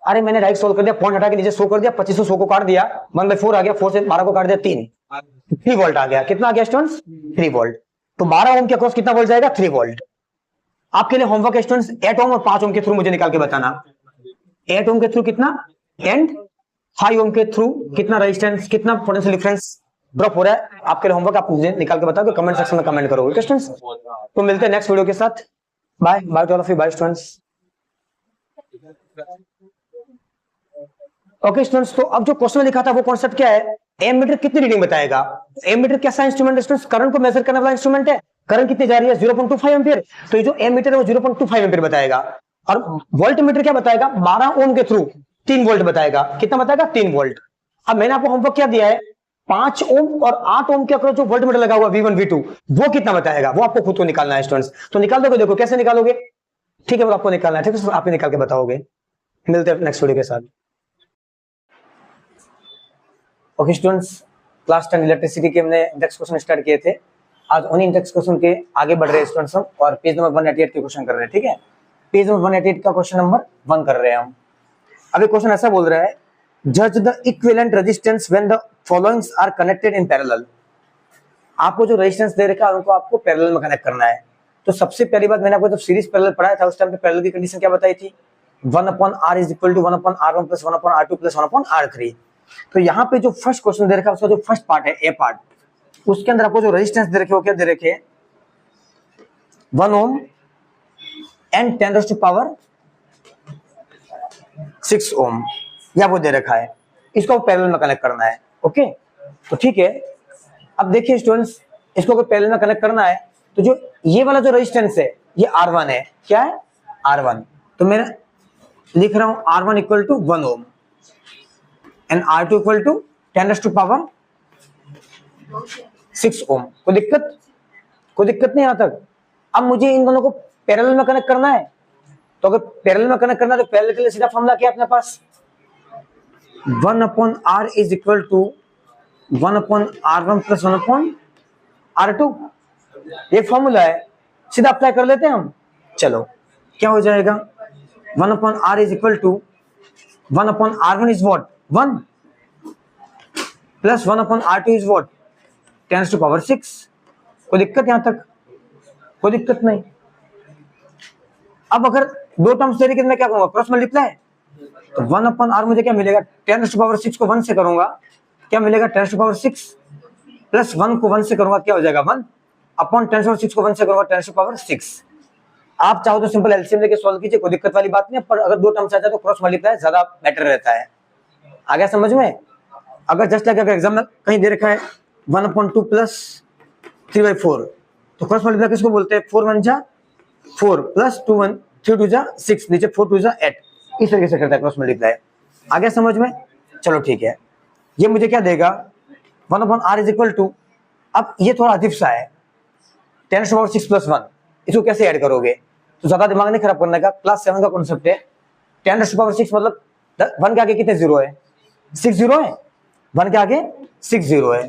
अरे मैंने राइट सोल्व कर दिया, पॉइंट हटा के नीचे 100 कर दिया, 25 100 को काट दिया, 1/4 आ गया, 4 से 12 को काट दिया 3 वोल्ट आ गया, कितना आ गया स्टूडेंट्स 3 वोल्ट। तो 12 ओम के अक्रॉस कितना वोल्ट जाएगा 3 वोल्ट। आपके लिए होमवर्क है स्टूडेंट्स, 8 ओम और 5 ओम के थ्रू मुझे निकाल के बताना, 8 ओम के थ्रू कितना एंड 5 ओम के थ्रू कितना रेजिस्टेंस, कितना पोटेंशियल डिफरेंस ड्रॉप हो रहा है। आपके लिए होमवर्क, आप मुझे निकाल के बताओगे, कमेंट सेक्शन में कमेंट करोगे स्टूडेंट्स। तो मिलते हैं नेक्स्ट वीडियो के साथ, bye bye to all of you, bye students. Okay students, तो अब जो क्वेश्चन लिखा था वो कॉन्सेप्ट क्या है, एमीटर कितनी रीडिंग बताएगा। एमीटर कैसा इंस्ट्रूमेंट है स्टूडेंट्स, करंट को मेजर करने वाला इंस्ट्रूमेंट है, करंट कितनी जा रही है 0.25 एम्पीयर, तो ये जो एमीटर है वो 0.25 एम्पीयर बताएगा। और वोल्ट मीटर क्या बताएगा, 12 ओम के थ्रू 3 वोल्ट बताएगा, कितना बताएगा 3 वोल्ट। अब मैंने आपको होमवर्क क्या दिया है, 5 ओम और 8 ओम के अक्रॉस जो वोल्ट मीटर लगा हुआ V1 V2 वो कितना बताएगा, वो आपको खुद को निकालना है स्टूडेंट्स। तो निकाल दोगे, देखो कैसे निकालोगे, ठीक है, वो आपको निकालना है, ठीक है, आप निकाल के बताओगे। मिलते हैं नेक्स्ट वीडियो के साथ। ओके स्टूडेंट्स, क्लास 10 इलेक्ट्रिसिटी के हमने इंडेक्स क्वेश्चन स्टार्ट किए थे, आज उन्हीं इंडेक्स क्वेश्चन के आगे बढ़ रहे हैं स्टूडेंट्स हम, और पेज नंबर 188 के क्वेश्चन कर रहे हैं, ठीक है। पेज नंबर 188 का क्वेश्चन नंबर 1 कर रहे हैं हम। अभी क्वेश्चन ऐसा बोल रहा है, जज the equivalent resistance when the followings are connected in parallel. आपको जो रेजिस्टेंस दे रखा है उनको आपको पैरेलल में कनेक्ट करना है। तो सबसे पहली बात, मैंने आपको जब सीरीज पैरेलल पढ़ाया था उस टाइम पे पैरेलल की कंडीशन क्या बताई थी, 1/r = 1/r1 + 1/r2 + 1/r3। तो यहाँ पे जो फर्स्ट क्वेश्चन दे रखा है उसका जो फर्स्ट पार्ट है ए पार्ट, उसके अंदर आपको जो रेजिस्टेंस दे रखे हो क्या दे रखे 1 ओम एंड 10⁻6 ओम, या वो दे रखा है, इसको पैरेलल में कनेक्ट करना है। ओके, तो ठीक है, अब देखिए स्टूडेंट्स, इसको अगर पैरेलल में कनेक्ट करना है तो जो ये वाला जो रेजिस्टेंस है ये R1 है, क्या है R1, तो मैं लिख रहा हूं R1 equal to 1 ohm and R2 equal to 10⁻⁶ ohm. कोई दिक्कत नहीं यहां तक। अब मुझे इन दोनों को पैरेलल में कनेक्ट करना है, तो अगर पैरेलल में कनेक्ट करना है तो पैरेलल के लिए सीधा फॉर्मूला क्या है अपने पास, 1/R is equal to 1/R1 plus 1/R2, ये फॉर्मूला है, सीधा अप्लाई कर लेते हैं हम। चलो क्या हो जाएगा, 1/R is equal to 1/R1 is what 1 plus 1/R2 is what 10⁻⁶। कोई दिक्कत यहां तक, कोई दिक्कत नहीं। अब अगर दो टर्म्स दे रही मैं क्या करूंगा, क्रॉस मल्टीप्लाई, तो 1/R मुझे क्या मिलेगा, 10⁻⁶ को 1 से करूंगा, क्या मिलेगा 10⁻⁶, प्लस 1 को 1 से करूंगा क्या हो जाएगा 1 अपॉन 10⁻⁶ को 1 से करूंगा 10⁻⁶। आप चाहो तो सिंपल एलसीएम लेके सॉल्व कीजिए, कोई दिक्कत वाली बात नहीं है, पर अगर दो टर्म्स आ जाए तो क्रॉस मल्टीप्लाई ज्यादा बेटर रहता है। आ गया समझ में। अगर जस्ट लाइक अगर एग्जाम में कहीं दे रखा है 1/2 प्लस 3/4, तो क्रॉस मल्टीप्लाई किसको बोलते हैं, 4 1 जा 4 प्लस 2 1 3 2 जा 6, नीचे 4 2 जा 8, इस तरीके से करता है क्रॉस मल्टीप्लाई। आ गया समझ में। चलो ठीक है, ये मुझे क्या देगा 1/R इज इक्वल टू, अब ये थोड़ा अजीब सा है 10⁻⁶ प्लस 1, इसको कैसे ऐड करोगे, तो ज्यादा दिमाग नहीं खराब करने का, क्लास 7 का कॉन्सेप्ट है। 10⁻⁶ मतलब 1 के आगे कितने जीरो है, 6 जीरो है, 1 के आगे 6 जीरो है,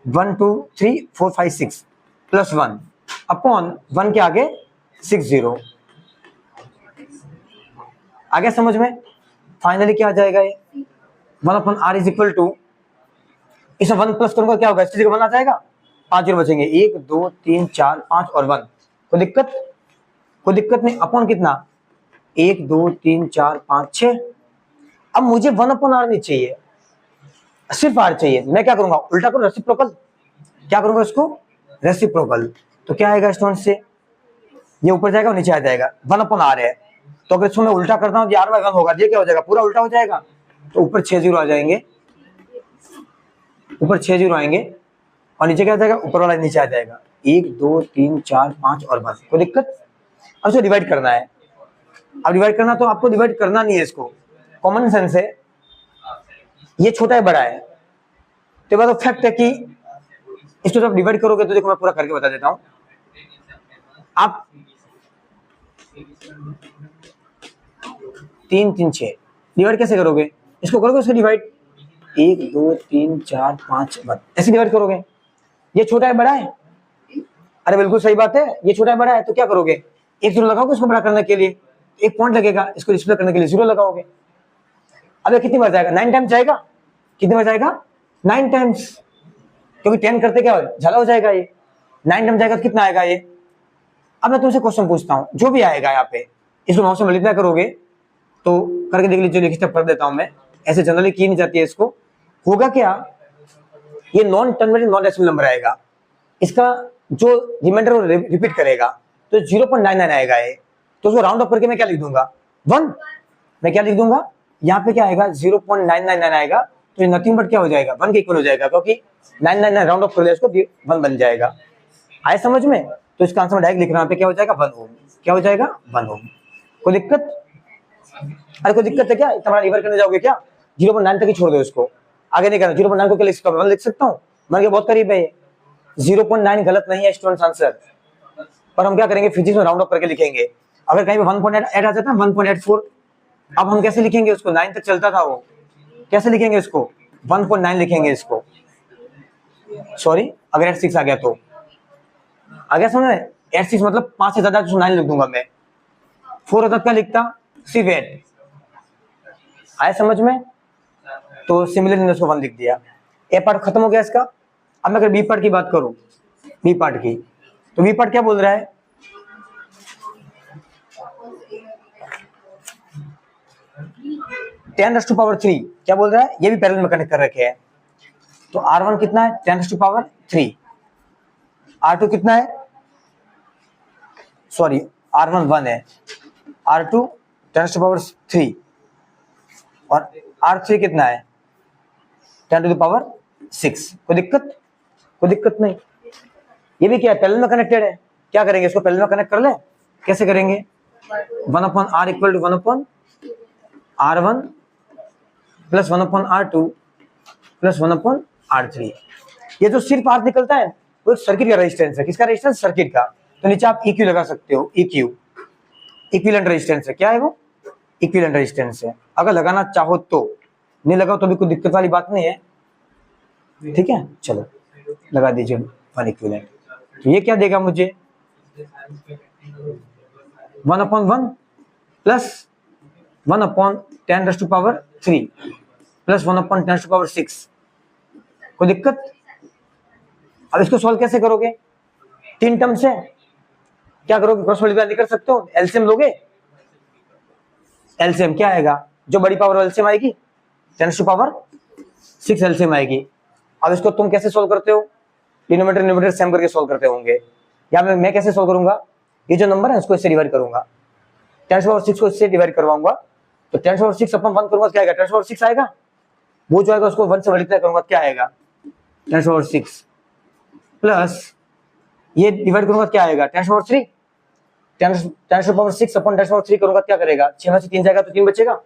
1 2 3 4 5 6 प्लस 1 अपॉन 1 के आगे 6 जीरो। आ गया समझ में। फाइनली क्या आ जाएगा ये 1/R इज इक्वल टू, इसमें 1 प्लस करूंगा क्या होगा, इस चीज का 1 आ जाएगा, 5 जीरो बचेंगे, 1 2 3 4 5 और 1, कोई दिक्कत नहीं, अपॉन कितना 1 2 3 4 5 6। अब मुझे 1/R नहीं चाहिए, सिर्फ R चाहिए, मैं क्या करूंगा उल्टा करूं, रेसिप्रोकल, क्या करूंगा इसको रेसिप्रोकल, तो क्या आएगा स्टूडेंट से, ये ऊपर जाएगा और नीचे आ जाएगा, 1/R है, तो अगर इसको मैं उल्टा करता हूँ R/1 होगा, ये क्या हो जाएगा पूरा उल्टा हो जाएगा, तो ऊपर 6 जीरो आ जाएंगे, ऊपर 6 जीरो आएंगे और नीचे क्या आ जाएगा, ऊपर वाला नीचे आ जाएगा, 1 2 3 4 5 और 1, कोई दिक्कत। अब इसको डिवाइड करना है, अब डिवाइड करना तो आपको डिवाइड करना नहीं है, इसको कॉमन सेंस है, ये छोटा है बड़ा है, तो बात फैक्ट है कि इसको जब डिवाइड करोगे तो देखो मैं पूरा करके बता देता हूं। आप 3 3 6 डिवाइड कैसे करोगे, इसको करोगे उसको डिवाइड 1 2 3 4 5 1 ऐसे डिवाइड करोगे, ये छोटा है बड़ा है, अरे बिल्कुल सही बात है, ये छोटा है बड़ा है, तो क्या करोगे एक जीरो लगाओगे इसको बड़ा करने के लिए, एक पॉइंट लगेगा, इसको डिस्प्ले करने के लिए जीरो लगाओगे। अब ये कितनी बार जाएगा, 9 टाइम्स जाएगा, कितनी बार जाएगा 9 टाइम्स, क्योंकि 10 करते क्या ज्यादा हो जाएगा, ये 9 टाइम्स जाएगा तो कितना आएगा ये। अब मैं तुमसे क्वेश्चन पूछता हूं, जो भी आएगा यहाँ पे इसको 9 से मल्टीप्लाई करोगे तो करके देख लीजिए, एक स्टेप कर देता हूं मैं, ऐसे जनरली की नहीं जाती है, इसको होगा क्या, ये non terminating non decimal number आएगा, इसका जो रिमाइंडर रिपीट करेगा तो 0.99 आएगा ये, तो उसको राउंड अप करके मैं क्या लिख दूंगा 1, मैं क्या लिख दूंगा यहाँ पे क्या आएगा 0.999 आएगा, तो ये नथिंग बट क्या हो जाएगा 1 के इक्वल हो जाएगा, क्योंकि 999 राउंड अप कर लिया, उसको 1 बन जाएगा। आए समझ में, तो इसका आंसर में डायरेक्ट लिखना पे क्या हो जाएगा 1 ओम, क्या हो जाएगा 1 ओम। कोई दिक्कत, अरे कोई दिक्कत है क्या, इतना रिवर करने जाओगे क्या, 0.9 तक ही छोड़ दो इसको, आगे नहीं करना, 0.9 को क्या लिख सकता हूँ, 1 लिख सकता हूँ, 1 के बहुत करीब है ये, 0.9 गलत नहीं है स्टूडेंट्स आंसर, पर हम क्या करेंगे फिजिक्स में राउंड अप करके लिखेंगे, अगर कहीं पे 1.8 आ जाता है 1.84, अब हम कैसे लिखेंगे उसको, 9 तक चलता था वो, कैसे लिखेंगे इसको 1.9 लिखेंगे इसको, सॉरी अगर 8 6 आ गया तो, आ गया समझ में, 8 6 मतलब 5 से ज्यादा 9 लिख दूंगा मैं, 4 होता क्या लिखता सिर्फ 8, आया समझ में, तो सिमिलरली उसको 1 लिख दिया। ए पार्ट खत्म हो गया इसका। अब मैं अगर बी पार्ट की बात करूं, बी पार्ट की, तो बी पार्ट क्या बोल रहा है, टेन टू पावर 3 क्या बोल रहा है, ये भी पैरेलल में कनेक्ट कर रखे हैं, तो R1 कितना है 10 टू पावर 3, R2 कितना है, सॉरी R1 1 है, R2 10 टू पावर 3 और R3 कितना है 10 टू द पावर 6। कोई दिक्कत? कोई दिक्कत नहीं। ये भी क्या है, पैरेलल में कनेक्टेड है। क्या करेंगे, इसको पैरेलल में कनेक्ट कर ले। कैसे करेंगे, 1/r equal to 1/r1 plus 1/r2 plus 1/r3। ये जो सिर्फ आर निकलता है वो सर्किट का रेजिस्टेंस है। किसका रेजिस्टेंस? सर्किट का। तो नीचे आप EQ लगा सकते हो, EQ इक्विवेलेंट रेजिस्टेंस है। क्या है वो? इक्विवेलेंट रेजिस्टेंस है। अगर लगाना चाहो तो, नहीं लगाओ तो भी कोई दिक्कत वाली बात नहीं है, ठीक है। चलो लगा दीजिए 1 इक्विवेलेंट। तो ये क्या देगा मुझे, 1/1 प्लस 1/10⁻³ प्लस 1/10⁻6। कोई दिक्कत? अब इसको सॉल्व कैसे करोगे, 3 टर्म से क्या करोगे, क्रॉस मल्टीप्लाई नहीं कर सकते हो, एलसीएम लोगे। एलसीएम क्या आएगा, जो बड़ी पावर एलसीएम आएगी 10⁻6 एलसीएम आएगी। अब इसको तुम कैसे सॉल्व करते हो, डिनोमिनेटर न्यूमरेटर सेम करके सॉल्व करते होंगे। या मैं कैसे सॉल्व करूंगा, ये जो नंबर है इसको इससे डिवाइड करूंगा, 10⁻6 को इससे डिवाइड करवाऊंगा। तो 10⁻6 अपन 1 करूंगा क्या आएगा, 10⁻6 आएगा। वो जो आएगा उसको 1 से मल्टीप्लाई करूंगा, क्या आएगा 10⁻6 प्लस ये डिवाइड करूंगा, क्या आएगा 10⁻3। 10⁻6 अपन 10⁻3 करूंगा, क्या करेगा, 6 में से 3 जाएगा तो 3 बचेगा,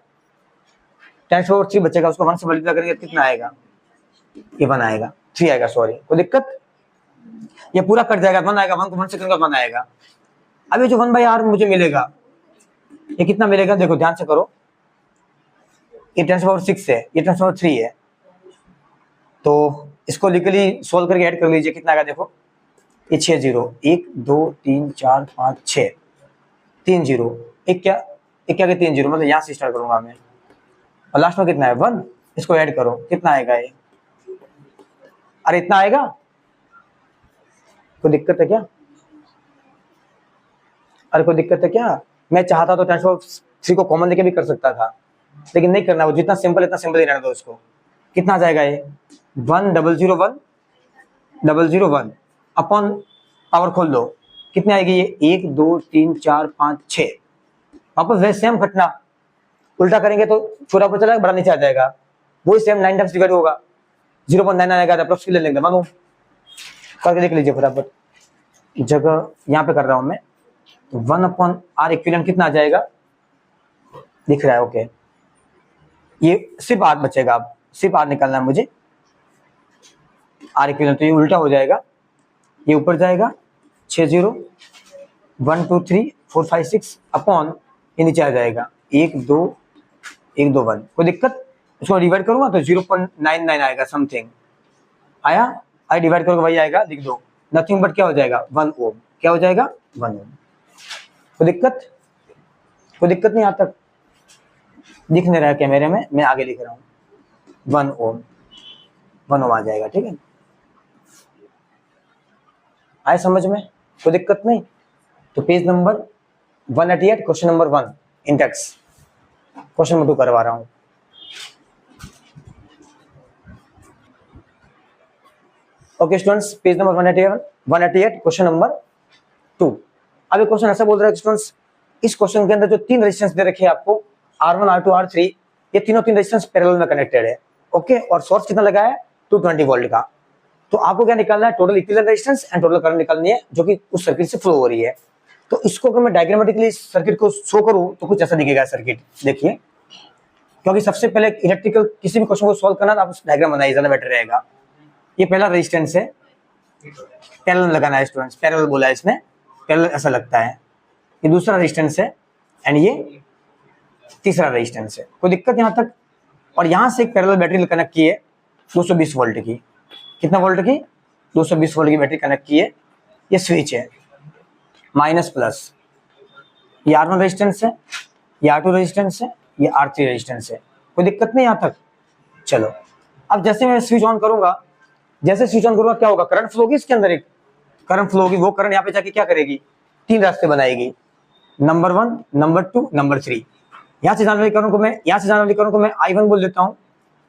10⁻3 बचेगा। उसको 1 से मल्टीप्लाई करेंगे कितना आएगा, ये 1 आएगा, 3 आएगा, सॉरी। कोई दिक्कत? ये पूरा कट जाएगा, 1 आएगा, 1 को 1 से करूंगा 1 आएगा। अब ये जो 1/r मुझे मिलेगा, ये कितना मिलेगा, देखो ध्यान से करो। ये 10⁻6 है, ये 10⁻3 है, तो इसको लिखली सोल्व करके ऐड कर लीजिए, कितना आएगा देखो, ये 6 0, 1 2 3 4 5 6, 3 0, एक क्या के 3 0, मतलब यहाँ से स्टार्ट करूंगा मैं, और लास्ट में कितना है 1। इसको ऐड करो, कितना आएगा ये, अरे इतना आएगा। कोई दिक्कत है क्या, अरे कोई दिक्कत है क्या? मैं चाहता तो 10⁻3 को कॉमन लेके भी कर सकता था, लेकिन नहीं करना, वो जितना सिंपल इतना सिंपल ही रहने दो उसको। कितना आ जाएगा ये 1 0 0 1 0 0 1 अपॉन पावर खोल दो, कितने आएगी ये 1 2 3 4 5 6। वापस वैसे सेम घटना, उल्टा करेंगे तो छोटा ऊपर चला बड़ा नीचे आ जाएगा, वही सेम 9 टाइम्स डिवाइड होगा, 0.9 आएगा, अप्रोक्स ले लेंगे, मानो करके देख लीजिए फटाफट। जगह यहाँ पे कर रहा हूं मैं, तो 1/r इक्विवेलेंट कितना आ जाएगा, दिख रहा है, ओके। ये सिर्फ r बचेगा, अब सिर्फ r निकालना है मुझे, r इक्विवेलेंट। तो ये उल्टा हो जाएगा, ये ऊपर जाएगा 6 0 1 2 3 4 5 6 अपॉन ये नीचे आ जाएगा 1 2 1 2 1। कोई दिक्कत? उसको डिवाइड करूंगा तो 0.99 आएगा, समथिंग आया। आई डिवाइड करोगे वही आएगा, लिख दो, नथिंग बट क्या हो जाएगा 1 ओम। क्या हो जाएगा 1 ओम। कोई दिक्कत? कोई दिक्कत नहीं, यहाँ तक दिख नहीं रहा है कैमरे में, मैं आगे लिख रहा हूँ 1 ओम, 1 ओम आ जाएगा, ठीक है। आए समझ में, कोई दिक्कत नहीं। तो page number 188 question number 1 index, question number 2 करवा रहा हूँ। Okay students, page number 188 question number 2। अब ये क्वेश्चन ऐसा बोल रहा है स्टूडेंट्स, इस क्वेश्चन के अंदर जो 3 रेजिस्टेंस दे रखे हैं आपको, R1 R2 R3, ये तीनों 3 रेजिस्टेंस पैरेलल में कनेक्टेड है, ओके। और सोर्स कितना लगा है 220 वोल्ट का। तो आपको क्या निकालना है, total equivalent resistance and total current निकालनी है, जो कि उस सर्किट से फ्लो हो रही है। तो इसको अगर मैं डायग्रामेटिकली सर्किट को शो करूं तो कुछ ऐसा दिखेगा सर्किट, देखिए। क्योंकि सबसे पहले इलेक्ट्रिकल किसी भी क्वेश्चन को सॉल्व करना, आप डायग्राम बनाइए, ज्यादा बेटर रहेगा। ये पहला रेजिस्टेंस है, पैरेलल लगाना है स्टूडेंट्स, पैरेलल बोला है इसने, पैरेलल ऐसा लगता है। ये दूसरा रेजिस्टेंस है एंड ये तीसरा रेजिस्टेंस है। कोई दिक्कत यहाँ तक? और यहाँ से एक पैरेलल बैटरी कनेक्ट की है 220 वोल्ट की, कितना वोल्ट की, 220 वोल्ट की बैटरी कनेक्ट की है। ये स्विच है, माइनस प्लस, ये R1 रेजिस्टेंस है, ये R2 रेजिस्टेंस है, ये R3 रेजिस्टेंस है। कोई दिक्कत नहीं यहाँ तक? चलो, अब जैसे मैं स्विच ऑन करूंगा, जैसे स्विच ऑन करूंगा क्या होगा, करंट फ्लो होगी इसके अंदर, एक करंट फ्लो होगी। वो करंट यहाँ पे जाके क्या करेगी, 3 रास्ते बनाएगी, नंबर 1 नंबर 2 नंबर 3। यहाँ से जाने वाली करंट को मैं, यहाँ से जाने वाली करंट को मैं I1 बोल देता हूँ,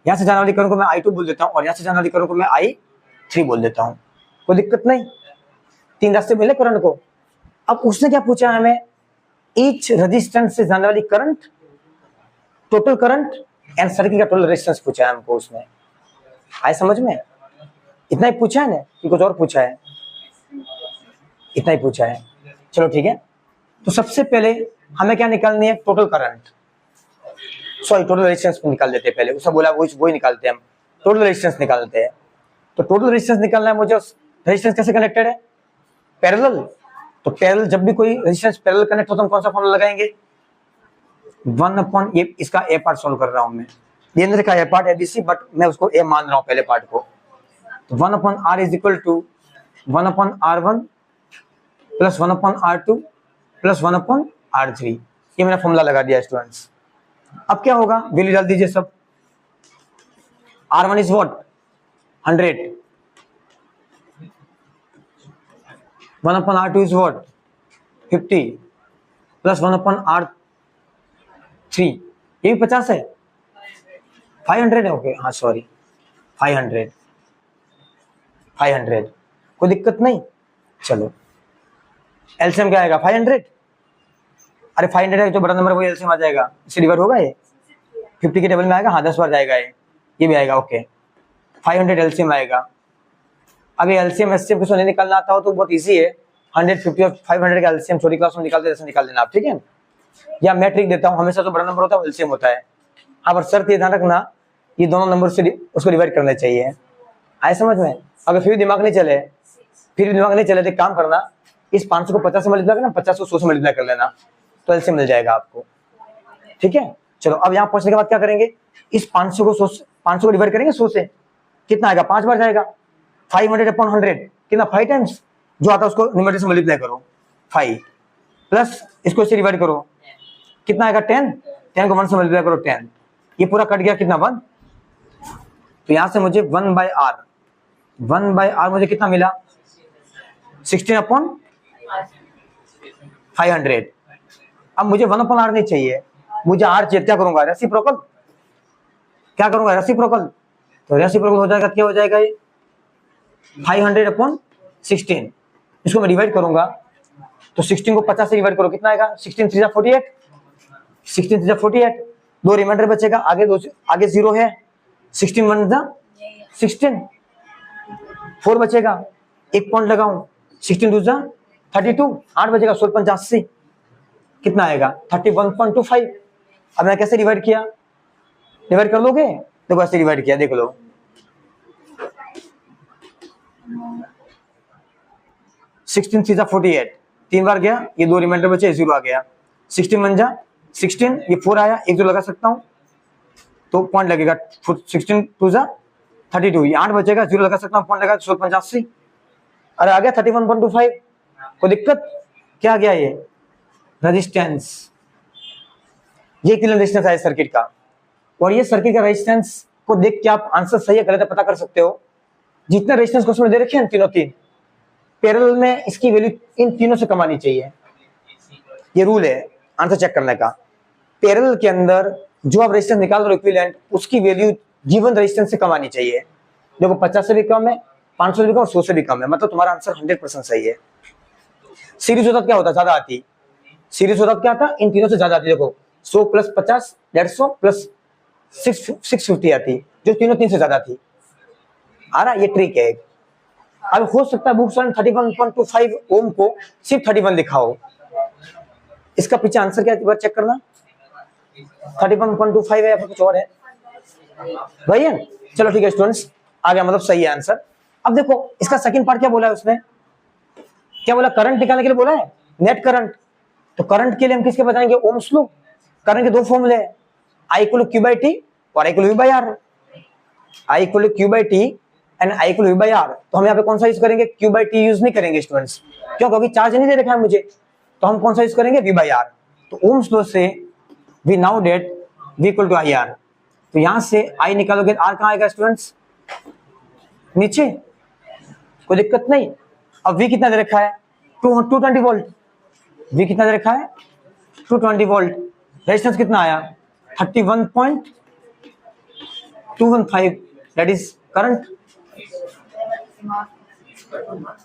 यहाँ से जाने वाली करंट को मैं I2 बोल देता हूँ, और यहाँ से जाने वाली करंट को मैं I3 बोल देता हूँ। कोई दिक्कत नहीं, 3 रास्ते मिले करंट को। अब उसने क्या पूछा है हमें, ईच रेजिस्टेंस से जाने वाली current, total current and circuit का टोटल रेजिस्टेंस पूछा है हमको उसने। आए समझ में? इतना ही पूछा है ना कि कुछ और पूछा है? इतना ही पूछा है। चलो ठीक है, तो सबसे पहले हमें क्या निकालनी है? Total current, sorry total resistance निकाल देते हैं पहले, उसने बोला वही निकालते हैं हम, टोटल रेजिस्टेंस निकालते हैं। तो टोटल रेजिस्टेंस निकालना है मुझे। रेजिस्टेंस कैसे कनेक्टेड है? पैरेलल। तो पैरेलल, जब भी कोई रेजिस्टेंस पैरेलल कनेक्ट होता है, हम कौन सा फॉर्मूला लगाएंगे? 1/, ये इसका ए पार्ट सॉल्व कर रहा हूं मैं, ये अंदर का ए पार्ट एबीसी, बट मैं उसको ए मान रहा हूं पहले पार्ट को। तो 1/r is equal to 1/r1 plus 1/r2 plus 1/r3, ये मैंने फॉर्मूला लगा दिया स्टूडेंट्स। अब क्या होगा? वैल्यू डाल दीजिए सब। R1 is what? 100, 1/r2 is what? 50 plus 1/r3, ये भी 50 है, 500 है। ओके हाँ सॉरी, 500, कोई दिक्कत नहीं। चलो एलसीएम क्या आएगा? 500। अरे 500 है, जो बड़ा नंबर वही एलसीएम आ जाएगा, इससे डिवाइड होगा ये 50 के टेबल में आएगा, हाँ 10 बार जाएगा ये भी आएगा। ओके 500 एलसीएम आएगा। अब ये एलसीएम एससीएम कुछ नहीं निकालना आता हो तो बहुत इजी है, 150 और 500 का एलसीएम छोटी क्लास में निकालते जैसे निकाल देना आप, ठीक है। या मैं ट्रिक देता हूँ, हमेशा जो बड़ा नंबर होता है एलसीएम होता है। हाँ पर शर्त ये ध्यान रखना, ये दोनों नंबर से उसको डिवाइड करना चाहिए, आए समझ में। अगर फिर दिमाग नहीं चले तो काम करना, इस 500 को 50 से मल्टीप्लाई करना, 50 को 100 से मल्टीप्लाई कर लेना, तो एलसीएम मिल जाएगा आपको, ठीक है। चलो अब यहाँ पहुंचने के बाद क्या करेंगे? इस 500 को डिवाइड करेंगे 100 से, कितना आएगा? 5 बार जाएगा। 500/100 कितना? 5 टाइम्स, जो आता है उसको न्यूमरेटर से मल्टीप्लाई करो 5, प्लस इसको इससे डिवाइड करो, कितना आएगा? 10 को 1 से मल्टीप्लाई करो 10, ये पूरा कट गया, कितना? 1। तो यहां से मुझे 1/r मुझे कितना मिला? 16/500। अब मुझे 1/r नहीं चाहिए, मुझे r चाहिए। क्या करूंगा? रेसिप्रोकल। क्या करूंगा? रेसिप्रोकल। तो रेसिप्रोकल हो जाएगा, क्या हो जाएगा ये? 500/16। इसको मैं डिवाइड करूंगा तो 16 को 50 से डिवाइड करो, कितना आएगा? 16 3 48, 16 3 48, 2 रिमाइंडर बचेगा, आगे 0 है, 16 1 16, 4 बचेगा, 1 पॉइंट लगाऊं, 16 2 32, 8 बचेगा, 16 5 80, कितना आएगा? 31.25। अब मैं कैसे डिवाइड किया? डिवाइड कर लोगे? देखो ऐसे डिवाइड किया, देख लो, 16 3 48, 3 बार गया, ये 2 रिमाइंडर बचे, 0 आ गया, 16 1 16, ये 4 आया, 1 जो लगा सकता हूं तो पॉइंट लगेगा, 16 2 32, ये 8 बचेगा, 0 लगा सकता हूं, पॉइंट लगा, 16 5 80। अरे आ गया 31.25, कोई दिक्कत? क्या आ गया? ये रेजिस्टेंस, ये इक्विवेलेंट रेजिस्टेंस है सर्किट का। और ये सर्किट का रेजिस्टेंस को देख के आप आंसर सही है गलत है पता कर सकते हो। जितने रेजिस्टेंस क्वेश्चन में दे रखे हैं तीनों पैरेलल में, इसकी वैल्यू इन तीनों से कम आनी चाहिए, ये रूल है आंसर चेक करने का। पैरेलल के अंदर जो आप रेजिस्टेंस निकाल रहे हो इक्विवेलेंट, उसकी वैल्यू गिवन रेजिस्टेंस से कम आनी चाहिए। देखो 50 से भी कम है, 500 से भी कम, 100 से भी कम है, मतलब तुम्हारा आंसर 100% सही है। सीरीज होता क्या होता? ज्यादा आती। सीरीज होता क्या आता? इन तीनों से ज्यादा आती। देखो 100 प्लस 50 150 प्लस 650 आती, जो तीनों 3 से ज्यादा थी। आ रहा, ये ट्रिक है। अब हो सकता है बुक्स 31.25 ओम को सिर्फ 31 लिखा हो, इसका पीछे आंसर क्या है एक बार चेक करना, 31.25 है या फिर कुछ और है भाई है। चलो ठीक है स्टूडेंट्स, आ गया, मतलब सही है आंसर। अब देखो इसका सेकंड पार्ट क्या बोला है उसने, क्या बोला? करंट निकालने के लिए बोला है, नेट करंट। तो करंट के लिए हम किसके बताएंगे? Ohm's law. करंट के दो फॉर्मूले हैं, I equal to Q by T और I equal to V by R. I equal to Q by T and I equal to V by R. तो हम यहाँ पे कौन सा यूज करेंगे? Q बाई टी यूज नहीं करेंगे स्टूडेंट्स, क्यों? क्योंकि चार्ज नहीं दे रखा है मुझे, तो हम कौन सा यूज करेंगे? V by R. तो ओम्स लॉ से we know that V equal to I R. तो यहां से I निकालोगे, R कहाँ आएगा स्टूडेंट्स? नीचे, कोई दिक्कत नहीं। अब V कितना दे रखा है? 220 वोल्ट। V कितना दे रखा है? 220 वोल्ट। रेजिस्टेंस कितना आया? 31.215, दैट इज करंट।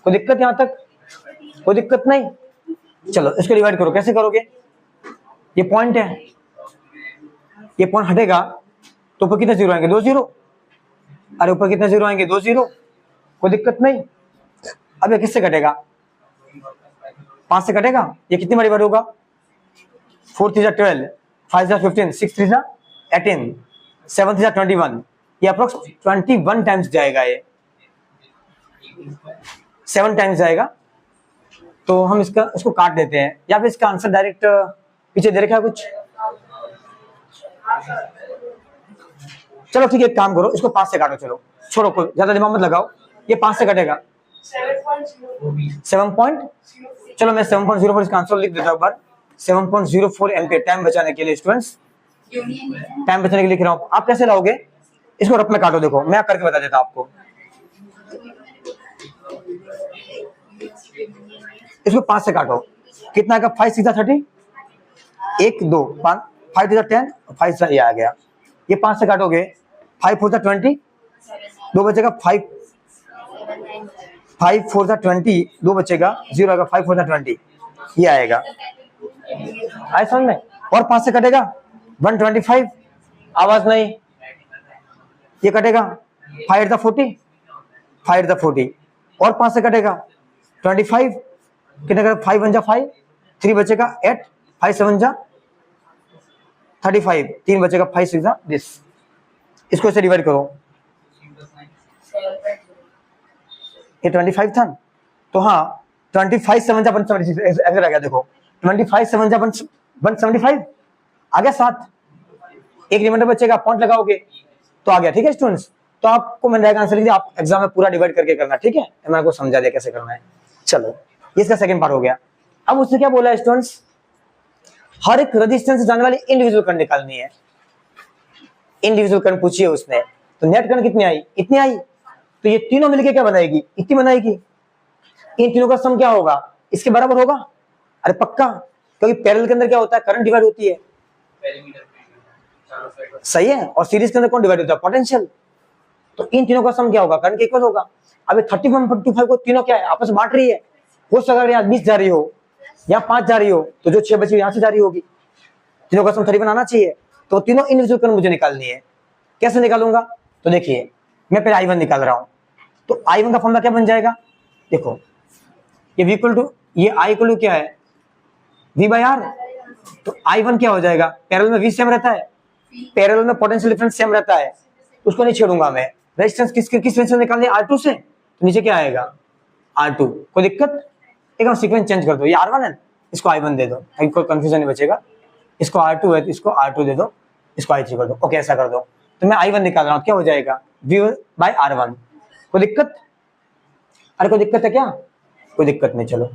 कोई दिक्कत यहां तक? कोई दिक्कत नहीं। चलो इसको डिवाइड करो, कैसे करोगे? ये पॉइंट है, ये पॉइंट हटेगा तो ऊपर कितने जीरो आएंगे? 2 जीरो। अरे ऊपर कितने जीरो आएंगे? 2 जीरो। कोई दिक्कत नहीं। अब ये किससे कटेगा? 5 से कटेगा। ये कितनी बार डिवाइड होगा? 4 3 12, 5 15, 6 3 18, 7 3 21। ये अप्रोक्स 21 टाइम्स जाएगा, ये 7 टाइम्स जाएगा। तो हम इसको काट देते हैं, या फिर इसका आंसर डायरेक्ट पीछे दे रखा है कुछ। चलो ठीक है, एक काम करो, इसको 5 से काटो। चलो छोड़ो, कोई ज्यादा दिमाग मत लगाओ। ये 5 से कटेगा 7 पॉइंट, चलो मैं 7.04 इसका आंसर लिख देता हूं। बार 7.04 एम्पियर टाइम बचाने के लिए स्टूडेंट्स, टाइम बचाने के लिए लिख रहा हूं। आप कैसे लाओगे? इसको रफ में काटो, देखो मैं करके बता देता आपको। इसको 5 से काटो, कितना आएगा? 5 6 30, 1 2 5, 5 2 10, 5 से ये आ गया। ये 5 से काटोगे 5 4 20, 2 बचेगा 5 4 20, 2 बचेगा 0 आएगा, 5 4 20 ये आएगा। आए समझ में? और 5 से कटेगा 125, आवाज नहीं। ये कटेगा 5 8 40, 5 8 40। और 5 से कटेगा 25, कितने का? 5 1 5, 3 बचेगा 8, 5 7 35, 3 बचेगा 5 6 दिस। इसको ऐसे डिवाइड करो, ये 25 था। तो हाँ 25 7 176 ऐसे आ गया। देखो 25 7 175 आ गया 7। एक रिमाइंडर बचेगा, पॉइंट लगाओगे तो आ गया। ठीक है स्टूडेंट्स, तो आपको मैंने आंसर लिख दिया। आप एग्जाम में पूरा डिवाइड करके करना, ठीक है? मैं आपको समझा दिया कैसे करना है। चलो ये इसका सेकंड पार्ट हो गया। अब उसने क्या बोला स्टूडेंट्स? हर एक रजिस्टेंस से जाने वाली इंडिविजुअल करंट निकालनी है। इंडिविजुअल करंट पूछिए उसने, तो नेट करंट कितनी आई? इतनी आई। तो ये तीनों मिलके क्या बनाएगी? इतनी बनाएगी। इन तीनों का सम क्या होगा? इसके बराबर होगा। अरे पक्का, क्योंकि पैरेलल के अंदर क्या होता है? करंट डिवाइड होती है, सही है। और सीरीज के अंदर कौन डिवाइड होता है? पोटेंशियल। तो इन तीनों का सम क्या होगा? करंट के इक्वल होगा। अब 31.25 को तीनों क्या है? आपस में बांट रही है। हो सकता है यहाँ 20 जा रही हो, यहाँ 5 जा रही हो, तो जो 6 बची यहाँ से जा रही होगी। तीनों का सम 31 आना चाहिए। तो तीनों इंडिविजुअल करंट मुझे निकालनी है। कैसे निकालूंगा? तो देखिए मैं पहले I1 निकाल रहा हूं। तो I1 का फॉर्मूला क्या बन जाएगा? देखो ये V इक्वल टू, ये I इक्वल टू क्या है? V by R। तो I1 क्या हो जाएगा? पैरेलल में V सेम रहता है, पैरेलल में पोटेंशियल डिफरेंस सेम रहता है, उसको नहीं छेड़ूंगा मैं। रेजिस्टेंस किस रेजिस्टेंस निकालनी है? R2 से। तो नीचे क्या आएगा? R2। कोई दिक्कत? एक हम सीक्वेंस चेंज कर दो, ये R1 है, इसको I1 दे दो, कोई कंफ्यूजन नहीं बचेगा। इसको R2 है तो इसको R2 दे दो, इसको I3 कर दो। ओके ऐसा कर दो। तो मैं I1 निकाल रहा हूं, क्या हो जाएगा? V by R1। कोई दिक्कत? अरे कोई दिक्कत है क्या? कोई दिक्कत नहीं। चलो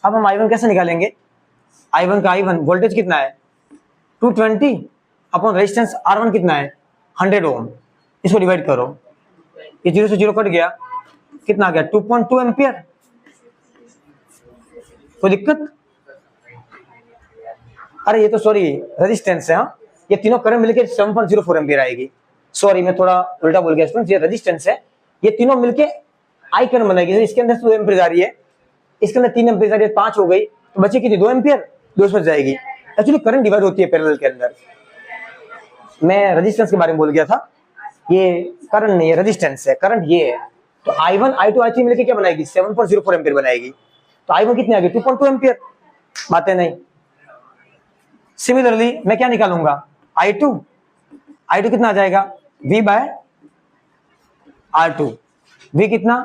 अब हम I1 कैसे निकालेंगे? I1 का I1 वोल्टेज कितना है? 220 अपॉन रेजिस्टेंस R1 कितना है? 100 ओम। इसको डिवाइड करो, ये 0 से 0 कट गया, कितना आ गया? 2.2 एम्पियर। कोई दिक्कत? अरे ये तो सॉरी रेजिस्टेंस है। हाँ ये तीनों करंट मिलके 7.04 एम्पियर आएगी। सॉरी मैं थोड़ा उल्टा बोल गया स्टूडेंट्स, ये रेजिस्टेंस है, ये तीनों मिलके आई करंट बनाएगी। इसके अंदर 2 एम्पियर जा रही है, इसके अंदर 3 एम्पियर जा रही है, 5 हो गई, तो बची कितनी? 2 एम्पियर, 2 इसमें जाएगी। एक्चुअली करंट डिवाइड होती है पैरेलल के अंदर। मैं रेजिस्टेंस के बारे में बोल गया था, ये करंट नहीं है, रेजिस्टेंस है, करंट ये है। तो I1 I2 I3 मिलके क्या बनाएगी? 7.04 एम्पियर बनाएगी। तो I1 कितनी आ गई? 2.2 एम्पियर। बातें नहीं। सिमिलरली मैं क्या निकालूंगा? I2 कितना आ जाएगा? V bye R2। V कितना?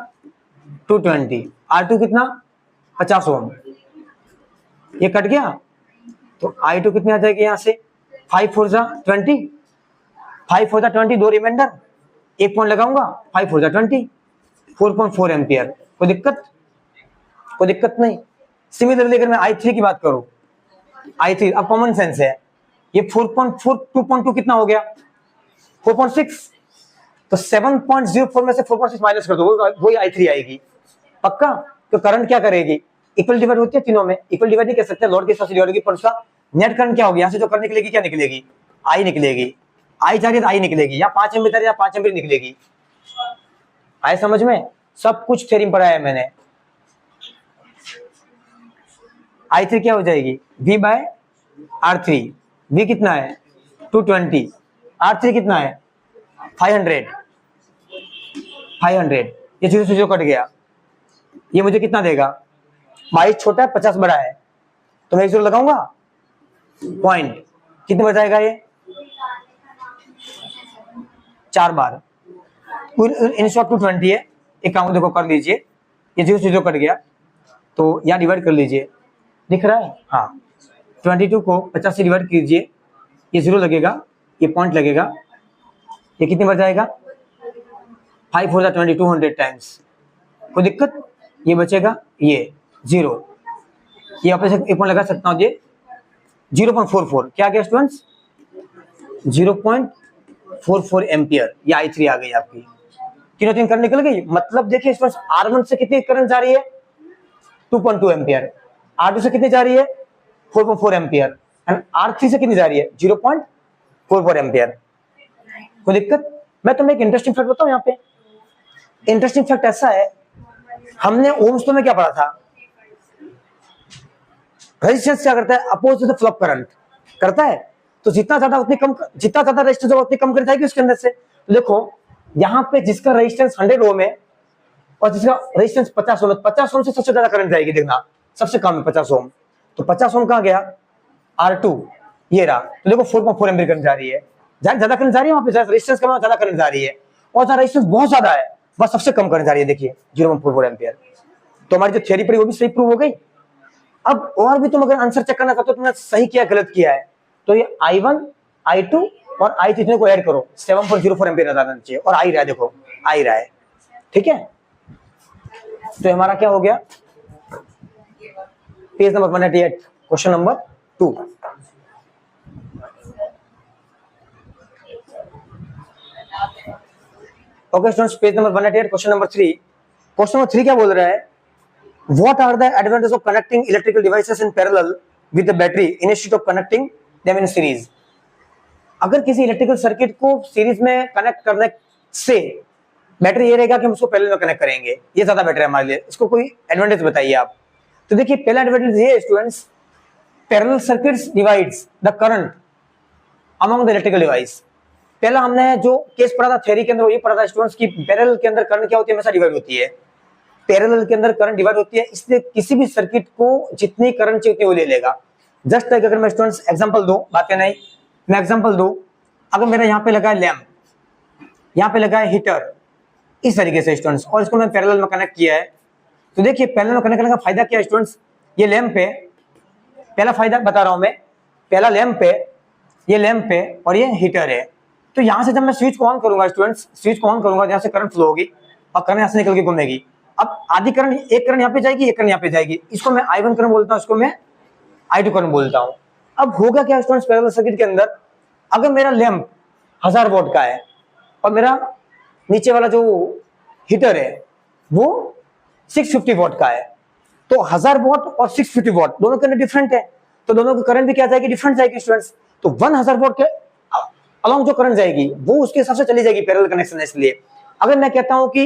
220, R2 कितना? 50 ओम। ये कट गया, तो I2 कितनी आ जाएगी? यहाँ से 5 4 20, 5 4 20, 2 रिमाइंडर, 1 पॉइंट लगाऊंगा, 5 4 20, 4.4 एम्पियर। कोई दिक्कत? कोई दिक्कत नहीं। सिमिलरली अगर मैं I3 की बात करूं, I3 अब कॉमन सेंस है, ये 4.4 2.2 कितना हो गया? 4.6। तो 7.04 में से 4.6 माइनस कर दो, वही I3 आएगी। पक्का? तो करंट क्या करेगी? इक्वल डिवाइड होती है तीनों में, इक्वल डिवाइड नहीं कर सकते, लोड के हिसाब से डिवाइड होगी, पर उसका नेट करंट क्या होगी? यहाँ से जो करंट निकलेगी क्या निकलेगी? I निकलेगी। I जा रही है तो I निकलेगी, या 5 एम्पियर या 5 एम्पियर निकलेगी। आए समझ में? सब कुछ थ्योरम पढ़ाया है मैंने। I3 क्या हो जाएगी? V bye R3। V कितना है? 220, R3 कितना है? 500। ये 0 से 0 कट गया, ये मुझे कितना देगा, 22 छोटा है 50 बड़ा है, तो मैं 1 0 लगाऊंगा, पॉइंट कितने बार जाएगा ये, 4 बार, इन शॉर्ट 220 है। एक काम देखो कर लीजिए, ये 0 से 0 कट गया, तो यहाँ डिवाइड कर लीजिए, दिख रहा है, हाँ 22 को 50 से डिवाइड कीजिए, ये 0 लगेगा, ये पॉइंट लगेगा, ये कितनी बार जाएगा, 5 4 20 200 टाइम्स, कोई दिक्कत, ये बचेगा ये 0, ये आप एक पॉइंट लगा सकता हूँ, ये 0.44 क्या गया स्टूडेंट्स, 0.44 एम्पियर, ये I3 आ गई आपकी, तीनों तीन करंट निकल गई। मतलब देखिए स्टूडेंट्स R1 से कितनी करंट जा रही है, 2.2 एम्पियर, R2 से कितनी जा रही है, 4.4 एम्पियर, एंड R3 से कितनी जा रही है, 0.44 एम्पियर। कोई दिक्कत, मैं तुम्हें एक इंटरेस्टिंग फैक्ट बताऊं, यहाँ पे इंटरेस्टिंग फैक्ट ऐसा है, हमने ओम्स में क्या पढ़ा था, रेजिस्टेंस क्या करता है, oppose to the flow of current करता है, तो जितना ज्यादा उतनी कम, जितना ज्यादा रेजिस्टेंस होगा उतनी कम करंट जाएगी उसके अंदर से। तो देखो यहाँ पे जिसका रेजिस्टेंस 100 ओम है और जिसका रेजिस्टेंस 50 ओम है, 50 ओम से सबसे ज्यादा करंट जाएगी, देखना सबसे कम है 50 ओम, तो 50 ओम कहाँ गया, R2 ये रहा, तो देखो 4.4 एम्पीयर करंट जा रही है, ज्यादा करंट जा रही है, वहां पे रेजिस्टेंस कम है, ज्यादा करंट जा रही है, और जहाँ रेजिस्टेंस बहुत ज्यादा है बस सबसे कम करंट जा रही है, देखिए 0.44 एम्पीयर। तो हमारी जो थ्योरी पड़ी वो भी सही प्रूव हो गई। अब और भी तुम अगर आंसर चेक करना चाहते हो तुमने सही किया गलत किया है, तो ये I1 I2 और I3 को ऐड करो, 7.04 एम्पीयर आ जाना चाहिए, और आई रहा है, देखो आई रहा है, ठीक है। तो हमारा क्या हो गया, page number 198 question number 2। Okay students, page number 198 question number 3। Question number 3 क्या बोल रहा है, What are the advantages of connecting electrical devices in parallel with the battery instead of connecting them in series? अगर किसी इलेक्ट्रिकल सर्किट को सीरीज में कनेक्ट करने से बेटर ये रहेगा कि हम उसको पैरेलल में कनेक्ट करेंगे, ये ज्यादा बेटर है हमारे लिए, इसको कोई एडवांटेज बताइए आप। तो देखिए पहला एडवांटेज ये है students, parallel circuits divides the current among the electrical device. पहला हमने जो केस पढ़ा था थ्योरी के अंदर, ये पढ़ा था स्टूडेंट्स की पैरेलल के अंदर करंट क्या होती है, हमेशा डिवाइड होती है, पैरेलल के अंदर करंट डिवाइड होती है, इसलिए किसी भी सर्किट को जितनी करंट चाहिए उतनी वो ले लेगा। जस्ट लाइक अगर मैं स्टूडेंट्स एग्जांपल दूं, बातें नहीं, मैं एग्जांपल दूं, अगर मेरा यहाँ पे लगा है लैंप, यहाँ पे लगा है हीटर, इस तरीके से स्टूडेंट्स, और इसको मैं पैरेलल में कनेक्ट किया है, तो देखिए पैरेलल में कनेक्ट करने का फायदा क्या है स्टूडेंट्स, ये लैंप है, पहला फायदा बता रहा हूं मैं, पहला लैंप है, ये लैंप है और ये हीटर है। तो यहाँ से जब मैं स्विच को ऑन करूंगा स्टूडेंट्स, स्विच को ऑन करूंगा, यहाँ से करंट फ्लो होगी और करंट यहाँ से निकल के घूमेगी। अब आधी करंट, एक करंट यहाँ पे जाएगी, एक करंट यहाँ पे जाएगी, इसको मैं I1 करंट बोलता हूँ, इसको मैं I2 करंट बोलता हूँ। अब होगा क्या स्टूडेंट्स पैरेलल सर्किट के अंदर, अगर मेरा लैंप 1000 वोल्ट का है और मेरा नीचे वाला जो हीटर है वो 650 वोल्ट का है, तो 1000 वोल्ट और 650 वोल्ट दोनों करंट डिफरेंट है, तो दोनों की करंट भी क्या जाएगी, डिफरेंट जाएगी स्टूडेंट्स। तो 1000 वोल्ट के अलॉन्ग जो करंट जाएगी वो उसके हिसाब से चली जाएगी पैरेलल कनेक्शन है। इसलिए अगर मैं कहता हूं कि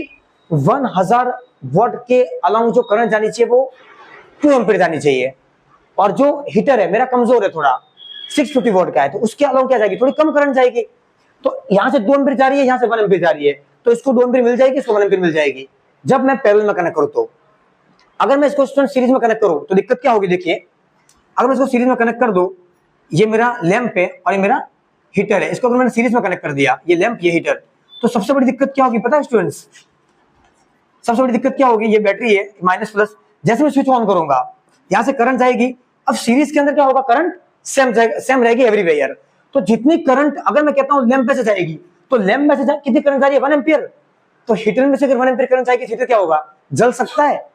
1000 वोल्ट के अलॉन्ग जो करंट जानी चाहिए वो 2 एम्पीयर जानी चाहिए, और जो हीटर है मेरा कमजोर है थोड़ा, 650 वोल्ट का है, तो उसके अलॉन्ग क्या जाएगी, थोड़ी कम करंट जाएगी। तो यहां से 2 एम्पीयर जा रही है, यहां से 1 एम्पीयर जा रही है, तो इसको 2 एम्पीयर मिल जाएगी, इसको 1 एम्पीयर मिल जाएगी जब मैं पैरेलल में कनेक्ट करूं। तो अगर मैं इसको स्टूडेंट सीरीज में कनेक्ट करूं तो दिक्कत क्या होगी, देखिए अगर मैं इसको सीरीज में कनेक्ट कर दूं, ये मेरा लैंप है और ये मेरा हीटर है, इसको अगर मैंने सीरीज में कनेक्ट कर दिया, ये लैंप ये हीटर, तो सबसे बड़ी दिक्कत क्या होगी पता है स्टूडेंट्स, सबसे बड़ी दिक्कत क्या होगी, ये बैटरी है माइनस प्लस, जैसे मैं स्विच ऑन करूंगा यहां से करंट जाएगी। अब सीरीज के अंदर क्या होगा, करंट सेम रहेगी एवरीवेयर, तो जितनी करंट अगर मैं कहता हूं लैंप में से जाएगी, तो लैंप में से कितनी करंट जा रही है, 1 एम्पीयर, तो हीटर में से अगर 1 एम्पीयर करंट जाएगी, हीटर क्या होगा, जल सकता है,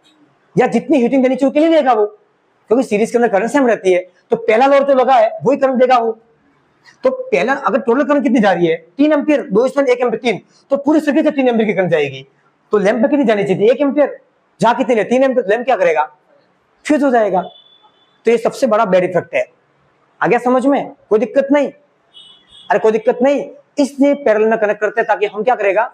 या जितनी हीटिंग देनी चाहिए उतनी देगा वो, क्योंकि सीरीज के अंदर करंट सेम रहती है। तो पहला लोड जो लगा है वही करंट देगा वो। तो पहला अगर टोटल करंट कितनी जा रही है, 3 एम्पीयर, 2 इसमें 1 एम्पीयर 3, तो पूरी सर्किट से 3 एम्पीयर की करंट जाएगी। तो लैंप पे कितनी जानी चाहिए, 1 एम्पीयर, जहां कितनी 3 एम्पीयर, लैंप क्या करेगा, फ्यूज हो जाएगा। तो ये सबसे बड़ा बैड इफेक्ट है। आ गया समझ में, कोई दिक्कत नहीं, अरे कोई दिक्कत नहीं, इसलिए पैरेलल में कनेक्ट करते हैं ताकि हम क्या करेगा,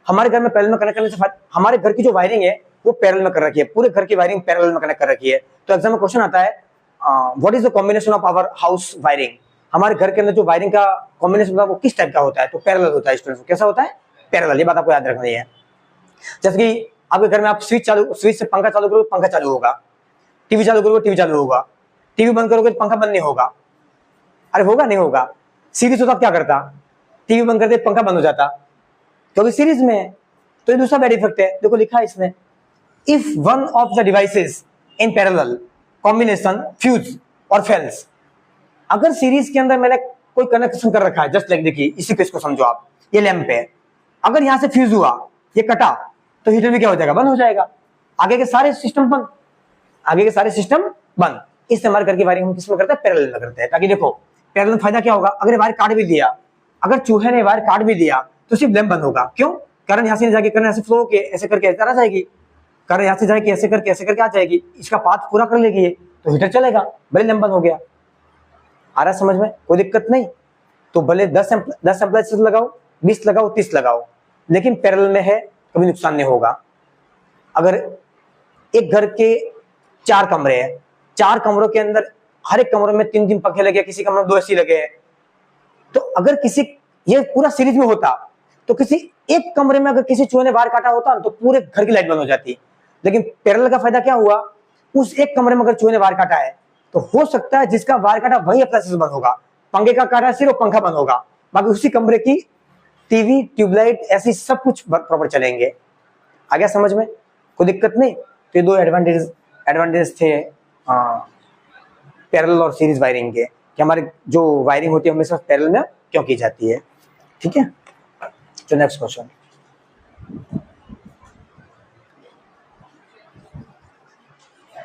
हमारे घर में पैरेलल में कनेक्ट करने से हमारे घर की जो वायरिंग है वो पैरेलल में कर रखी है, पूरे घर की वायरिंग पैरेलल में कनेक्ट कर रखी है। तो एग्जाम में क्वेश्चन आता है what is the combination of our house wiring, हमारे घर के अंदर जो वायरिंग का कॉम्बिनेशन होता है वो किस टाइप का होता है, तो पैरेलल होता है स्टूडेंट्स। कैसा होता है, पैरेलल, ये बात आपको याद रखनी है। जैसे कि आपके घर में आप स्विच से पंखा चालू करोगे, पंखा चालू होगा, टीवी चालू करोगे, टीवी चालू होगा, टीवी बंद करोगे तो पंखा बंद नहीं होगा। अरे होगा नहीं होगा? सीरीज होता क्या करता, टीवी बंद करते पंखा बंद हो जाता, क्योंकि सीरीज में है। तो ये दूसरा बैड इफेक्ट है, देखो लिखा है इसमें, if one of the devices in parallel combination fuse और फेल्स। अगर सीरीज के अंदर मैंने कोई कनेक्शन कर रखा है, जस्ट लाइक देखिए इसी केस को समझो आप, ये लैंप है, अगर यहां से फ्यूज हुआ, ये कटा, तो हीटर भी क्या हो जाएगा, बंद हो जाएगा, आगे के सारे सिस्टम बंद, आगे के सारे सिस्टम बंद। इस हमारे घर की वायरिंग हम किसमें करते हैं, पैरेलल में करते हैं, ताकि देखो पैरेलल में फायदा क्या होगा, अगर वायर काट भी दिया, अगर चूहे ने वायर काट भी दिया तो सिर्फ लैंप बंद होगा। क्यों? करंट यहाँ से जाके करंट ऐसे फ्लो के ऐसे करके ऐसे आ जाएगी, करंट यहाँ से जाएगी ऐसे करके आ जाएगी, इसका पाथ पूरा कर लेगी, तो हीटर चलेगा, भले लैंप बंद हो गया। आ रहा समझ में, कोई दिक्कत नहीं। तो भले 10 एम्प्लाइज लगाओ, 20 लगाओ, 30 लगाओ, लेकिन पैरेलल में है, कभी नुकसान नहीं होगा। अगर एक घर के 4 कमरे हैं, 4 कमरों के अंदर हर एक कमरे में 3-3 पंखे लगे, किसी कमरे में 2 एसी लगे हैं, तो अगर किसी ये पूरा सीरीज में होता तो किसी एक कमरे में अगर किसी चूहे ने वायर काटा होता तो पूरे घर की लाइट बंद हो जाती। लेकिन पैरेलल का फायदा क्या हुआ, उस एक कमरे में अगर चूहे ने वायर काटा है तो हो सकता है जिसका वायर काटा वही अप्लायंसेस बंद होगा, पंखे का काटा सिर्फ पंखा बंद होगा, बाकी उसी कमरे की टीवी, ट्यूबलाइट, ऐसी सब कुछ प्रॉपर चलेंगे। आ गया समझ में, कोई दिक्कत नहीं। तो ये 2 एडवांटेज थे पैरेलल और सीरीज वायरिंग के, कि हमारे जो वायरिंग होती है हमेशा पैरेलल में क्यों की जाती है। ठीक है, तो next question,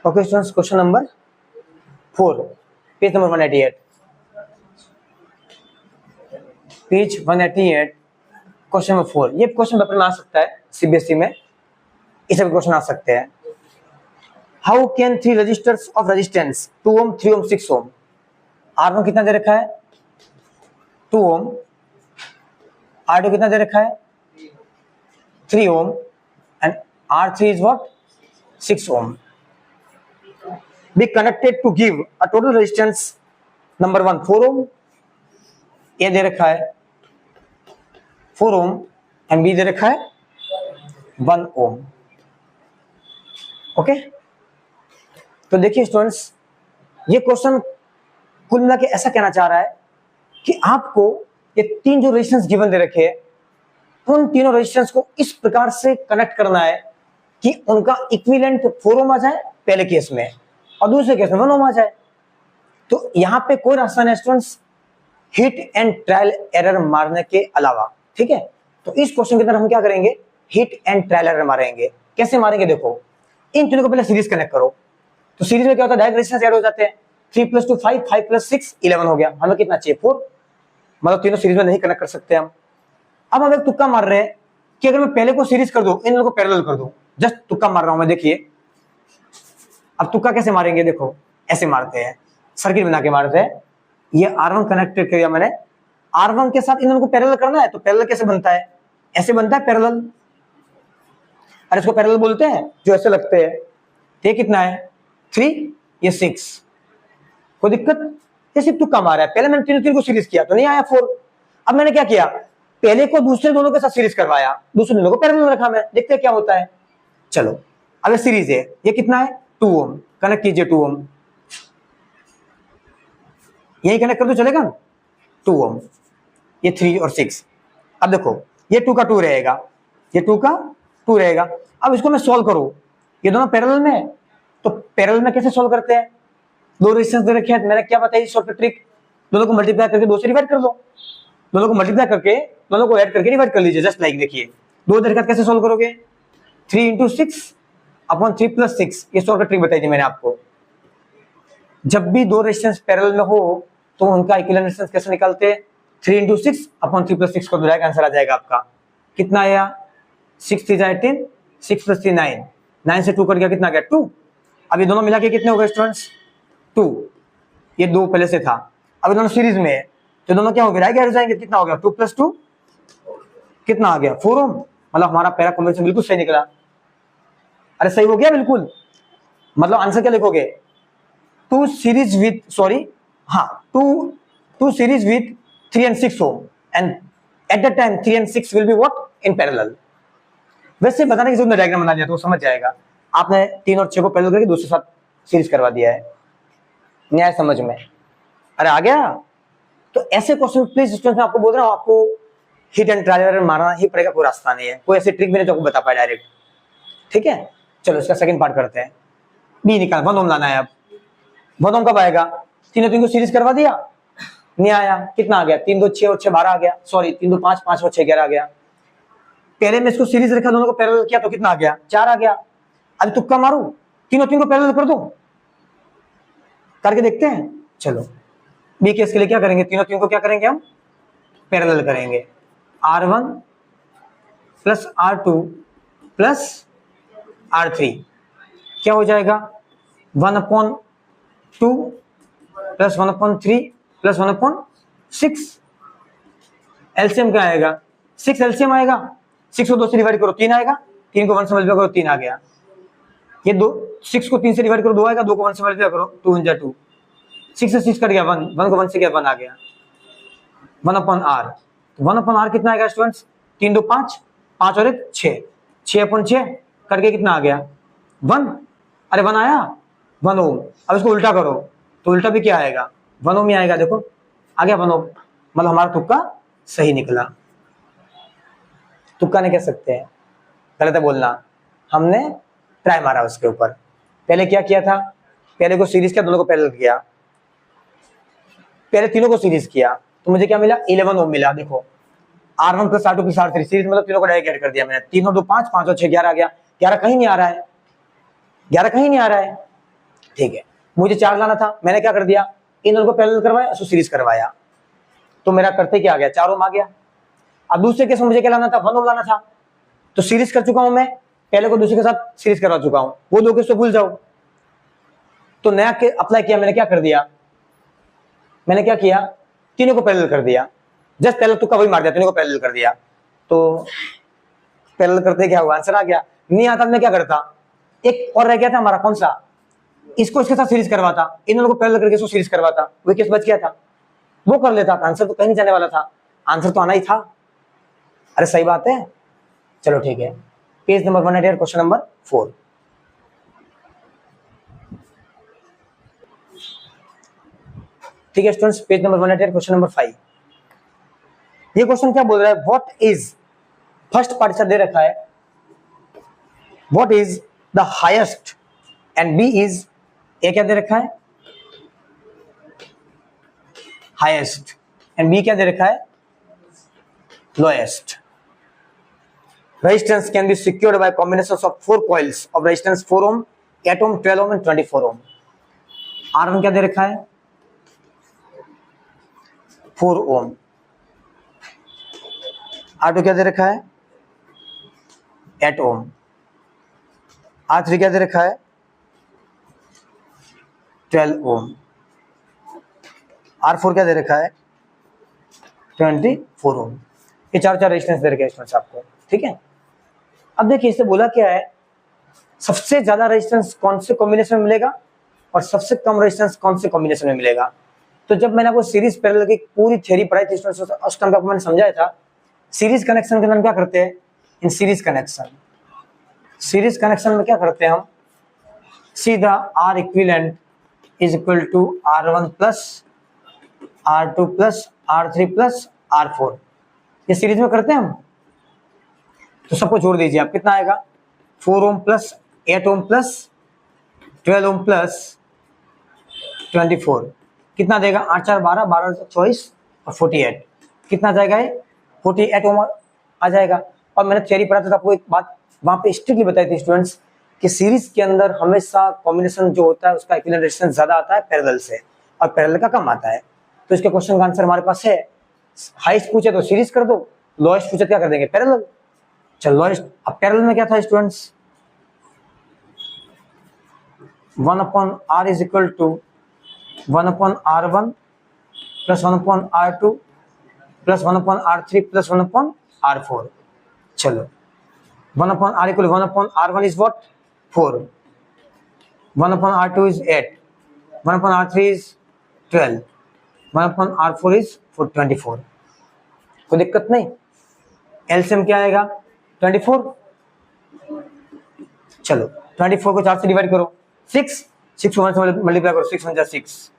okay students, question number 4, page number 188, page 188, question number 4। ये क्वेश्चन पेपर में आ सकता है, सीबीएसई में इसे क्वेश्चन आ सकते हैं। How can 3 resistors of resistance 2 ohm, 3 ohm, 6 ohm, R1 कितना दे रखा है 2 ओम, R2 कितना दे रखा है 3 ohm, and R3 is what 6 ohm, be connected to give a total resistance number 1 4 ohm, ये दे रखा है 4 ohm, एंड बी दे रखा है 1 ohm। ओके, तो देखिए स्टूडेंट्स, ये क्वेश्चन कुल मिला के ऐसा कहना चाह रहा है कि आपको ये 3 जो रेजिस्टेंस गिवन दे रखे हैं, उन तीनों रेजिस्टेंस को इस प्रकार से कनेक्ट करना है कि उनका इक्विवेलेंट 4 ओम आ जाए पहले केस में, और दूसरे केस में 1 ओम आ जाए। तो यहाँ पे कोई रास्ता नहीं students hit and trial error मारने के अलावा। ठीक है, तो इस क्वेश्चन के अंदर हम क्या करेंगे, हिट एंड ट्रायल एरर मारेंगे। कैसे मारेंगे, देखो इन तीनों को पहले सीरीज कनेक्ट करो। तो सीरीज में क्या होता है, डायरेक्ट रेजिस्टेंस ऐड हो जाते हैं, 3 + 2 5, 5 + 6 11 हो गया। हमें कितना चाहिए 4, मतलब तीनों सीरीज में नहीं कनेक्ट कर सकते हम। अब हम एक तुक्का मार रहे हैं कि अगर मैं पहले को सीरीज कर दूं, इन लोगों को पैरेलल कर दूं, जस्ट तुक्का मार रहा हूं मैं। देखिए अब तुक्का कैसे मारेंगे, देखो ऐसे मारते हैं, सर्किट बना के मारते हैं। ये R1 कनेक्ट किया मैंने, R1 के साथ इन दोनों को पैरेलल करना है, तो पैरेलल कैसे बनता है, ऐसे बनता है पैरेलल। अरे इसको पैरेलल बोलते हैं जो ऐसे लगते हैं। ये कितना है 3, ये 6, कोई दिक्कत, ये सिर्फ तुक्का मारा है। पहले मैंने तीनों को सीरीज किया तो नहीं आया 4। अब मैंने क्या किया, पहले को दूसरे दोनों के साथ सीरीज करवाया, दूसरे दोनों को पैरेलल रखा मैं, देखते हैं क्या होता है। चलो अब सीरीज है, ये कितना है 2 ओम, कनेक्ट कीजिए 2 ओम, यही कनेक्ट कर दो चलेगा 2 ओम, ये 3 और 6। अब देखो ये 2 का 2 रहेगा, ये 2 का 2 रहेगा। अब इसको मैं सॉल्व करूं, ये दोनों पैरेलल में है, तो पैरेलल में कैसे सॉल्व करते हैं, 2 रेजिस्टेंस दे रखे हैं, मैंने क्या बताई शॉर्ट ट्रिक, दोनों को मल्टीप्लाई करके 2 से डिवाइड कर दो, दोनों को मल्टीप्लाई करके दोनों को ऐड करके डिवाइड कर लीजिए। जस्ट लाइक देखिए 2 दे रखा कैसे सॉल्व करोगे, 3 × 6 अपॉन 3 + 6, ये शॉर्ट ट्रिक बताई थी मैंने आपको। जब भी 2 रेजिस्टेंस पैरेलल में हो तो उनका इक्विवेलेंट रेजिस्टेंस कैसे निकालते हैं, 3 × 6 अपॉन 3 + 6 को डायरेक्ट आंसर आ जाएगा आपका। कितना आया 6 × 3 = 18, 6 + 3 9, 9 से 2 कट गया, कितना गया 2। अब ये दोनों मिला के कितने हो गए स्टूडेंट्स 2, ये 2 पहले से था, अब दोनों सीरीज में है तो दोनों क्या हो गया, राइट हो जाएंगे। कितना हो गया 2 + 2 कितना आ गया 4 ओम, मतलब हमारा पहला कॉम्बिनेशन बिल्कुल सही निकला। अरे सही हो गया बिल्कुल, मतलब आंसर क्या लिखोगे 2 series with 3 and 6 ohm, and at that time 3 and 6 will be what in parallel। वैसे बताने की जरूरत नहीं, डायग्राम बना दिया तो वो समझ जाएगा। आपने 3 और 6 को पैरेलल करके दूसरे साथ सीरीज करवा दिया है, न्याय समझ में। अरे आ गया। तो ऐसे क्वेश्चन प्लीज स्टूडेंट, मैं आपको बोल रहा हूँ, आपको हिट एंड ट्रायल मारना ही पड़ेगा, कोई रास्ता नहीं है, कोई ऐसी ट्रिक भी नहीं जो आपको बता पाए डायरेक्ट। ठीक है, चलो इसका सेकंड पार्ट करते हैं। बी निकाल, 1 ओम लाना है। अब 1 ओम कब आएगा? तीनों 3 को सीरीज करवा दिया, नहीं आया, कितना आ गया? 3 2 6 और 6 12 आ गया, सॉरी 3 2 5 5 और 6 11 आ गया। पहले में इसको सीरीज रखा, दोनों को पैरेलल किया तो कितना आ गया? 4 आ गया। अभी तुक्का मारू, तीनों 3 को पैरेलल कर दो, करके देखते हैं। चलो बी केस के लिए क्या करेंगे? तीनों 3 को क्या करेंगे हम? पैरेलल करेंगे। R1 plus R2 plus R3 क्या हो जाएगा? 1/2 प्लस 1/3 प्लस 1/6। एलसीएम क्या आएगा? 6 एलसीएम आएगा। 6 को 2 से डिवाइड करो 3 आएगा, 3 को 1 से मल्टीप्लाई करो 3 आ गया। ये 6 को 3 से डिवाइड करो 2 आएगा, 2 को 1 से मल्टीप्लाई करो 2 × 2, 6 से 6 कट गया 1, 1 को 1 से गया 1 आ गया। 1/r, 1/r कितना आएगा स्टूडेंट्स? 3 2 5, 5 और 1 6, 6/6 कट के कितना आ गया? 1। अरे 1 आया, 1 ओम। अब इसको उल्टा करो तो उल्टा भी क्या आएगा? 1 ओम ही आएगा। देखो आ गया 1 ओम, मतलब हमारा तुक्का सही निकला। तुक्का नहीं कह सकते हैं, गलत है बोलना, हमने ट्राई मारा उसके ऊपर। पहले क्या किया था? पहले को सीरीज किया, दोनों को पैरेलल किया, पहले तीनों को सीरीज किया तो मुझे क्या मिला? 11 ओम मिला। देखो R1 plus R2 plus R3 series, मतलब तीनों को डायरेक्ट ऐड कर दिया मैंने। 3 और 2 5, 5 और 6 11 आ गया। 11 कहीं नहीं आ रहा है, 11 कहीं नहीं आ रहा है। ठीक है, मुझे 4 लाना था, मैंने क्या कर दिया? इन दोनों को पैरेलल करवाया, उसको सीरीज करवाया, तो मेरा करते क्या आ गया? 4 ओम आ गया। अब दूसरे केस में मुझे क्या लाना था? 1 ओम लाना था, तो सीरीज कर चुका हूं मैं, पहले को दूसरे के साथ सीरीज करवा चुका हूं, वो 2 केस तो भूल जाओ। तो नया के अप्लाई किया, मैंने क्या कर दिया? मैंने क्या किया? तीनों को पैरेलल कर दिया, जस्ट पहले तुक्का वही मार दिया, तीनों को पैरेलल कर दिया। तो पैरेलल करते क्या हुआ? आंसर आ गया। नहीं आता मैं क्या करता? एक और रह गया था हमारा, कौन सा? इसको इसके साथ सीरीज करवाता, इन दोनों को पैरेलल करके इसको सीरीज करवाता, वही केस बच गया था, वो कर लेता। आंसर तो कहीं नहीं जाने वाला था, आंसर तो आना ही था। अरे सही बात है। चलो ठीक है, पेज नंबर 188, क्वेश्चन नंबर 4। ठीक है students, page number 188, question number 5। ये क्वेश्चन क्या बोल रहा है? व्हाट इज, फर्स्ट पार्ट दे रखा है, what is the highest and B is, A क्या दे रखा है? हाईएस्ट, एंड बी क्या दे रखा है? Lowest. Resistance can be secured by combinations of 4 coils of resistance 4 ohm, 8 ohm, 12 ohm and 24 ohm. R1 क्या दे रखा है? 4 ohm. R2 क्या दे रखा है? 8 ohm. R3 क्या दे रखा है? 12 ohm. R4 क्या दे रखा है? 24 ohm. ये चार रेजिस्टेंस दे रखे हैं आपको। ठीक है, अब देखिए इससे बोला क्या है? सबसे ज्यादा रेजिस्टेंस कौन से कॉम्बिनेशन में मिलेगा और सबसे कम रेजिस्टेंस कौन से कॉम्बिनेशन में मिलेगा। तो जब मैंने आपको सीरीज पैरेलल की पूरी थ्योरी पढ़ाई थी उस टाइम आपको मैंने समझाया था, सीरीज कनेक्शन के अंदर हम क्या करते हैं? इन सीरीज कनेक्शन में क्या करते हैं हम? सीधा R equivalent is equal to R1 plus R2 plus R3 plus R4, ये सीरीज में करते हैं हम। तो सबको जोड़ दीजिए आप, कितना आएगा? 4 ohm plus 8 ohm plus 12 ohm plus 24, कितना देगा? 8 4 12, 12 24 और 48, कितना जाएगा? ये 48 ओम आ जाएगा। और मैंने थ्योरी पढ़ा था, आपको एक बात वहां पे स्ट्रिक्टली बताई थी स्टूडेंट्स कि सीरीज के अंदर हमेशा कॉम्बिनेशन जो होता है उसका इक्विवेलेंट रेजिस्टेंस ज्यादा आता है पैरेलल से, और पैरेलल का कम आता है। तो इसके क्वेश्चन का आंसर हमारे पास है, हाईएस्ट पूछे तो सीरीज कर दो, लोएस्ट पूछे क्या कर देंगे? पैरेलल। चलो लोएस्ट, अब पैरेलल में क्या था students? 1/r is equal to 1/r1 plus 1/r2 plus 1/r3 plus 1/r4। चलो 1/r equal 1/r1 is what? 4, 1/r2 is 8, 1/r3 is 12, 1/r4 is 24। कोई दिक्कत नहीं। एलसीएम क्या आएगा? 24, चलो 24 को 4 से डिवाइड करो, 6 को 1 से मल्टीप्लाई करो, 6 1 जा 6।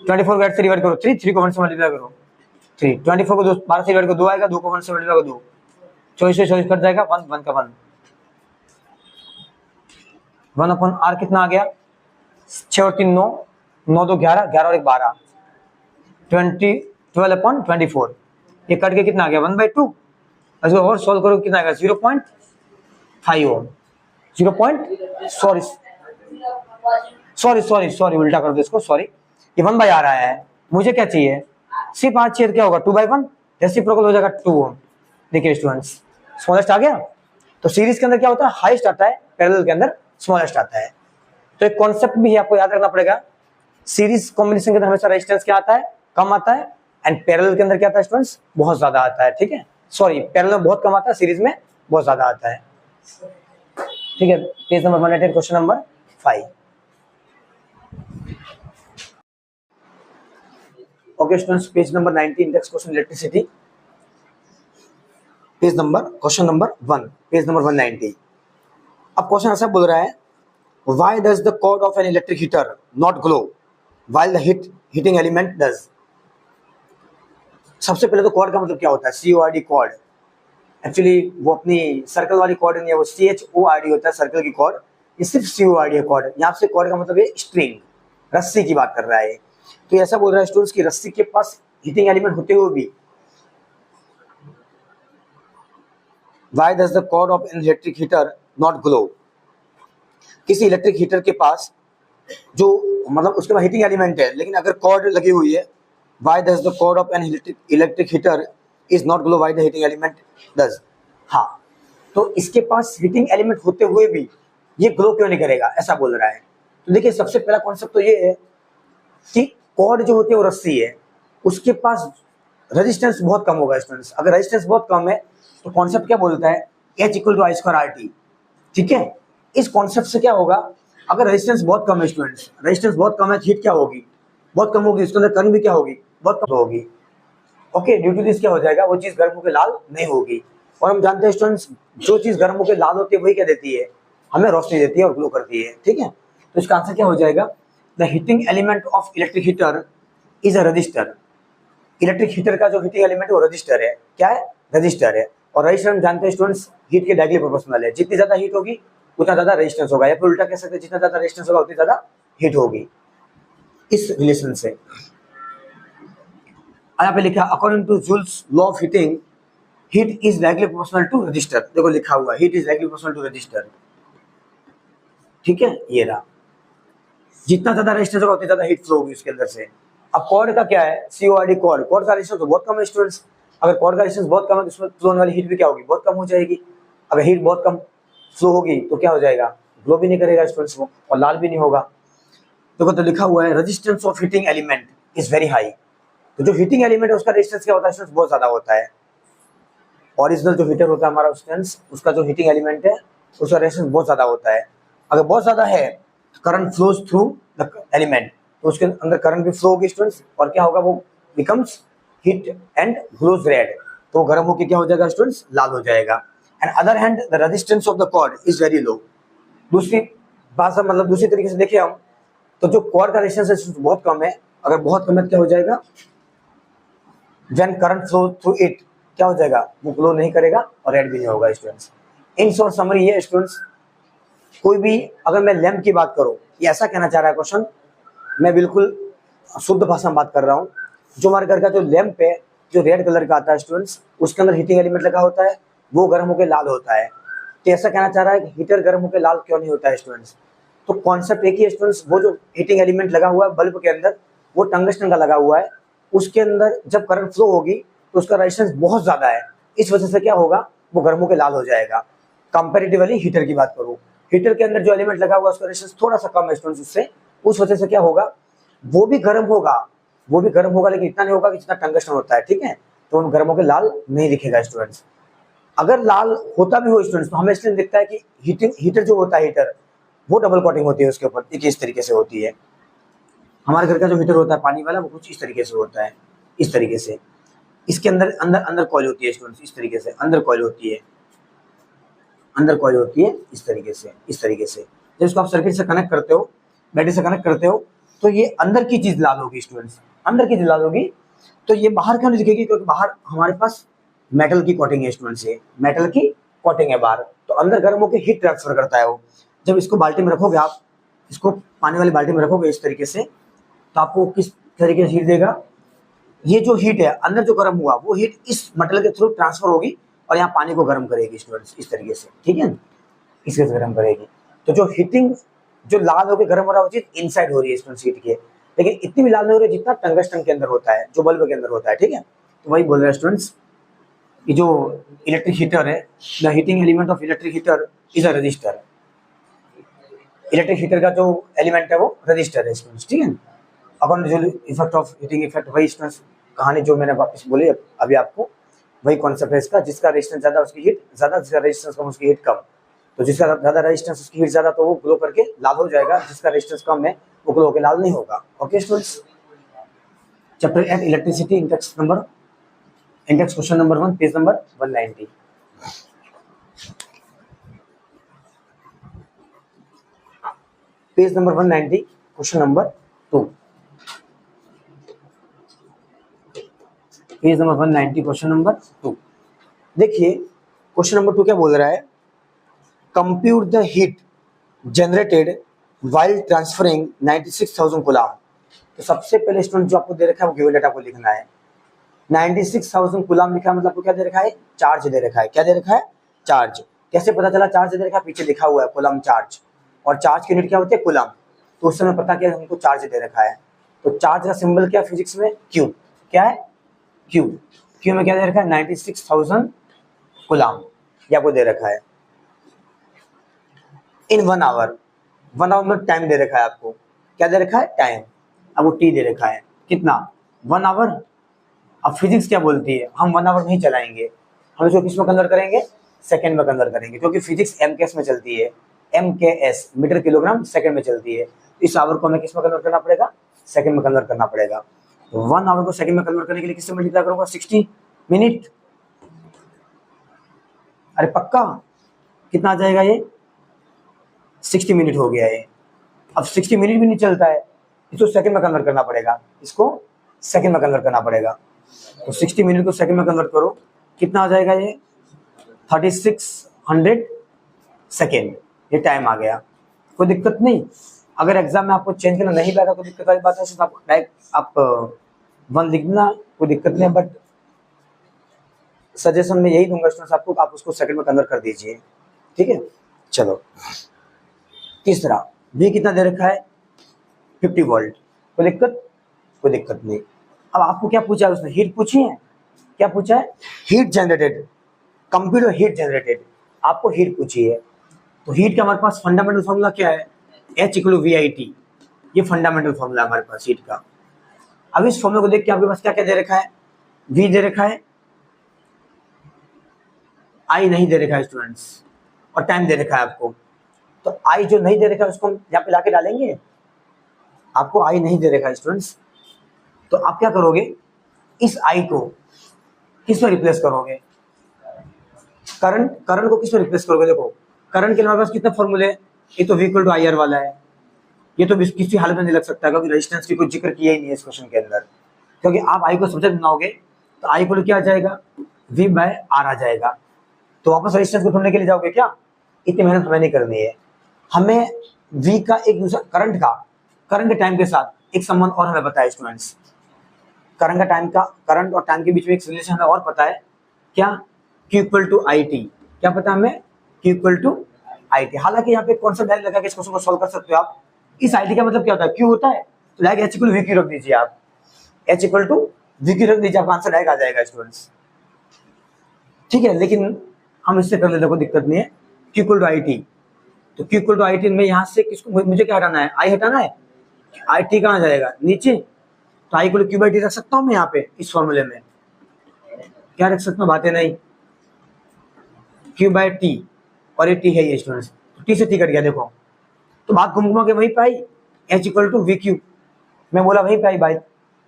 24 को 8 से डिवाइड करो, 3 को 1 से मल्टीप्लाई करो, 3। 24 को 12 से डिवाइड करो, 2 आएगा, 2 को 1 से मल्टीप्लाई करो, 2। 24 से 24 कट जाएगा, 1 1 का 1 अपन आर कितना आ गया, 6 और 3 9, 9 2 11, 11 और 1 12, 12 अपॉन 24। ये कट के कितना आ गया 1/2। इसको और सॉल्व करो कितना आएगा 0.5 ओम। 0. सॉरी उल्टा कर दो इसको, सॉरी। ये 1 बाय आ रहा है, मुझे क्या चाहिए, सिर्फ 5 छेद क्या होगा 2/1, रेसिप्रोकल हो जाएगा 2 ओम। देखिए स्टूडेंट्स, स्मॉलेस्ट आ गया। तो सीरीज के अंदर क्या होता है, हाईएस्ट आता है, पैरेलल के अंदर स्मॉलेस्ट आता है। तो एक कॉन्सेप्ट भी आपको याद रखना पड़ेगा, सीरीज कॉम्बिनेशन के अंदर हमेशा रेजिस्टेंस क्या आता है, कम आता है, एंड पैरेलल के अंदर क्या आता है स्टूडेंट्स, बहुत ज्यादा आता है। ठीक है, सॉरी पैरेलल में बहुत कम आता है, सीरीज में बहुत ज्यादा आता है। ठीक है, page number 188, question number 5। Okay students, page number 90, index question electricity, page number question number 1, page number 190। अब क्वेश्चन ऐसा बोल रहा है, why does the cord of an electric heater not glow while the heating element does. सबसे पहले तो कॉर्ड का मतलब क्या होता है, CORD कॉर्ड। एक्चुअली वो अपनी सर्कल वाली कॉर्ड नहीं है, वो CHORD होता है, सर्कल की कॉर्ड। ये सिर्फ CORD है कॉर्ड। यहाँ से कॉर्ड का मतलब है स्ट्रिंग, रस्सी की बात कर रहा है। तो ऐसा बोल रहा है स्टूडेंट्स की रस्सी के पास हीटिंग एलिमेंट होते हुए भी why does the cord of an electric heater not glow. किसी इलेक्ट्रिक हीटर के पास जो मतलब उसके पास हीटिंग एलिमेंट है, लेकिन अगर कॉर्ड लगी हुई है, why does the cord of an electric heater is not glow why the heating element does. हाँ, तो इसके पास हीटिंग एलिमेंट होते हुए भी ये ग्लो क्यों नहीं करेगा, ऐसा बोल रहा है। तो देखिए सबसे पहला कॉन्सेप्ट तो ये है कि कॉर्ड जो होती है वो रस्सी है, उसके पास रेजिस्टेंस बहुत कम होगा स्टूडेंट्स। अगर रेजिस्टेंस बहुत कम है तो कॉन्सेप्ट क्या बोलता है, H = I2RT। ठीक है, इस कॉन्सेप्ट से क्या होगा, अगर रेजिस्टेंस बहुत कम है स्टूडेंट्स, रेजिस्टेंस बहुत कम है, हीट क्या होगी, बहुत कम होगी, उसके अंदर करंट भी क्या होगी, बहुत कम होगी। ओके, ड्यू टू दिस क्या हो जाएगा, वो चीज गर्म होकर लाल नहीं होगी। और हम जानते हैं स्टूडेंट्स, जो चीज गर्म होकर लाल होती है वही क्या देती है, हमें रोशनी देती है और ग्लो करती है। ठीक है, तो इसका आंसर क्या हो जाएगा, the heating element of electric heater is a resistor. Electric heater का जो हीटिंग एलिमेंट है वो रजिस्टर है। क्या है, रजिस्टर है। और रजिस्टर हम जानते हैं स्टूडेंट्स हीट के डायरेक्टली प्रोपोर्शनल है, जितनी ज्यादा हीट होगी उतना ज्यादा रेजिस्टेंस होगा, या फिर उल्टा कह सकते हैं जितना ज्यादा रेजिस्टेंस होगा उतनी ज्यादा हीट होगी। इस रिलेशन से यहाँ पे लिखा, according to Joule's law of heating, heat is directly proportional to resistor. देखो लिखा हुआ heat is directly proportional to resistor. ठीक है, ये रहा, जितना ज्यादा रेजिस्टेंस होगा उतनी ज्यादा हीट फ्लो होगी उसके अंदर से। अब कॉर्ड का क्या है, CORD कॉर्ड, कॉर्ड का रेजिस्टेंस तो बहुत कम है स्टूडेंट्स। अगर कॉर्ड का रेजिस्टेंस बहुत कम है तो उसमें फ्लो होने वाली हीट भी क्या होगी, बहुत कम हो जाएगी। अगर हीट बहुत कम फ्लो होगी तो क्या हो जाएगा, ग्लो भी नहीं करेगा स्टूडेंट्स वो, और लाल भी नहीं होगा। देखो तो लिखा हुआ है, resistance of heating element is very high. तो जो हीटिंग एलिमेंट है उसका रेजिस्टेंस क्या होता है स्टूडेंट्स, बहुत ज्यादा होता है। ओरिजिनल जो हीटर होता है हमारा स्टूडेंट्स, उसका जो हीटिंग एलिमेंट है उसका रेजिस्टेंस बहुत ज्यादा होता है। अगर बहुत ज्यादा है तो current flows through the element, तो उसके अंदर करंट भी फ्लो होगी स्टूडेंट्स, और क्या होगा, वो becomes heat and glows red. तो वो गर्म होकर क्या हो जाएगा स्टूडेंट्स, लाल हो जाएगा। And other hand the resistance of the cord is very low. दूसरी बात मतलब दूसरी तरीके से देखिए हम, तो जो कॉर्ड का रेजिस्टेंस है बहुत कम है। अगर बहुत कम है क्या हो जाएगा, when current flow through it क्या हो जाएगा, वो ग्लो नहीं करेगा और रेड भी नहीं होगा स्टूडेंट्स। इन शॉर्ट समरी ये स्टूडेंट्स, कोई भी अगर मैं लैंप की बात करूं, ये ऐसा कहना चाह रहा है क्वेश्चन, मैं बिल्कुल शुद्ध भाषा में बात कर रहा हूँ। जो हमारे घर का जो लैंप है, जो रेड कलर का आता है स्टूडेंट्स, उसके अंदर हीटिंग एलिमेंट लगा होता है, वो गर्म होकर लाल होता है। तो ऐसा कहना चाह रहा है कि हीटर गर्म होकर लाल क्यों नहीं होता है स्टूडेंट्स। तो कॉन्सेप्ट एक ही है स्टूडेंट्स, वो जो हीटिंग एलिमेंट लगा हुआ है बल्ब के अंदर, वो टंगस्टन का लगा हुआ है, उसके अंदर जब करंट फ्लो होगी तो उसका रेजिस्टेंस बहुत ज्यादा है। इस वजह से क्या होगा, वो गर्म होकर लाल हो जाएगा। कंपेरेटिवली हीटर की बात करूँ, हीटर के अंदर जो एलिमेंट लगा हुआ है उसका रेजिस्टेंस थोड़ा सा कम है स्टूडेंट्स उससे, उस वजह से क्या होगा, वो भी गर्म होगा, लेकिन इतना नहीं होगा कि जितना टंगस्टन होता है। ठीक है, तो उन गर्मों के लाल नहीं दिखेगा स्टूडेंट्स। अगर लाल होता भी हो स्टूडेंट्स तो हमें इसलिए दिखता है कि हीटर जो होता है, हीटर वो डबल कोटिंग होती है उसके ऊपर, देखिए इस तरीके से होती है। हमारे घर का जो हीटर होता है पानी वाला, वो कुछ इस तरीके से होता है, इस तरीके से। इसके अंदर अंदर अंदर कॉइल होती है स्टूडेंट्स, इस तरीके से अंदर कॉइल होती है। अंदर कॉइल होती है इस तरीके से। जब इसको आप सर्किट से कनेक्ट करते हो, बैटरी से कनेक्ट करते हो, तो ये अंदर की चीज लाल होगी स्टूडेंट्स, अंदर की चीज लाल होगी। तो ये बाहर क्यों नहीं दिखेगी? क्योंकि बाहर हमारे पास मेटल की कोटिंग है स्टूडेंट्स, ये मेटल की कोटिंग है बाहर। तो अंदर गर्म होकर हीट ट्रांसफर करता है वो। जब इसको बाल्टी में रखोगे आप, इसको पानी वाली बाल्टी में रखोगे इस तरीके से, तो आपको किस तरीके से हीट देगा? ये जो हीट है अंदर जो गर्म हुआ, वो हीट इस मेटल के थ्रू ट्रांसफर होगी और यहाँ पानी को गर्म करेगी स्टूडेंट्स इस तरीके से, ठीक है, इसके से गर्म करेगी। तो जो हीटिंग, जो लाल होकर गर्म हो रहा है, वो चीज इनसाइड हो रही है स्टूडेंट्स हीट के, लेकिन इतनी भी लाल नहीं हो रही जितना टंगस्टन के अंदर होता है, जो बल्ब के अंदर होता है, ठीक है। तो वही बोल रहे हैं स्टूडेंट्स, ये जो इलेक्ट्रिक हीटर है, the heating element of electric heater is a resistor. Electric heater का जो एलिमेंट है वो रजिस्टर है स्टूडेंट्स, ठीक है। According to effect of heating effect, वही स्टूडेंट्स कहानी जो मैंने वापस बोली अभी आपको, वही कॉन्सेप्ट है इसका। जिसका रेजिस्टेंस ज्यादा उसकी हीट ज्यादा, जिसका रेजिस्टेंस कम उसकी हीट कम। तो जिसका ज्यादा रेजिस्टेंस उसकी हीट ज्यादा, तो वो ग्लो करके लाल हो जाएगा, जिसका रेजिस्टेंस कम है वो ग्लो होकर लाल नहीं होगा। Okay students, chapter 8 electricity, index question number 1, page number 190। Page number 190, question number 2। Page number 190, question number 2। देखिए क्वेश्चन नंबर 2 क्या बोल रहा है? Compute the heat generated while transferring 96,000 coulomb. तो सबसे पहले स्टूडेंट जो आपको दे रखा है वो गिवन डेटा को लिखना है। 96,000 कूलम लिखा है, मतलब आपको क्या दे रखा है? चार्ज दे रखा है। क्या दे रखा है? चार्ज। कैसे पता चला चार्ज दे रखा है? पीछे लिखा हुआ है कूलम चार्ज, और चार्ज की यूनिट क्या होती है? कूलम। तो उस समय पता क्या हमको चार्ज दे रखा है। तो चार्ज का सिंबल क्या फिजिक्स में? क्यू। क्या है? क्यू। क्यू में क्या दे रखा है? 96,000 कूलम, ये आपको दे रखा है। इन 1 आवर, 1 आवर में टाइम दे रखा है आपको। क्या दे रखा है? टाइम। अब वो टी दे रखा है कितना? 1 आवर। अब फिजिक्स क्या बोलती है? हम 1 आवर नहीं चलाएंगे, हम इसको किस में कन्वर्ट करेंगे? सेकंड में कन्वर्ट करेंगे, क्योंकि फिजिक्स एमकेएस में चलती है। एमकेएस, मीटर किलोग्राम सेकंड में चलती है। इस आवर को हमें किस में कन्वर्ट करना पड़ेगा? सेकंड में कन्वर्ट करना पड़ेगा। तो 1 आवर को सेकंड में कन्वर्ट करने के लिए किससे मल्टीप्लाई करूंगा? 60 मिनट। अरे पक्का कितना आ जाएगा ये? 60 मिनट हो गया ये। अब 60 मिनट भी नहीं चलता है, इसको सेकंड में कन्वर्ट करना पड़ेगा, इसको सेकंड में कन्वर्ट करना पड़ेगा। तो 60 मिनट को सेकंड में कन्वर्ट करो, कितना आ जाएगा ये? 3600 सेकेंड, ये टाइम आ गया। कोई दिक्कत नहीं। अगर एग्जाम में आपको चेंज करना नहीं पाएगा कोई दिक्कत वाली बात है, तो आप डायरेक्ट आप 1 लिख देना, कोई दिक्कत नहीं है। बट सजेशन में यही दूंगा स्टूडेंट्स आपको, आप उसको सेकंड में कन्वर्ट कर दीजिए, ठीक है। चलो तीसरा, V कितना दे रखा है? 50 वोल्ट। कोई दिक्कत? कोई दिक्कत नहीं। अब आपको क्या पूछा है उसने? हीट पूछी है। क्या पूछा है? Heat generated, computer heat generated, आपको हीट पूछी है। तो हीट का हमारे पास फंडामेंटल फॉर्मूला क्या है? H = VIT, ये फंडामेंटल फॉर्मूला हमारे पास हीट का। अब इस फॉर्मूला को देख के आपके पास क्या क्या दे रखा है? V दे रखा है, I नहीं दे रखा है स्टूडेंट्स, और टाइम दे रखा है आपको। तो I जो नहीं दे रखा है उसको हम यहाँ पे लाके डालेंगे। आपको I नहीं दे रखा है स्टूडेंट्स, तो आप क्या करोगे? इस I को किस में रिप्लेस करोगे? करंट को किस में रिप्लेस करोगे? देखो करंट के हमारे पास कितने फॉर्मूले? ये तो V = IR वाला है, ये तो किसी हालत में नहीं लग सकता, क्योंकि रेजिस्टेंस की कोई जिक्र किया ही नहीं है इस क्वेश्चन के अंदर। क्योंकि आप I को सब्जेक्ट बनाओगे तो I = क्या आ जाएगा? V/R आ जाएगा। तो वापस रेजिस्टेंस को ढूंढने के लिए जाओगे क्या? इतनी मेहनत हमें नहीं करनी है। हमें V का एक दूसरा करंट के टाइम के साथ एक संबंध और हमें पता है स्टूडेंट्स। करंट और टाइम के बीच में एक रिलेशन हमें और पता है। क्या? Q = IT। क्या पता है हमें? Q = IT। हालांकि यहाँ पे कॉन्सेप्ट डायरेक्ट लगा के इस क्वेश्चन को सॉल्व कर सकते हो आप। इस IT का मतलब क्या होता है? Q होता है, तो डायरेक्ट H = VQ रख दीजिए आप। H = VQ रख दीजिए, आपका आंसर डायरेक्ट आ जाएगा स्टूडेंट्स, ठीक है। लेकिन हम इससे कर लेते, कोई दिक्कत नहीं है। Q = IT, तो Q = IT में यहाँ से किसको, मुझे क्या हटाना है? I हटाना है। IT कहाँ जाएगा? नीचे। तो I = Q/T रख सकता हूँ मैं यहाँ पे इस फॉर्मूले में। क्या रख सकता हूँ? बातें नहीं। Q/T, और ये T है ये स्टूडेंट्स, तो T से T कट गया। देखो तो बात घुमा के वहीं पे आई, H = VQ, मैं बोला वहीं पे आई बात।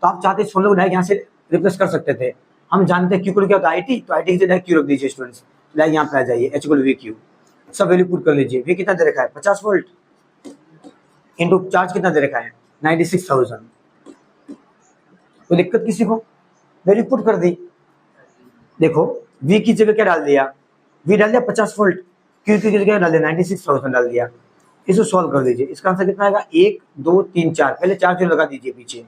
तो आप चाहते इस फॉर्मूले को डायरेक्ट यहाँ से रिप्लेस कर सकते थे। हम जानते हैं Q = क्या होता है? IT, तो IT से डायरेक्ट Q रख दीजिए स्टूडेंट्स, डायरेक्ट यहाँ पे आ जाइए H = VQ। सब वैल्यू पुट कर लीजिए। वी कितना दे रखा है 50 वोल्ट इंटू चार्ज कितना दे रखा है 96,000। कोई दिक्कत किसी को? वैल्यू पुट कर दी। देखो वी की जगह क्या डाल दिया, वी डाल दिया 50 वोल्ट, क्यू की जगह डाल दिया 96,000 डाल दिया। इसको सॉल्व कर दीजिए। इसका आंसर कितना आएगा 1 2 3 4। पहले 4 जीरो लगा दीजिए, पीछे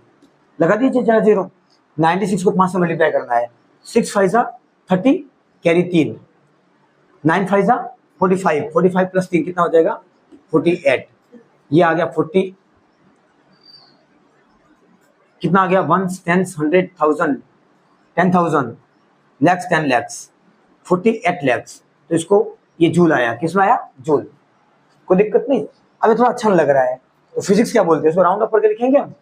लगा दीजिए 4 जीरो। 96 को 5 से मल्टीप्लाई करना है। 6 5 जा 30 कैरी 3, 9 5 जा 45, 45 प्लस 3 कितना हो जाएगा 48। ये आ गया 40 कितना आ गया 1 10 100,000 10,000 लैक्स 10 लैक्स 48 लैक्स। तो इसको ये जूल आया, किसमें आया जूल। कोई दिक्कत नहीं। अभी थोड़ा अच्छा लग रहा है तो फिजिक्स क्या बोलते हैं इसको राउंड अप करके लिखेंगे हम।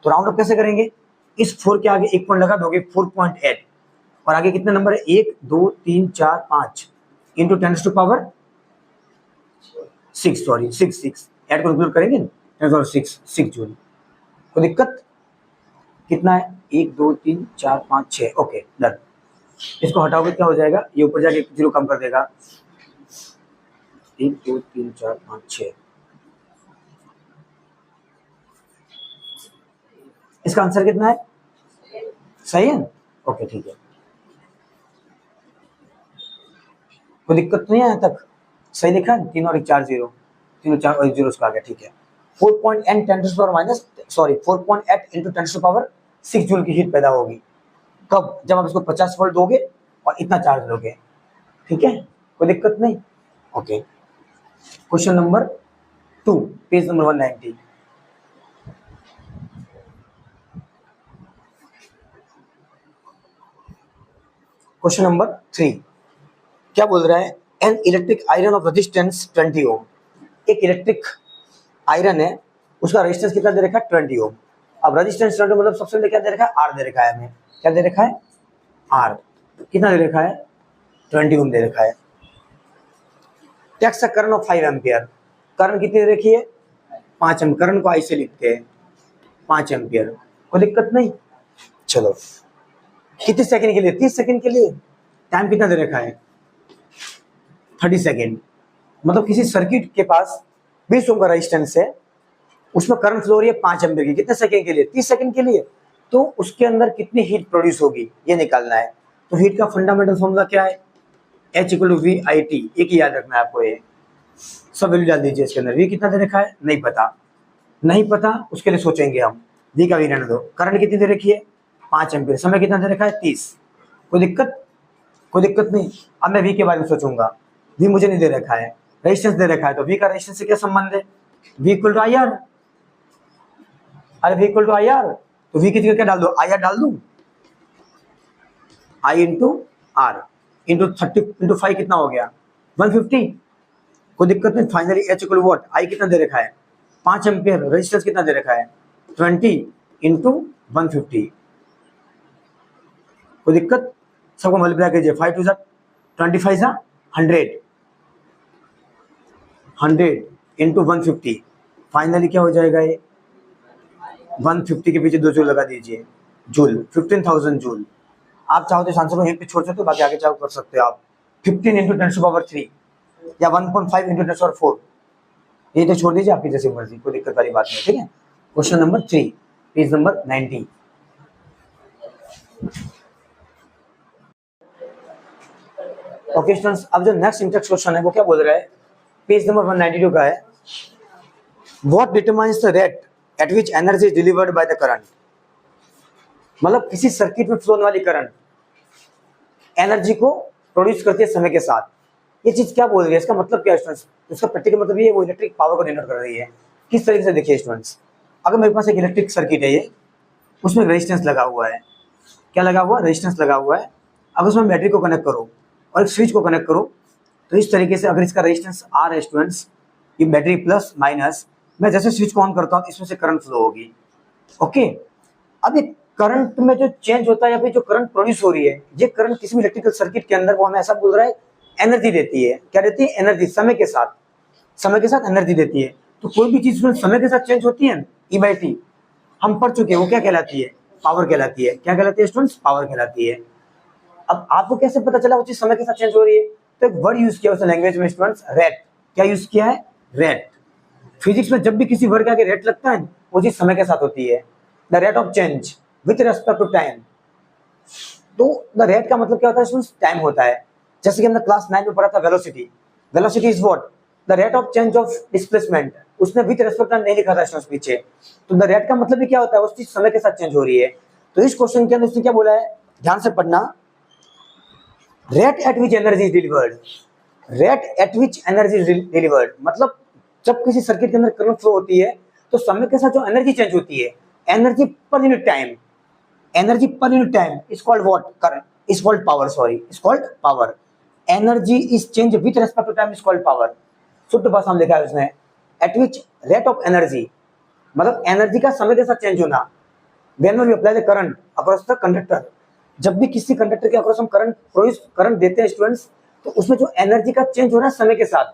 तो राउंड अप कैसे करेंगे, इस 4 के आगे 1 पॉइंट लगा दोगे 4.8 और आगे कितने नंबर है 1 2 3 4 5 into 10 to power 6 sorry 6 add को इंक्लूड करेंगे 10 6 जूल। कोई दिक्कत? कितना है 1 2 3 4 5 6। Okay done. इसको हटाओगे क्या हो जाएगा, ये ऊपर जाके 1 जीरो कम कर देगा 1 2 3 4 5 6। इसका आंसर कितना है, सही है? ओके ठीक है, कोई दिक्कत नहीं है यहाँ तक? सही लिखा है 3 और 1 4 जीरो, 3 और 4 और 1 जीरो उसका आ गया। ठीक है 4.8 10 to power minus sorry 4.8 into 10 to power 6 joule की हीट पैदा होगी। कब? जब आप इसको 50 वोल्ट दोगे और इतना चार्ज लोगे। ठीक है कोई दिक्कत नहीं। Okay question number 2 page number 190। Question number 3 क्या बोल रहा है, an electric iron of resistance 20 ओम। एक इलेक्ट्रिक आयरन है, उसका रेजिस्टेंस कितना दे रखा है 20 ओम। अब रेजिस्टेंस 20 मतलब सबसे पहले क्या दे रखा है आर दे रखा है हमें। क्या दे रखा है आर, कितना दे रखा है 20 ओम दे रखा है। Takes a current of 5 ampere. Current कितनी दे रखी है 5 एम्पियर। करंट को आई से लिखते हैं 5 एम्पियर। कोई दिक्कत नहीं। चलो कितने सेकंड के लिए 30 सेकंड के लिए। टाइम कितना दे रखा है 30 सेकंड। मतलब किसी सर्किट के पास 20 ओम का रेजिस्टेंस है, उसमें करंट फ्लो हो रही है 5 एम्पियर की, कितने सेकंड के लिए 30 सेकंड के लिए। तो उसके अंदर कितनी हीट प्रोड्यूस होगी ये निकालना है। तो हीट का फंडामेंटल फॉर्मूला क्या है H = VIT। एक ही याद रखना है आपको, ये सब वैल्यू डाल दीजिए इसके अंदर। V कितना दे रखा है नहीं पता, नहीं पता उसके लिए सोचेंगे हम। V का V रहने दो। करंट कितनी दे रखी है 5 एम्पियर। समय कितना दे रखा है 30। कोई दिक्कत? कोई दिक्कत नहीं। अब मैं V के बारे में सोचूंगा। V मुझे नहीं दे रखा है, रेजिस्टेंस दे रखा है। तो V का रेजिस्टेंस से क्या संबंध है V = IR। अरे V = IR तो V की जगह क्या डाल दो IR डाल दूं। I × R इंटू 30 इंटू 5 कितना हो गया 150। कोई दिक्कत नहीं। फाइनली H = व्हाट I कितना दे रखा है 5 एम्पियर। रेजिस्टेंस कितना दे रखा है 20 इंटू 150। कोई दिक्कत? सबको मल्टीप्लाई कीजिए 5 2 25 100 100 इंटू 150। फाइनली क्या हो जाएगा ये 150 के पीछे 2 जूल लगा दीजिए। Joule 15,000 joule. आप चाहो तो इस आंसर को यहीं पे छोड़ सकते हो, बाकी आगे चाहो कर सकते हो आप। 15 इंटू 10⁻³ या 1.5 इंटू 10⁻⁴ ये तो छोड़ दीजिए, आपकी जैसी मर्जी, कोई दिक्कत वाली बात नहीं। ठीक है question number 3 page number 90। Okay students, अब जो नेक्स्ट इंटेक्स क्वेश्चन है वो क्या बोल रहा है, पेज नंबर 192 का है। What determines the rate at which energy is delivered by the current. मतलब किसी सर्किट में फ्लो होने वाली करंट एनर्जी को प्रोड्यूस करती है समय के साथ। ये चीज क्या बोल रही है, इसका मतलब क्या है स्टूडेंट्स? इसका प्रैक्टिकल मतलब ये है वो इलेक्ट्रिक पावर को डिनोट कर रही है। किस तरीके से देखिए स्टूडेंट्स, अगर मेरे पास एक इलेक्ट्रिक सर्किट है, ये उसमें रेजिस्टेंस लगा हुआ है। क्या लगा हुआ? रेजिस्टेंस लगा हुआ है। अब उसमें बैटरी को कनेक्ट करो और एक स्विच को कनेक्ट करो, तो इस तरीके से अगर इसका रेजिस्टेंस R है स्टूडेंट्स, ये बैटरी प्लस माइनस, मैं जैसे स्विच को ऑन करता हूँ इसमें से करंट फ्लो होगी। ओके, अब ये करंट में जो चेंज होता है या फिर जो करंट प्रोड्यूस हो रही है, ये करंट किसी भी इलेक्ट्रिकल सर्किट के अंदर वो हमें ऐसा बोल रहा है एनर्जी देती है। क्या देती है? एनर्जी। समय के साथ, समय के साथ एनर्जी देती है। तो कोई भी चीज समय के साथ चेंज होती है E/T हम पढ़ चुके हैं, वो क्या कहलाती है? पावर कहलाती है। क्या कहलाती है स्टूडेंट्स? पावर कहलाती है। अब आपको कैसे पता चला वो चीज समय के साथ चेंज हो रही है? तो एक वर्ड यूज किया उस लैंग्वेज में स्टूडेंट्स, रेट। क्या यूज किया है, रेट। फिजिक्स में जब भी किसी वर्ड के आगे रेट लगता है वो चीज समय के साथ होती है। The rate of change with respect to time. तो द रेट का मतलब क्या होता है, टाइम होता है। जैसे कि हमने क्लास 9 में पढ़ा था velocity. Velocity is what, the rate of change of displacement. उसने विथ रेस्पेक्ट टाइम नहीं लिखा था स्टूडेंट्स पीछे। तो द रेट का मतलब भी क्या होता है, उस चीज समय के साथ चेंज हो रही है। तो इस क्वेश्चन के अंदर उसने क्या बोला है, ध्यान से पढ़ना, rate at which energy is delivered. Rate at which energy is delivered मतलब जब किसी सर्किट के अंदर करंट फ्लो होती है तो समय के साथ जो एनर्जी चेंज होती है, energy per unit time, energy per unit time is called what, current is called power, sorry is called power. Energy is change with respect to time is called power. शुद्ध भाषा में लिखा है उसने, at which rate of energy मतलब एनर्जी का समय के साथ चेंज होना। When we apply the current across the conductor, जब भी किसी कंडक्टर के अक्रॉस हम करंट देते हैं स्टूडेंट्स, तो उसमें जो एनर्जी का चेंज हो रहा है समय के साथ,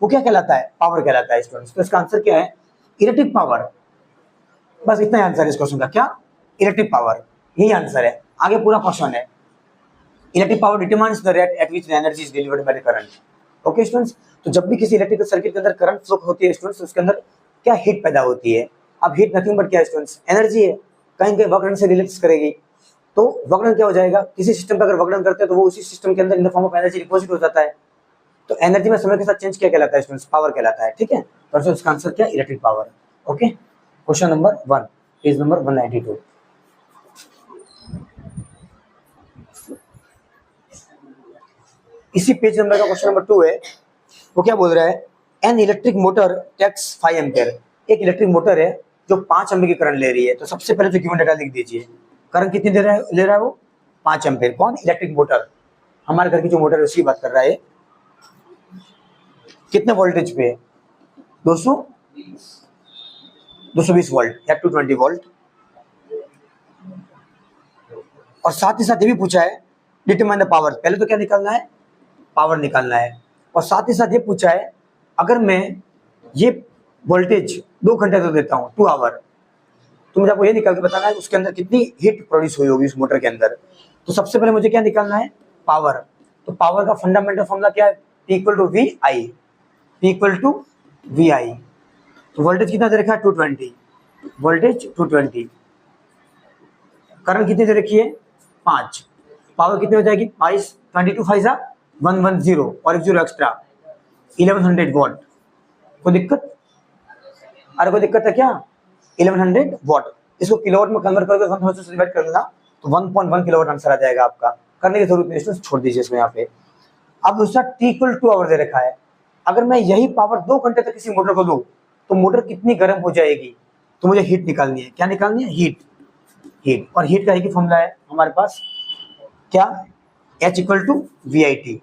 वो क्या कहलाता है, पावर कहलाता है स्टूडेंट्स। तो इसका आंसर क्या है, इलेक्ट्रिक पावर। बस इतना ही आंसर है इस क्वेश्चन का, क्या, इलेक्ट्रिक पावर, यही आंसर है। आगे पूरा क्वेश्चन है, electric power determines the rate at which energy is delivered by the current. Okay students, तो जब भी किसी इलेक्ट्रिकल सर्किट के अंदर करंट फ्लो होती है स्टूडेंट्स, उसके अंदर क्या हीट पैदा होती है। अब हीट नथिंग बट क्या है स्टूडेंट्स, एनर्जी है, कहीं कहीं वक्रण से रिलेट करेगी। तो वक्रण क्या हो जाएगा, किसी सिस्टम पर अगर वक्रण करते हैं तो वो उसी सिस्टम के अंदर in the form of energy deposit हो जाता है। तो एनर्जी में समय के साथ चेंज क्या कहलाता है स्टूडेंट्स, पावर कहलाता है। ठीक है, तो इसका आंसर क्या, electric power. Okay, question number 1, page number 192। इसी पेज नंबर का क्वेश्चन नंबर 2 है। वो क्या बोल रहा है, an electric motor takes 5 ampere. एक इलेक्ट्रिक मोटर है जो 5 एम्पियर की करंट ले रही है। तो सबसे पहले तो गिवन डेटा लिख दीजिए, करंट कितनी ले रहा है वो, 5 एम्पियर। कौन, इलेक्ट्रिक मोटर, हमारे घर की जो मोटर है उसकी बात कर रहा है। कितने वोल्टेज पे, 220 वोल्ट या 220 वोल्ट। और साथ ही साथ ये भी पूछा है डिटरमाइन द पावर। पहले तो क्या निकालना है, पावर निकालना है। और साथ ही साथ ये पूछा है अगर मैं ये वोल्टेज 2 घंटे तक देता हूँ, 2 आवर, तो मुझे आपको ये निकाल के बताना है उसके अंदर कितनी हीट प्रोड्यूस हुई होगी उस मोटर के अंदर। तो सबसे पहले मुझे क्या निकालना है, पावर। तो पावर का फंडामेंटल फॉर्मूला क्या है, P equal to V I, P equal to V I. तो वोल्टेज कितना दे रखा है, 220, वोल्टेज 220, करंट कितनी दे रखी है, 5, पावर कितनी हो जाएगी, 22 5 110 और एक 0 एक्स्ट्रा 1100 वॉट। कोई दिक्कत, अरे कोई दिक्कत है क्या, 1100 वॉट। इसको किलोवाट में कन्वर्ट करके 1000 से डिवाइड कर देना तो 1.1 किलोवाट आंसर आ जाएगा आपका। करने की जरूरत नहीं, छोड़ दीजिए इसको यहाँ पे। अब दूसरा T इक्वल 2 आवर दे रखा है। अगर मैं यही पावर 2 घंटे तक किसी मोटर को दूं तो मोटर कितनी गर्म हो जाएगी। तो मुझे हीट निकालनी है, क्या निकालनी है, हीट। हीट, और हीट का एक ही फॉर्मूला है हमारे पास, क्या, H equal to V I T,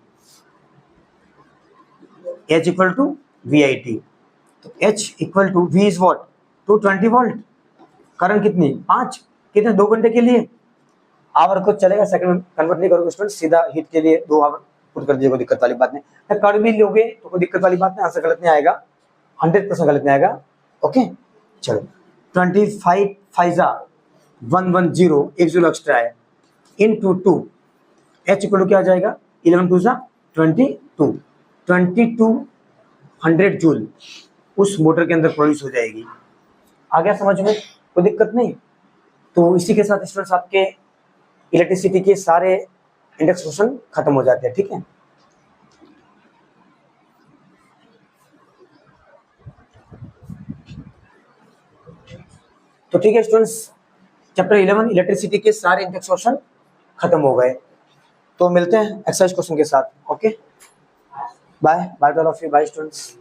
H equal to V I T. तो H equal to V is what, 220 volt, current कितनी, 5, कितने, 2 घंटे के लिए। आवर को चलेगा, सेकंड में कन्वर्ट नहीं करोगे स्टूडेंट, सीधा हीट के लिए 2 आवर पुट कर दीजिए, कोई दिक्कत वाली बात नहीं। कर भी लोगे तो कोई दिक्कत वाली बात नहीं, आंसर गलत नहीं आएगा, 100% गलत नहीं आएगा। ओके, चलो 25 5 110, एक 0 एक्स्ट्रा है, इनटू 2, H इक्वल टू क्या आ जाएगा, 11 2 2200 जूल उस मोटर के अंदर प्रोड्यूस हो जाएगी। आ गया समझ में, कोई दिक्कत नहीं। तो इसी के साथ स्टूडेंट्स आपके इलेक्ट्रिसिटी के सारे इंडेक्स क्वेश्चन खत्म हो जाते हैं। ठीक है, तो ठीक है स्टूडेंट्स, चैप्टर 11 इलेक्ट्रिसिटी के सारे इंडेक्स क्वेश्चन खत्म हो गए। तो मिलते हैं एक्सरसाइज क्वेश्चन के साथ। Okay, bye bye all of you, bye students.